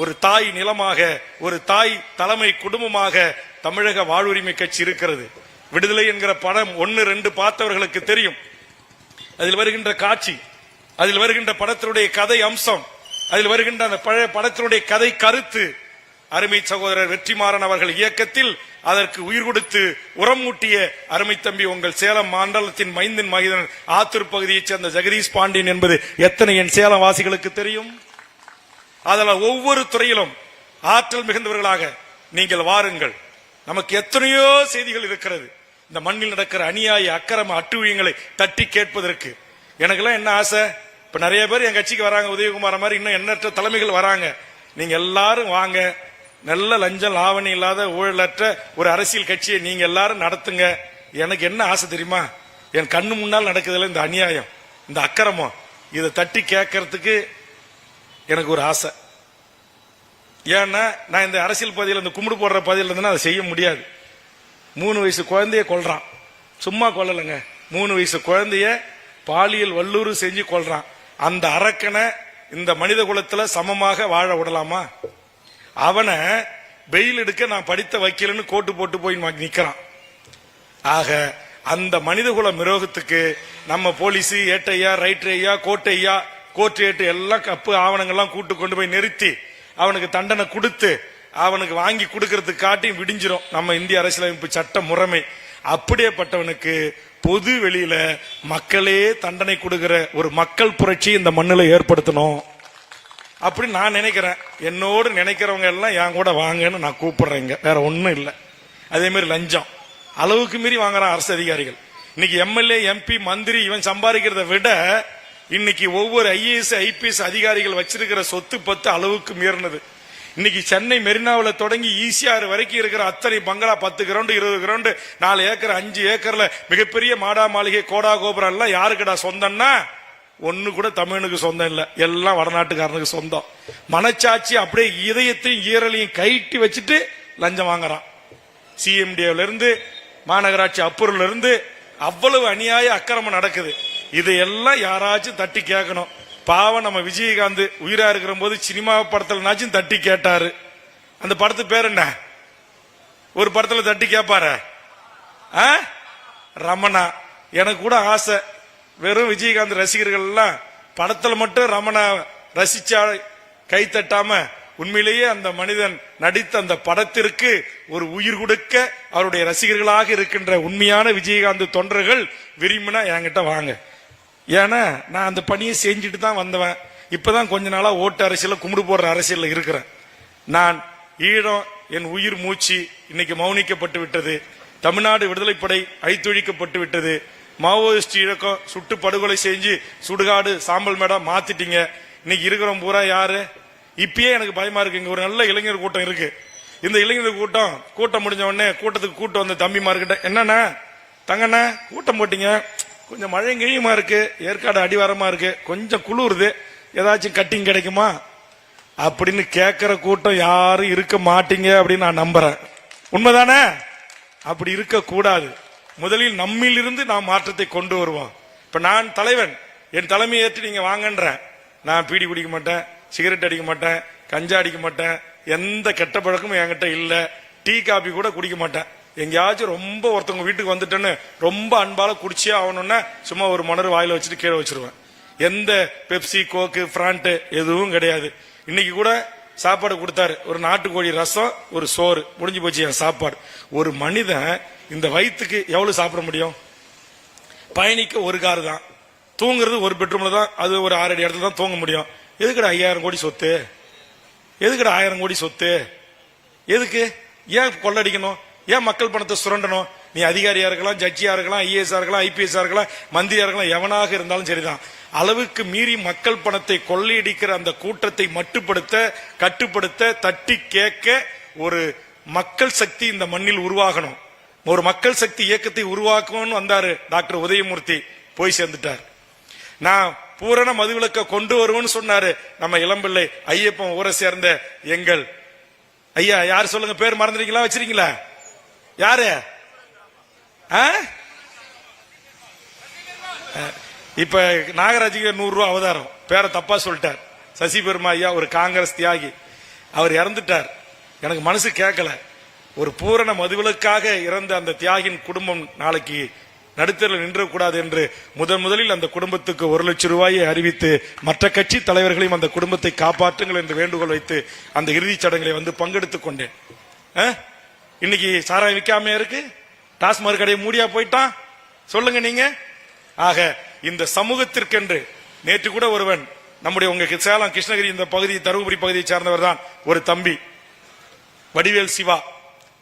ஒரு தாய் நிலமாக, ஒரு தாய் தலைமை குடும்பமாக தமிழக வாழ்வுரிமை கட்சி இருக்கிறது. விடுதலை என்கிற படம் 1, 2 பார்த்தவர்களுக்கு தெரியும். அதில் வருகின்ற காட்சி, அதில் வருகின்ற படத்தினுடைய கதை அம்சம், அதில் வருகின்ற அந்த பழைய படத்தினுடைய கதை கருத்து, அருமை சகோதரர் வெற்றிமாறன் அவர்கள் இயக்கத்தில் அதற்கு உயிர் கொடுத்து உரமூட்டிய அருமை தம்பி உங்கள் சேலம் மண்டலத்தின் மைந்தன் மகிதன் ஆத்தூர் பகுதியைச் சேர்ந்த ஜெகதீஷ் பாண்டியன் என்பது எத்தனை என் சேலம் வாசிகளுக்கு தெரியும்? அதனால் ஒவ்வொரு துறையிலும் ஆற்றல் மிகுந்தவர்களாக நீங்கள் வாருங்கள். நமக்கு எத்தனையோ செய்திகள் இருக்கிறது. இந்த மண்ணில் நடக்கிற அநியாய அக்கிரம அட்டுழியங்களை தட்டி கேட்பதற்கு எனக்கெல்லாம் என்ன ஆசை, இப்ப நிறைய பேர் என் கட்சிக்கு வராங்க, உதயகுமார் மாதிரி இன்னும் எண்ணற்ற தலைமைகள் வராங்க. நீங்க எல்லாரும் வாங்க, நல்ல லஞ்சம் லாவணி இல்லாத ஊழலற்ற ஒரு அரசியல் கட்சியை நீங்க எல்லாரும் நடத்துங்க. எனக்கு என்ன ஆசை தெரியுமா, என் கண்ணு முன்னால் நடக்குதுல இந்த அநியாயம், இந்த அக்கிரமம், இதை தட்டி கேட்கறதுக்கு எனக்கு ஒரு ஆசை. ஏன்னா நான் இந்த அரசியல் பகுதியில் இந்த கும்பிடு போடுற பகுதியில் இருந்தேன்னா அதை செய்ய முடியாது. 3 வயசு குழந்தைய கொல்றான், சும்மா கொல்லலைங்க, 3 வயசு குழந்தைய பாலியல் வல்லூறு செஞ்சு கொல்றான். அந்த அரக்கனை இந்த மனித குலத்துல சமமாக வாழ விடலாமா? அவனை பெயில் எடுக்க நான் படித்த வக்கீல்னு கோட்டு போட்டு போய் நிக்கிறான். ஆக அந்த மனிதகுல மிரோகத்துக்கு நம்ம போலீஸ் ஏட்டையா ரைட்ரையா கோட்டையா கோர்ட் ஏட்டு எல்லாம் கப்பு ஆவணங்கள்லாம் கூட்டு கொண்டு போய் நிறுத்தி அவனுக்கு தண்டனை கொடுத்து அவனுக்கு வாங்கி கொடுக்கறதுக்கு காட்டி விடிஞ்சிரும் நம்ம இந்திய அரசியலமைப்பு சட்ட முறைமை. அப்படியேப்பட்டவனுக்கு பொது வெளியில மக்களே தண்டனை கொடுக்கிற ஒரு மக்கள் புரட்சி இந்த மண்ணில் ஏற்படுத்தணும் அப்படி நான் நினைக்கிறேன். என்னோடு நினைக்கிறவங்க எல்லாம் என் கூட வாங்கன்னு நான் கூப்பிடுறேங்க, வேற ஒன்னும் இல்லை. அதே மாதிரி லஞ்சம் அளவுக்கு மீறி வாங்குறான் அரசு அதிகாரிகள். இன்னைக்கு எம்எல்ஏ எம்பி மந்திரி இவன் சம்பாதிக்கிறத விட இன்னைக்கு ஒவ்வொரு ஐஏஎஸ் ஐபிஎஸ் அதிகாரிகள் வச்சிருக்கிற சொத்து பத்து அளவுக்கு மீறினது. இன்னைக்கு சென்னை மெரினாவில் தொடங்கி ஈசிஆர் வரைக்கும் இருக்கிற அத்தனை பங்களா 10 கிரவுண்ட் 20 கிரவுண்ட் 4 ஏக்கர் 5 ஏக்கர்ல மிகப்பெரிய மாடா மாளிகை கோடா கோபுரம் எல்லாம் யாருக்குடா சொந்தம்னா ஒன்னு கூட தமிழனுக்கு சொந்தம் இல்ல, எல்லாம் வடநாட்டுக்காரனுக்கு சொந்தம். மனச்சாட்சி அப்படியே இதயத்தையும் ஈரலையும் கைட்டி வச்சுட்டு லஞ்சம் வாங்குறான். சிஎம்டிஏல இருந்து மாநகராட்சி அப்பூர்ல இருந்து அவ்வளவு அநியாய அக்கிரமம் நடக்குது. இதையெல்லாம் யாராச்சும் தட்டி கேட்கணும். பாவம் நம்ம விஜயகாந்த் உயிரா இருக்கிற போது சினிமா படத்துலனாச்சும் தட்டி கேட்டாரு. அந்த படத்து பேர் என்ன? ஒரு படத்துல தட்டி கேட்பாரு ரமணா. எனக்கு கூட ஆசை, வெறும் விஜயகாந்த் ரசிகர்கள் எல்லாம் படத்துல மட்டும் ரமணா ரசிச்சா கை தட்டாம உண்மையிலேயே அந்த மனிதன் நடித்த அந்த படத்திற்கு ஒரு உயிர் கொடுக்க அவருடைய ரசிகர்களாக இருக்கின்ற உண்மையான விஜயகாந்த் தொண்டர்கள் விரும்பினா என்கிட்ட வாங்க. ஏன்னா நான் அந்த பணியை செஞ்சுட்டு தான் வந்தவன். இப்பதான் கொஞ்ச நாளா ஓட்டு அரசியல கும்பிடு போடுற அரசியல்ல இருக்கிறேன். நான் ஈழம் என் உயிர் மூச்சு இன்னைக்கு மௌனிக்கப்பட்டு விட்டது. தமிழ்நாடு விடுதலைப்படை அழித்தொழிக்கப்பட்டு விட்டது. மாவோயிஸ்ட் இயக்கம் சுட்டு படுகொலை செஞ்சு சுடுகாடு சாம்பல் மேடம் மாத்திட்டீங்க. இன்னைக்கு இருக்கிறவங்க பூரா யாரு? இப்பயே எனக்கு பயமா இருக்கு. இங்க ஒரு நல்ல இளைஞர் கூட்டம் இருக்கு. இந்த இளைஞர் கூட்டம் முடிஞ்ச உடனே கூட்டத்துக்கு கூட்டம் வந்த தம்பிமார்கிட்ட என்னன்னா தங்கண்ணா கூட்டம் போட்டீங்க, கொஞ்சம் மழை கிழியுமா இருக்கு, ஏற்காடு அடிவாரமா இருக்கு, கொஞ்சம் குளிருது, ஏதாச்சும் கட்டிங் கிடைக்குமா அப்படின்னு கேட்கிற கூட்டம் யாரும் இருக்க மாட்டீங்க அப்படின்னு நான் நம்புறேன். உண்மைதானே? அப்படி இருக்க கூடாது. முதலில் நம்மில் இருந்து நாம் மாற்றத்தை கொண்டு வருவோம். இப்ப நான் தலைவன், என் தலைமையை ஏற்று நீங்க வாங்கன்றேன். நான் பீடி குடிக்க மாட்டேன், சிகரெட் அடிக்க மாட்டேன், கஞ்சா அடிக்க மாட்டேன், எந்த கெட்ட பழக்கமும் என்கிட்ட இல்ல. டீ காபி கூட குடிக்க மாட்டேன். எங்கேயாச்சும் ரொம்ப ஒருத்தவங்க வீட்டுக்கு வந்துட்டேன்னு ரொம்ப அன்பால குடிச்சே ஆகணும்னா சும்மா ஒரு மணர் வாயில வச்சுட்டு கீழே வச்சிருவேன். எந்த பெப்சி கோக்கு பிராண்ட் எதுவும் கிடையாது. இன்னைக்கு கூட சாப்பாடு கொடுத்தாரு, ஒரு நாட்டுக்கோழி ரசம் ஒரு சோறு, முடிஞ்சு போச்சு என் சாப்பாடு. ஒரு மனிதன் இந்த வயிற்றுக்கு எவ்வளவு சாப்பிட முடியும்? பயணிக்க ஒரு கார் தான், தூங்குறது ஒரு பெட்ரூம்ல தான், அது ஒரு 6 அடி இடத்துல தான் தூங்க முடியும். எதுக்குடா 5000 கோடி சொத்து? எதுக்குடா 1000 கோடி சொத்து? எதுக்கு? ஏன் கொள்ளடிக்கணும்? ஏன் மக்கள் பணத்தை சுரண்டணும்? நீ அதிகாரியா இருக்கலாம், ஜட்ஜியா இருக்கலாம், ஐஏஎஸ் இருக்கலாம், ஐபிஎஸ் இருக்கலாம், மந்திரியா இருக்கலாம், எவனாக இருந்தாலும் சரிதான். அளவுக்கு மீறி மக்கள் பணத்தை கொள்ளையடிக்கிற அந்த கூட்டத்தை மட்டுப்படுத்த கட்டுப்படுத்த தட்டி கேட்க ஒரு மக்கள் சக்தி இந்த மண்ணில் உருவாகணும். ஒரு மக்கள் சக்தி இயக்கத்தை உருவாக்கணும்னு வந்தாரு டாக்டர் உதயமூர்த்தி, போய் சேர்ந்துட்டார். நான் பூரண மதுவிலக்க கொண்டு வருவோம்னு சொன்னாரு நம்ம இளம்பிள்ளை ஐயப்பன் ஊரை சேர்ந்த எங்கள் ஐயா. யார் சொல்லுங்க, பேர் மறந்துட்டீங்களா? வச்சிருக்கீங்களா? யாரு? இப்ப நாகராஜுக்கு 100 ரூபாய் அவதாரம், பேரை தப்பா சொல்லிட்டார். சசி பெருமா ஐயா ஒரு காங்கிரஸ் தியாகி, அவர் இறந்துட்டார். எனக்கு மனசு கேட்கல. ஒரு பூரண மதுவிலக்காக இறந்த அந்த தியாகின் குடும்பம் நாளைக்கு நடுத்தரில் நின்றக்கூடாது என்று முதலில் அந்த குடும்பத்துக்கு 1 லட்சம் ரூபாயை அறிவித்து மற்ற கட்சி தலைவர்களையும் அந்த குடும்பத்தை காப்பாற்றுங்கள் என்று வேண்டுகோள் வைத்து அந்த இறுதிச் சடங்கிலே வந்து பங்கெடுத்துக் கொண்டேன். இன்னைக்கு சாராயம் விற்காம இருக்கு, டாஸ்மாக் கடையை மூடியா போயிட்டான், சொல்லுங்க நீங்க. ஆக இந்த சமூகத்திற்கென்று நேற்று கூட ஒருவன் நம்முடைய உங்க சேலம் கிருஷ்ணகிரி இந்த பகுதி தருமபுரி பகுதியை சார்ந்தவர் தான் ஒரு தம்பி வடிவேல் சிவா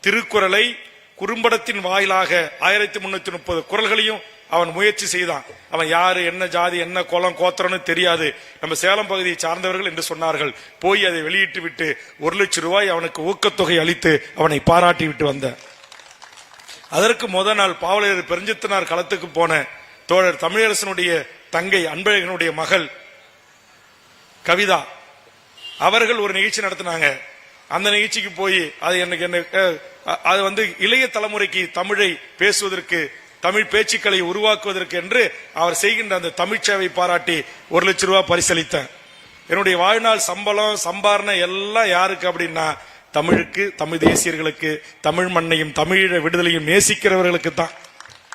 திருக்குறளை குறும்படத்தின் வாயிலாக 1330 குறள்களையும் அவன் முயற்சி செய்தான். அவன் யாரு, என்ன ஜாதி, என்ன குலம், கோத்திரம்னு தெரியாது, நம்ம சேலம் பகுதியை சார்ந்தவர்கள் என்று சொன்னார்கள். போய் அதை வெளியிட்டு விட்டு 1 லட்சம் ரூபாய் அவனுக்கு ஊக்கத்தொகை அளித்து அவனை பாராட்டி விட்டு வந்த. அதற்கு நாள் பாவலர் பெருஞ்சித்தனார் களத்துக்கு போன தோழர் தமிழரசனுடைய தங்கை அன்பழகனுடைய மகள் கவிதா அவர்கள் ஒரு நிகழ்ச்சி நடத்தினாங்க. அந்த நிகழ்ச்சிக்கு போய் அது வந்து இளைய தலைமுறைக்கு தமிழை பேசுவதற்கு, தமிழ் பேச்சுக்களை உருவாக்குவதற்கு என்று அவர் செய்கின்ற அந்த தமிழ் சேவை பாராட்டி 1 லட்சம் ரூபாய் பரிசளித்தேன். என்னுடைய வாழ்நாள் சம்பளம் சம்பாரணை எல்லாம் யாருக்கு அப்படின்னா தமிழுக்கு, தமிழ் தேசியர்களுக்கு, தமிழ் மண்ணையும் தமிழ விடுதலையும் நேசிக்கிறவர்களுக்கு தான்.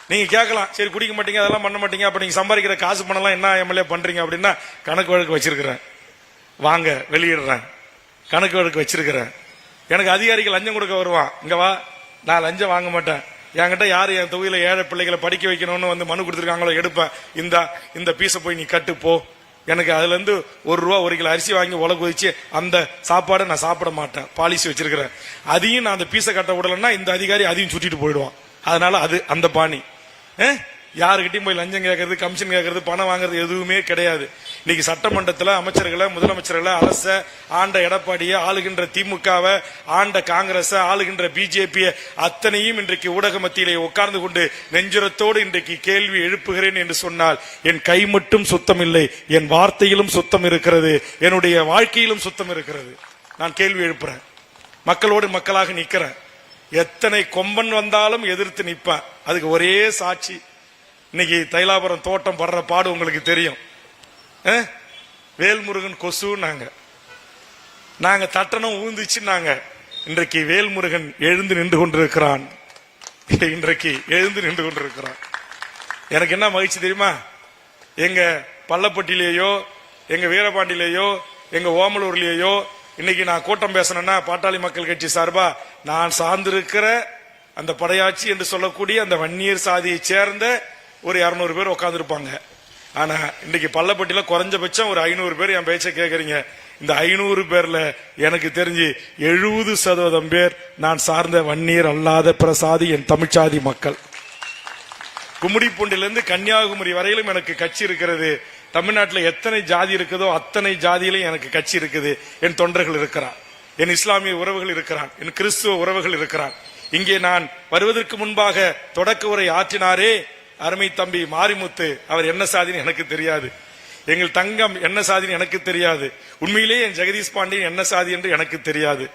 நீங்க கேட்கலாம், சரி குடிக்க மாட்டீங்க, அதெல்லாம் பண்ண மாட்டீங்க, அப்ப நீங்க சம்பாதிக்கிற காசு பணம்லாம் என்ன எம்எல்ஏ பண்றீங்க அப்படின்னா கணக்கு வழக்கு வச்சிருக்கிறேன், வாங்க வெளியிடுறேன், கணக்கு வழக்கு வச்சிருக்கிறேன். எனக்கு அதிகாரிகள் லஞ்சம் கொடுக்க வருவான், இங்க வா, நான் லஞ்சம் வாங்க மாட்டேன், என்கிட்ட யாரு என் தொகுதியில ஏழை பிள்ளைகளை படிக்க வைக்கணும்னு வந்து மனு கொடுத்துருக்காங்களோ எடுப்பேன், இந்த பீஸை போய் நீ கட்டு போ, எனக்கு அதுல இருந்து 1 ரூபா 1 கிலோ அரிசி வாங்கி உலக வச்சு அந்த சாப்பாடை நான் சாப்பிட மாட்டேன், பாலிசி வச்சிருக்கிறேன். அதையும் நான் அந்த பீஸை கட்ட விடலன்னா இந்த அதிகாரி அதையும் சுட்டிட்டு போயிடுவான். அதனால அது அந்த பாணி. யாருக்கிட்டையும் போய் லஞ்சம் கேட்கறது, கமிஷன் கேட்கறது, பணம் வாங்குறது எதுவுமே கிடையாது. இன்னைக்கு சட்டமன்றத்தில் அமைச்சர்களை, முதலமைச்சர்களை, அரச ஆண்ட எடப்பாடியை, ஆளுகின்ற திமுகவை, ஆண்ட காங்கிரஸ், ஆளுகின்ற பிஜேபி அத்தனையும் இன்றைக்கு ஊடக மத்தியிலே உட்கார்ந்து கொண்டு நெஞ்சுரத்தோடு இன்றைக்கு கேள்வி எழுப்புகிறேன் என்று சொன்னால் என் கை மட்டும் சுத்தம் இல்லை, என் வார்த்தையிலும் சுத்தம் இருக்கிறது, என்னுடைய வாழ்க்கையிலும் சுத்தம் இருக்கிறது. நான் கேள்வி எழுப்புறேன், மக்களோடு மக்களாக நிக்கிறேன். எத்தனை கொம்பன் வந்தாலும் எதிர்த்து நிப்பேன். அதுக்கு ஒரே சாட்சி இன்னைக்கு தைலாபுரம் தோட்டம் படுற பாடு உங்களுக்கு தெரியும். வேல்முருகன் கொசு நாங்க தட்டணும் ஊந்துச்சு. இன்றைக்கு வேல்முருகன் எழுந்து நின்று கொண்டிருக்கிறான். இன்றைக்கு எழுந்து நின்று கொண்டிருக்கிறான். எனக்கு என்ன மகிழ்ச்சி தெரியுமா? எங்க பள்ளப்பட்டியிலேயோ, எங்க வீரபாண்டியிலேயோ, எங்க ஓமலூர்லேயோ இன்னைக்கு நான் கூட்டம் பேசணும்னா பாட்டாளி மக்கள் கட்சி சார்பா நான் சார்ந்திருக்கிற அந்த படையாட்சி என்று சொல்லக்கூடிய அந்த வன்னியர் சாதியை சேர்ந்த ஒரு 200 பேர் உட்கார்ந்து இருப்பாங்க. ஆனா இன்னைக்கு பள்ளப்பட்டியில குறைஞ்சபட்சம் ஒரு 500 பேர் என் பேச்சை கேட்கறீங்க. இந்த 500 பேர்ல எனக்கு தெரிஞ்சு 70% பேர் நான் சார்ந்த வன்னியர் அல்லாத பிற சாதி என் தமிழ்ச்சாதி மக்கள். கும்மிடிப்பூண்டிலிருந்து கன்னியாகுமரி வரையிலும் எனக்கு கட்சி இருக்கிறது. தமிழ்நாட்டில் எத்தனை ஜாதி இருக்குதோ அத்தனை ஜாதியிலும் எனக்கு கட்சி இருக்குது. என் தொண்டர்கள் இருக்கிறான், என் இஸ்லாமிய உறவுகள் இருக்கிறான், என் கிறிஸ்துவ உறவுகள் இருக்கிறான். இங்கே நான் வருவதற்கு முன்பாக தொடக்க உரை ஆற்றினாரே அருமை தம்பி மாரிமுத்து, அவர் என்ன சாதின்னு எனக்கு தெரியாது. எங்கள் தங்கம் என்ன சாதின்னு எனக்கு தெரியாது. உண்மையிலே என் ஜெகதீஷ் பாண்டியன் என்ன சாதி என்று எனக்கு தெரியாது.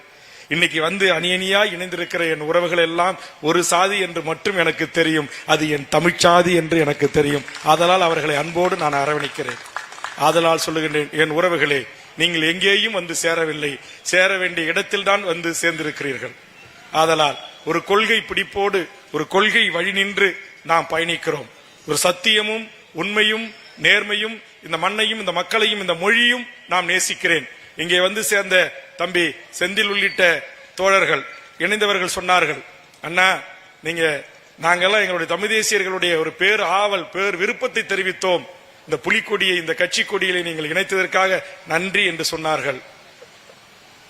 இன்னைக்கு வந்து அணியணியா இணைந்திருக்கிற என் உறவுகள் எல்லாம் ஒரு சாதி என்று மட்டும் எனக்கு தெரியும், அது என் தமிழ்ச்சாதி என்று எனக்கு தெரியும். ஆதலால் அவர்களை அன்போடு நான் அரவணைக்கிறேன். ஆதலால் சொல்லுகின்றேன், என் உறவுகளே, நீங்கள் எங்கேயும் வந்து சேரவில்லை, சேர வேண்டிய இடத்தில் தான் வந்து சேர்ந்திருக்கிறீர்கள். ஆதலால் ஒரு கொள்கை பிடிப்போடு, ஒரு கொள்கை வழி நின்று நாம் பயணிக்கிறோம். ஒரு சத்தியமும் உண்மையும் நேர்மையும் இந்த மண்ணையும் இந்த மக்களையும் இந்த மொழியும் நாம் நேசிக்கிறேன். இங்கே வந்து சேர்ந்த தம்பி செந்தில் உள்ளிட்ட தோழர்கள் இணைந்தவர்கள் சொன்னார்கள், அண்ணா நாங்கெல்லாம் எங்களுடைய தமிழ் தேசியர்களுடைய ஒரு பேர் ஆவல், பேர் விருப்பத்தை தெரிவித்தோம், இந்த புலிக்கொடியை, இந்த கட்சி கொடியை நீங்கள் இணைத்ததற்காக நன்றி என்று சொன்னார்கள்.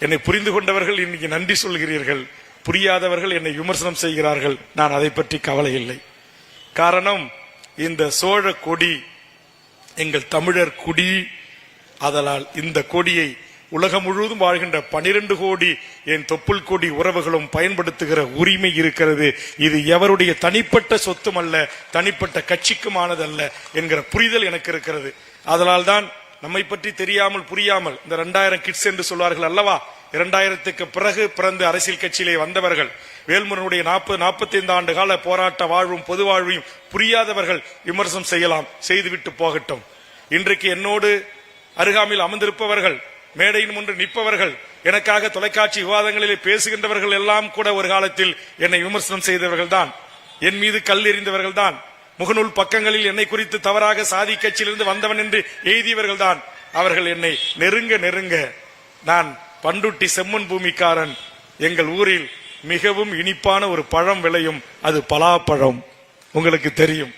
என்னை புரிந்து கொண்டவர்கள் இன்னைக்கு நன்றி சொல்கிறீர்கள், புரியாதவர்கள் என்னை விமர்சனம் செய்கிறார்கள். நான் அதை பற்றி கவலை இல்லை. காரணம், இந்த சோழ கொடி எங்கள் தமிழர் கொடி. அதனால் இந்த கொடியை உலகம் முழுவதும் வாழ்கின்ற 12 கோடி என் தொப்புள் கொடி உறவுகளும் பயன்படுத்துகிற உரிமை இருக்கிறது. இது எவருடைய தனிப்பட்ட சொத்தும் அல்ல, தனிப்பட்ட கட்சிக்குமானதல்ல என்கிற புரிதல் எனக்கு இருக்கிறது. அதனால் தான் நம்மை பற்றி தெரியாமல் புரியாமல் இந்த 2000 கிட்ஸ் என்று சொல்வார்கள் அல்லவா, 2000க்கு பிறகு பிறந்த அரசியல் கட்சியிலே வந்தவர்கள், வேல்முருகனுடைய 40-45 ஆண்டு கால போராட்ட வாழ்வும் பொது வாழ்வையும் புரியாதவர்கள் விமர்சனம் செய்யலாம், செய்துவிட்டு போகட்டும். இன்றைக்கு என்னோடு அருகாமையில் அமர்ந்திருப்பவர்கள், மேடையின் முன்று நிற்பவர்கள், எனக்காக தொலைக்காட்சி விவாதங்களிலே பேசுகின்றவர்கள் எல்லாம் கூட ஒரு காலத்தில் என்னை விமர்சனம் செய்தவர்கள் தான், என் மீது கல் எறிந்தவர்கள் தான். முகநூல் பக்கங்களில் என்னை குறித்து தவறாக சாதி கட்சியிலிருந்து வந்தவன் என்று எழுதியவர்கள் தான். அவர்கள் என்னை நெருங்க நெருங்க நான் பண்டுட்டி செம்மன் பூமிக்காரன். எங்கள் ஊரில் மிகவும் இனிப்பான ஒரு பழம் விளையும், அது பலாப்பழம். உங்களுக்கு தெரியும்,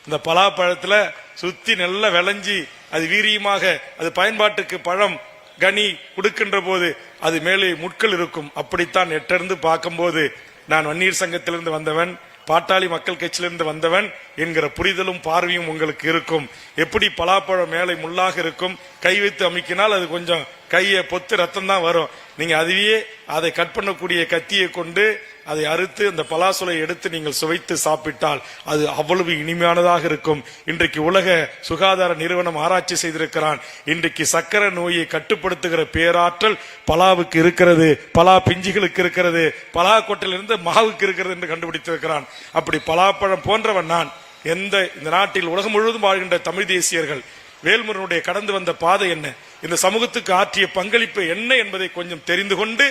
இந்த பலாப்பழத்துல சுத்தி நல்லா விளைஞ்சி அது வீரியமாக அது பயன்பாட்டுக்கு பழம் கனி கொடுக்கின்ற போது அது மேலே முட்கள் இருக்கும். அப்படித்தான் நெட்டிருந்து பார்க்கும்போது நான் வன்னியர் சங்கத்திலிருந்து வந்தவன், பாட்டாளி மக்கள் கட்சியிலிருந்து வந்தவன் என்கிற புரிதலும் பார்வையும் உங்களுக்கு இருக்கும். எப்படி பலாப்பழம் மேலே முள்ளாக இருக்கும், கை வைத்து அமைக்கினால் அது கொஞ்சம் கையை பொத்து ரத்தம் தான் வரும். நீங்க அதுவே அதை கட் பண்ணக்கூடிய கத்தியை கொண்டு அதை அறுத்து அந்த பலாசுலை எடுத்து நீங்கள் சுவைத்து சாப்பிட்டால் அது அவ்வளவு இனிமையானதாக இருக்கும். இன்றைக்கு உலக சுகாதார நிறுவனம் ஆராய்ச்சி செய்திருக்கிறான். இன்றைக்கு சக்கரை நோயை கட்டுப்படுத்துகிற பேராற்றல் பலாவுக்கு இருக்கிறது, பலா பிஞ்சுகளுக்கு இருக்கிறது, பலா கொட்டையிலிருந்து மாவுக்கு இருக்கிறது என்று கண்டுபிடித்திருக்கிறான். அப்படி பலாப்பழம் போன்றவன் நான். இந்த நாட்டில் உலகம் முழுவதும் வாழ்கின்ற தமிழ் தேசியர்கள் வேல்முருகனுடைய கடந்து வந்த பாதை என்ன, இந்த சமூகத்துக்கு ஆற்றிய பங்களிப்பு என்ன என்பதை கொஞ்சம் தெரிந்து கொண்டு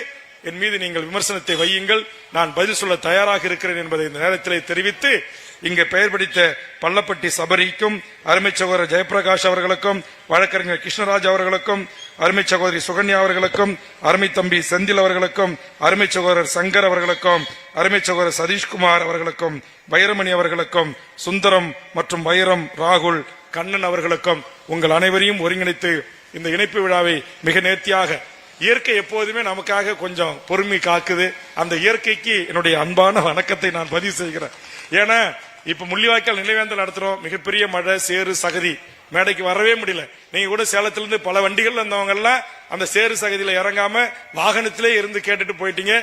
என் மீது நீங்கள் விமர்சனத்தை வையுங்கள். நான் பதில் சொல்ல தயாராக இருக்கிறேன் என்பதை இந்த நேரத்திலே தெரிவித்து, இங்கே பெயர் படித்த பள்ளப்பட்டி சபரிக்கும், அருமை சகோதரர் ஜெயபிரகாஷ் அவர்களுக்கும், வழக்கறிஞர் கிருஷ்ணராஜ் அவர்களுக்கும், அருமை சகோதரி சுகன்யா அவர்களுக்கும், அருமை தம்பி செந்தில் அவர்களுக்கும், அருமை சகோதரர் சங்கர் அவர்களுக்கும், அருமை சகோதரர் சதீஷ்குமார் அவர்களுக்கும், வைரமணி அவர்களுக்கும், சுந்தரம் மற்றும் வைரம், ராகுல், கண்ணன் அவர்களுக்கும் உங்கள் அனைவரையும் ஒருங்கிணைத்து இந்த இணைப்பு விழாவை மிக நேர்த்தியாக, இயற்கை எப்போதுமே நமக்காக கொஞ்சம் பொறுமை காக்குது. அந்த இயற்கைக்கு என்னுடைய அன்பான வணக்கத்தை நான் பதிவு செய்கிறேன். ஏன்னா இப்ப முள்ளிவாய்க்கால் நினைவேந்தல் நடத்துறோம், மிகப்பெரிய மழை, சேறு, சகதி, மேடைக்கு வரவே முடியல. நீங்க கூட சேலத்திலிருந்து பல வண்டிகள் வந்தவங்க எல்லாம் அந்த சேறு சகதியில இறங்காம வாகனத்திலே இருந்து கேட்டுட்டு போயிட்டீங்க.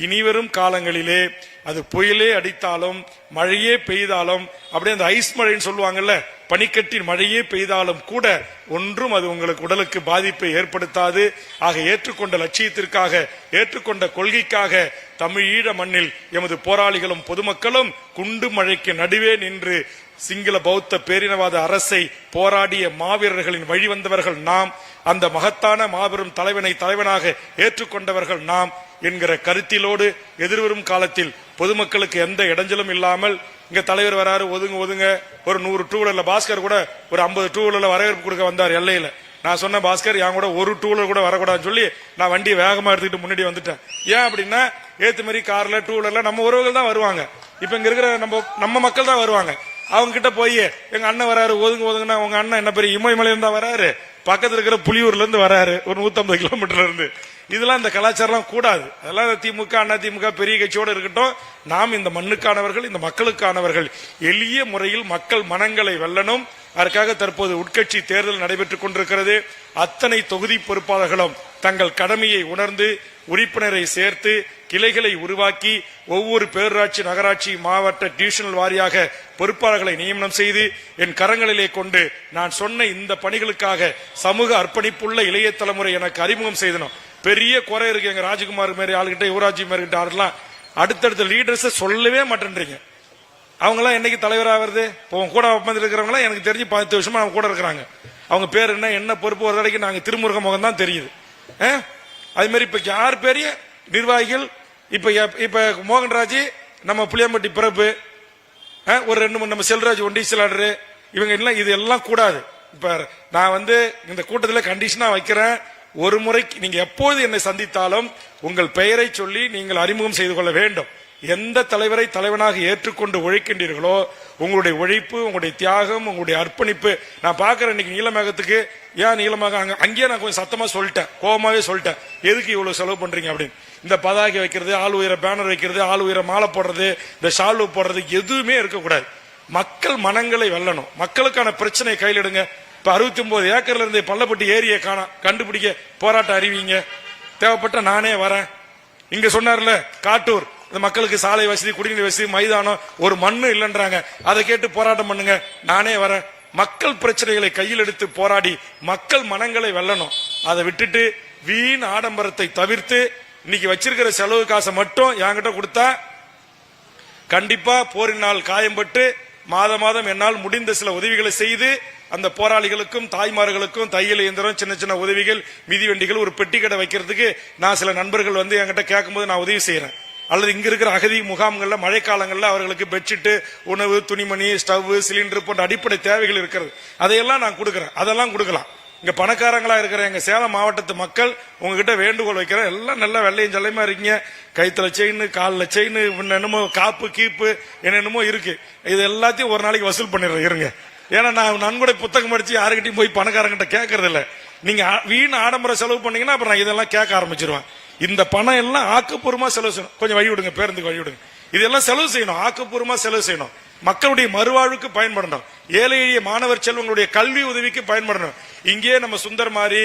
இனிவரும் காலங்களிலே அது புயலே அடித்தாலும் மழையே பெய்தாலும், அப்படியே அந்த ஐஸ் மழைன்னு சொல்லுவாங்கல்ல, பனிக்கட்டின் மழையே பெய்தாலும் கூட ஒன்றும் அது உங்களுக்கு உடலுக்கு பாதிப்பை ஏற்படுத்தாது. ஆக ஏற்றுக்கொண்ட லட்சியத்திற்காக, ஏற்றுக்கொண்ட கொள்கைக்காக தமிழீழ மண்ணில் எமது போராளிகளும் பொதுமக்களும் குண்டு மழைக்கு நடுவே நின்று சிங்கள பௌத்த பேரினவாத அரசை போராடிய மாவீரர்களின் வழிவந்தவர்கள் நாம். அந்த மகத்தான மாபெரும் தலைவனை தலைவனாக ஏற்றுக்கொண்டவர்கள் நாம் என்கிற கருத்திலோடு எதிர்வரும் காலத்தில் பொதுமக்களுக்கு எந்த இடைஞ்சலும் இல்லாமல், இங்க தலைவர் வராரு, ஒதுங்க ஒரு 100 டூ வீலர்ல, பாஸ்கர் கூட ஒரு 50 டூ வீலர்ல வரவேற்பு கொடுக்க வந்தார் எல்லையில. நான் சொன்ன பாஸ்கர் என் கூட ஒரு டூ வீலர் கூட வரக்கூடாதுன்னு சொல்லி நான் வண்டியை வேகமா எடுத்துக்கிட்டு முன்னாடி வந்துட்டேன். ஏன் அப்படின்னா ஏத்து மாதிரி கார்ல டூ வீலர்ல நம்ம உறவுகள் தான் வருவாங்க. இப்ப இங்க இருக்கிற நம்ம மக்கள் தான் வருவாங்க. அவங்க கிட்ட போய் எங்க அண்ணன் வராரு ஒதுங்கன்னா, உங்க அண்ணன் என்ன பெரிய இமயமலையில இருந்தா வராரு, பக்கத்துல இருக்கிற புலியூர்ல இருந்து வராரு, ஒரு 150 கிலோமீட்டர்ல இருந்து. இதெல்லாம் இந்த கலாச்சாரம் கூடாது. அதெல்லாம் திமுக அண்ணா திமுக பெரிய கட்சியோட இருக்கட்டும். நாம் இந்த மண்ணுக்கானவர்கள், இந்த மக்களுக்கானவர்கள். எளிய முறையில் மக்கள் மனங்களை வெல்லணும். அதற்காக தற்போது உட்கட்சி தேர்தல் நடைபெற்றுக் கொண்டிருக்கிறது. அத்தனை தொகுதி பொறுப்பாளர்களும் தங்கள் கடமையை உணர்ந்து உறுப்பினரை சேர்த்து கிளைகளை உருவாக்கி ஒவ்வொரு பேரூராட்சி, நகராட்சி, மாவட்ட, டிவிஷனல் வாரியாக பொறுப்பாளர்களை நியமனம் செய்து என் கரங்களிலே கொண்டு நான் சொன்ன இந்த பணிகளுக்காக சமூக அர்ப்பணிப்புள்ள இளைய தலைமுறை எனக்கு அறிமுகம் செய்தனும். பெரிய குறை இருக்கு எங்க ராஜகுமார் மாரி ஆளுகிட்ட, யுவராஜி மாரிகிட்ட ஆளுலாம் அடுத்தடுத்த லீடர்ஸை சொல்லவே மாட்டேன்றீங்க. அவங்க எல்லாம் என்னைக்கு தலைவராகிறது? கூட ஒப்பந்தத்தில் இருக்கிறவங்க எனக்கு தெரிஞ்சு 10 வருஷமா அவங்க கூட இருக்கிறாங்க. அவங்க பேர் என்ன பொறுப்பு ஒரு தடைக்கு நாங்க திருமுருக முகம் தான் தெரியுது. அது மாதிரி இப்ப யார் பெரிய நிர்வாகிகள், இப்ப மோகன்ராஜ், நம்ம புளியம்பட்டி பிறப்பு, ஒரு 2 நம்ம செல்வராஜ் ஒண்டீசலாடரு, இவங்க எல்லாம் இது எல்லாம் கூடாது. இப்ப நான் இந்த கூட்டத்தில் கண்டிஷனா வைக்கிறேன், ஒரு முறைக்கு நீங்க எப்போது என்னை சந்தித்தாலும் உங்கள் பெயரை சொல்லி நீங்கள் அறிமுகம் செய்து கொள்ள வேண்டும். எந்த தலைவரை தலைவனாக ஏற்றுக்கொண்டு உழைக்கின்றீர்களோ உங்களுடைய உழைப்பு, உங்களுடைய தியாகம், உங்களுடைய அர்ப்பணிப்பு நான் பாக்குறேன். இன்னைக்கு நீலமேகத்துக்கு ஏன் நீலமாக அங்கேயே நான் கொஞ்சம் சத்தமா சொல்லிட்டேன், கோபமாவே சொல்லிட்டேன், எதுக்கு இவ்வளவு செலவு பண்றீங்க அப்படின்னு. இந்த பதாகை வைக்கிறது, ஆள் உயர பேனர் வைக்கிறது, ஆள் உயர மாலை போடுறது, இந்த ஷாலு போடுறது எதுவுமே இருக்கக்கூடாது. மக்கள் மனங்களை வெல்லணும். மக்களுக்கான பிரச்சனை கையில் எடுங்க. இப்ப 69 ஏக்கர்ல இருந்து பள்ளப்பட்டி ஏரியை கண்டுபிடிக்க போராட்டம் அறிவிங்க. தேவைப்பட்ட நானே வரேன். இங்க சொன்னார்ல காட்டூர், இந்த மக்களுக்கு சாலை வசதி, குடிநீர் வசதி, மைதானம், ஒரு மண்ணு இல்லைன்றாங்க, அதை கேட்டு போராட்டம் பண்ணுங்க, நானே வரேன். மக்கள் பிரச்சனைகளை கையில் எடுத்து போராடி மக்கள் மனங்களை வெல்லணும். அதை விட்டுட்டு வீண் ஆடம்பரத்தை தவிர்த்து இன்னைக்கு வச்சிருக்கிற செலவு காசை மட்டும் என்கிட்ட கொடுத்தா கண்டிப்பா போரினால் காயம்பட்டு மாதம் என்னால் முடிந்த சில உதவிகளை செய்து அந்த போராளிகளுக்கும் தாய்மார்களுக்கும் தையல் இயந்திரம், சின்ன சின்ன உதவிகள், மிதிவண்டிகள், ஒரு பெட்டி கடை வைக்கிறதுக்கு நான் சில நண்பர்கள் என்கிட்ட கேட்கும்போது நான் உதவி செய்யறேன். அல்லது இங்க இருக்கிற அகதி முகாம்கள்ல மழைக்காலங்கள்ல அவர்களுக்கு பெட்ஷீட், உணவு, துணிமணி, ஸ்டவ், சிலிண்டர் போன்ற அடிப்படை தேவைகள் இருக்கிறது. அதையெல்லாம் நான் கொடுக்கறேன். அதெல்லாம் கொடுக்கலாம். இங்க பணக்காரங்களா இருக்கிற எங்க சேலம் மாவட்டத்து மக்கள் உங்ககிட்ட வேண்டுகோள் வைக்கிறேன். எல்லாம் நல்லா வெள்ளையும் ஜல்லையுமா இருக்கீங்க. கைத்துல செயின், காலில் செயின், என்னமோ காப்பு கீப்பு என்னென்னமோ இருக்கு. இது எல்லாத்தையும் ஒரு நாளைக்கு வசூல் பண்ணிடுறேன் இருங்க. ஏன்னா நான் நன்கொடை புத்தகம் படிச்சு யாருக்கிட்டையும் போய் பணக்காரங்கிட்ட கேட்கறது இல்ல. நீங்க வீண் ஆடம்பர செலவு பண்ணீங்கன்னா அப்புறம் நான் இதெல்லாம் கேட்க ஆரம்பிச்சிருவேன். இந்த பணம் எல்லாம் ஆக்கப்பூர்வமா செலவு செய்யணும். கொஞ்சம் வழி விடுங்க, பேருந்துக்கு வழி விடுங்க. இதெல்லாம் செலவு செய்யணும், ஆக்கப்பூர்வமா செலவு செய்யணும். மக்களுடைய மறுவாழ்வுக்கு பயன்படணும். ஏழை எளிய மாணவர் செல்வங்களுடைய கல்வி உதவிக்கு பயன்படணும். இங்கே நம்ம சுந்தர் மாதிரி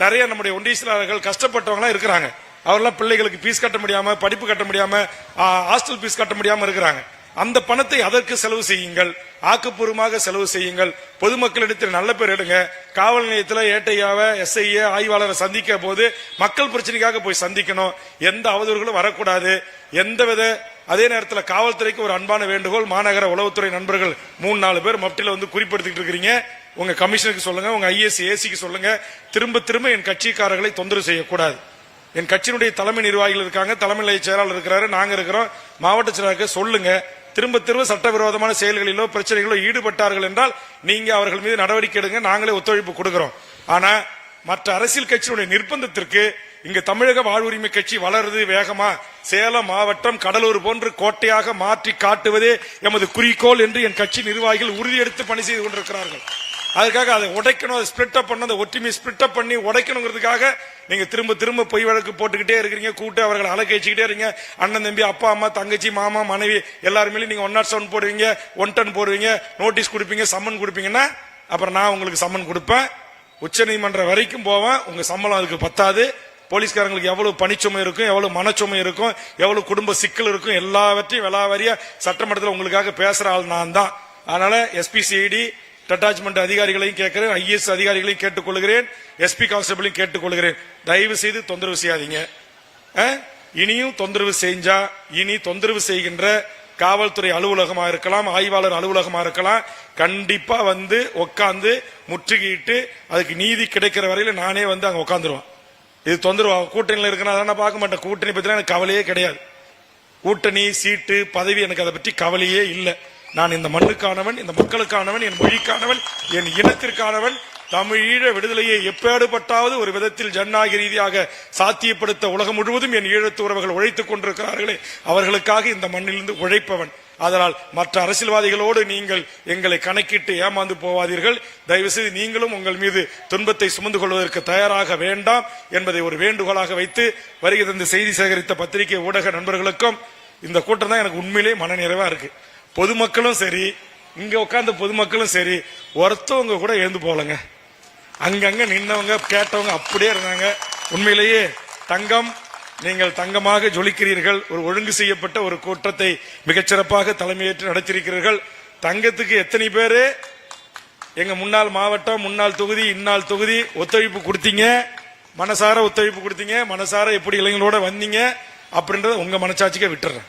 நிறைய நம்முடைய ஒன்றியர்கள் கஷ்டப்பட்டவங்க இருக்கிறாங்க. அவரெல்லாம் பிள்ளைகளுக்கு பீஸ் கட்ட முடியாம, படிப்பு கட்ட முடியாம, ஹாஸ்டல் பீஸ் கட்ட முடியாம இருக்கிறாங்க. அந்த பணத்தை அதற்கு செலவு செய்யுங்கள், ஆக்கப்பூர்வமாக செலவு செய்யுங்கள். பொதுமக்களிடத்தில் நல்ல பேர் எடுங்க. காவல் நிலையத்தில் ஏட்டையாவை, எஸ்ஐஏ, ஆய்வாளரை சந்திக்க போது மக்கள் பிரச்சனைக்காக போய் சந்திக்கணும். எந்த அவதூறுகளும் வரக்கூடாது. எந்தவித அதே நேரத்தில் காவல்துறைக்கு ஒரு அன்பான வேண்டுகோள். மாநகர உளவுத்துறை நண்பர்கள் 3-4 பேர் மப்டில வந்து குறிப்பிடுத்திட்டு இருக்கிறீங்க. உங்க கமிஷனருக்கு சொல்லுங்க, உங்க ஐஏஎஸ் ஏசிக்கு சொல்லுங்க. திரும்ப திரும்ப என் கட்சிக்காரர்களை தொந்தரவு செய்யக்கூடாது. என் கட்சியினுடைய தலைமை நிர்வாகிகள் இருக்காங்க, தலைமை நிலைய செயலாளர் இருக்கிறாரு, நாங்க இருக்கிறோம், மாவட்ட செயலாளருக்கு சொல்லுங்க. திரும்ப திரும்ப சட்டவிரோதமான செயல்களிலோ பிரச்சனைகளோ ஈடுபட்டார்கள் என்றால் நீங்க அவர்கள் மீது நடவடிக்கை எடுங்க. நாங்களே ஒத்துழைப்பு கொடுக்கிறோம். ஆனா மற்ற அரசியல் கட்சியினுடைய நிர்பந்தத்திற்கு இங்க தமிழக வாழ்வுரிமை கட்சி வளருது வேகமா. சேலம் மாவட்டம் கடலூர் போன்று கோட்டையாக மாற்றி காட்டுவதே எமது குறிக்கோள் என்று என் கட்சி நிர்வாகிகள் உறுதியெடுத்து பணி செய்து கொண்டிருக்கிறார்கள். அதுக்காக அதை உடைக்கணும், அதை ஸ்பிளிட் அப் பண்ண, அந்த ஒற்றுமை ஸ்பிளிட் அப் பண்ணி உடைக்கணுங்கிறதுக்காக நீங்க திரும்ப திரும்ப பொய் வழக்கு போட்டுக்கிட்டே இருக்கிறீங்க. கூட்டு அவர்களை அலக்கழிச்சுக்கிட்டே இருக்கீங்க. அண்ணன் தம்பி, அப்பா அம்மா, தங்கச்சி, மாமா, மனைவி எல்லாருமே நீங்க 107 போடுவீங்க, 110 போடுவீங்க, நோட்டீஸ் கொடுப்பீங்க, சம்மன் கொடுப்பீங்கன்னா அப்புறம் நான் உங்களுக்கு சம்மன் கொடுப்பேன். உச்ச நீதிமன்றம் வரைக்கும் போவேன். உங்க சம்பளம் அதுக்கு பத்தாது. போலீஸ்காரங்களுக்கு எவ்வளவு பணிச்சுமை இருக்கும், எவ்வளவு மனச்சுமை இருக்கும், எவ்வளவு குடும்ப சிக்கல் இருக்கும், எல்லாவற்றையும் விலாவாரியா சட்டமன்றத்தில் உங்களுக்காக பேசுற ஆள் நான் தான். அதனால எஸ்பிசிஐடி அட்டாச்மெண்ட் அதிகாரிகளையும் கேட்கிறேன், ஐஏஎஸ் அதிகாரிகளையும் கேட்டுக்கொள்கிறேன், எஸ்பி கான்ஸ்டபிளையும் கேட்டுக்கொள்கிறேன். தயவு செய்து தொந்தரவு செய்யாதீங்க. இனியும் தொந்தரவு செஞ்சா, இனி தொந்தரவு செய்கின்ற காவல்துறை அலுவலகமா இருக்கலாம், ஆய்வாளர் அலுவலகமா இருக்கலாம், கண்டிப்பா வந்து உட்கார்ந்து முற்றுகையிட்டு அதுக்கு நீதி கிடைக்கிற வரையில நானே வந்து அங்க உட்காந்துருவேன். இது தொந்தரவு. கூட்டணியில் இருக்கிறதா நான் பார்க்க மாட்டேன். கூட்டணி பத்தி எனக்கு கவலையே கிடையாது. கூட்டணி, சீட்டு, பதவி எனக்கு அதை பற்றி கவலையே இல்லை. நான் இந்த மண்ணுக்கானவன், இந்த மக்களுக்கானவன், என் மொழிக்கானவன், என் இனத்திற்கானவன். தமிழீழ விடுதலையை எப்பேடுபட்டாவது ஒரு விதத்தில் ஜனநாயக ரீதியாக சாத்தியப்படுத்த உலகம் முழுவதும் என் ஈழத்து உறவுகள் உழைத்துக் கொண்டிருக்கிறார்களே, அவர்களுக்காக இந்த மண்ணிலிருந்து உழைப்பவன். அதனால் மற்ற அரசியல்வாதிகளோடு நீங்கள் எங்களை கணக்கிட்டு ஏமாந்து போவாதீர்கள். தயவு செய்து நீங்களும் உங்கள் மீது துன்பத்தை சுமந்து கொள்வதற்கு தயாராக வேண்டாம் என்பதை ஒரு வேண்டுகோளாக வைத்து வருகை தந்து செய்தி சேகரித்த பத்திரிகை ஊடக நண்பர்களுக்கும் இந்த கூட்டம் தான் எனக்கு உண்மையிலே மனநிறைவா இருக்கு. பொதுமக்களும் சரி, இங்க உட்கார்ந்த பொதுமக்களும் சரி, ஒருத்தவங்க கூட எழுந்து போலங்க. அங்கங்க நின்னவங்க கேட்டவங்க அப்படியே இருந்தாங்க. உண்மையிலேயே தங்கம், நீங்கள் தங்கமாக ஜொலிக்கிறீர்கள். ஒரு ஒழுங்கு செய்யப்பட்ட ஒரு கூட்டத்தை மிகச்சிறப்பாக தலைமையேற்று நடத்தியிருக்கிறீர்கள். தங்கத்துக்கு எத்தனை பேரு எங்க முன்னாள் மாவட்டம், முன்னாள் தொகுதி, இந்நாள் தொகுதி ஒத்துழைப்பு கொடுத்தீங்க, மனசார ஒத்துழைப்பு கொடுத்தீங்க, மனசார எப்படி இளைஞர்களோட வந்தீங்க அப்படின்றத உங்க மனசாட்சிக்கே விட்டுறேன்.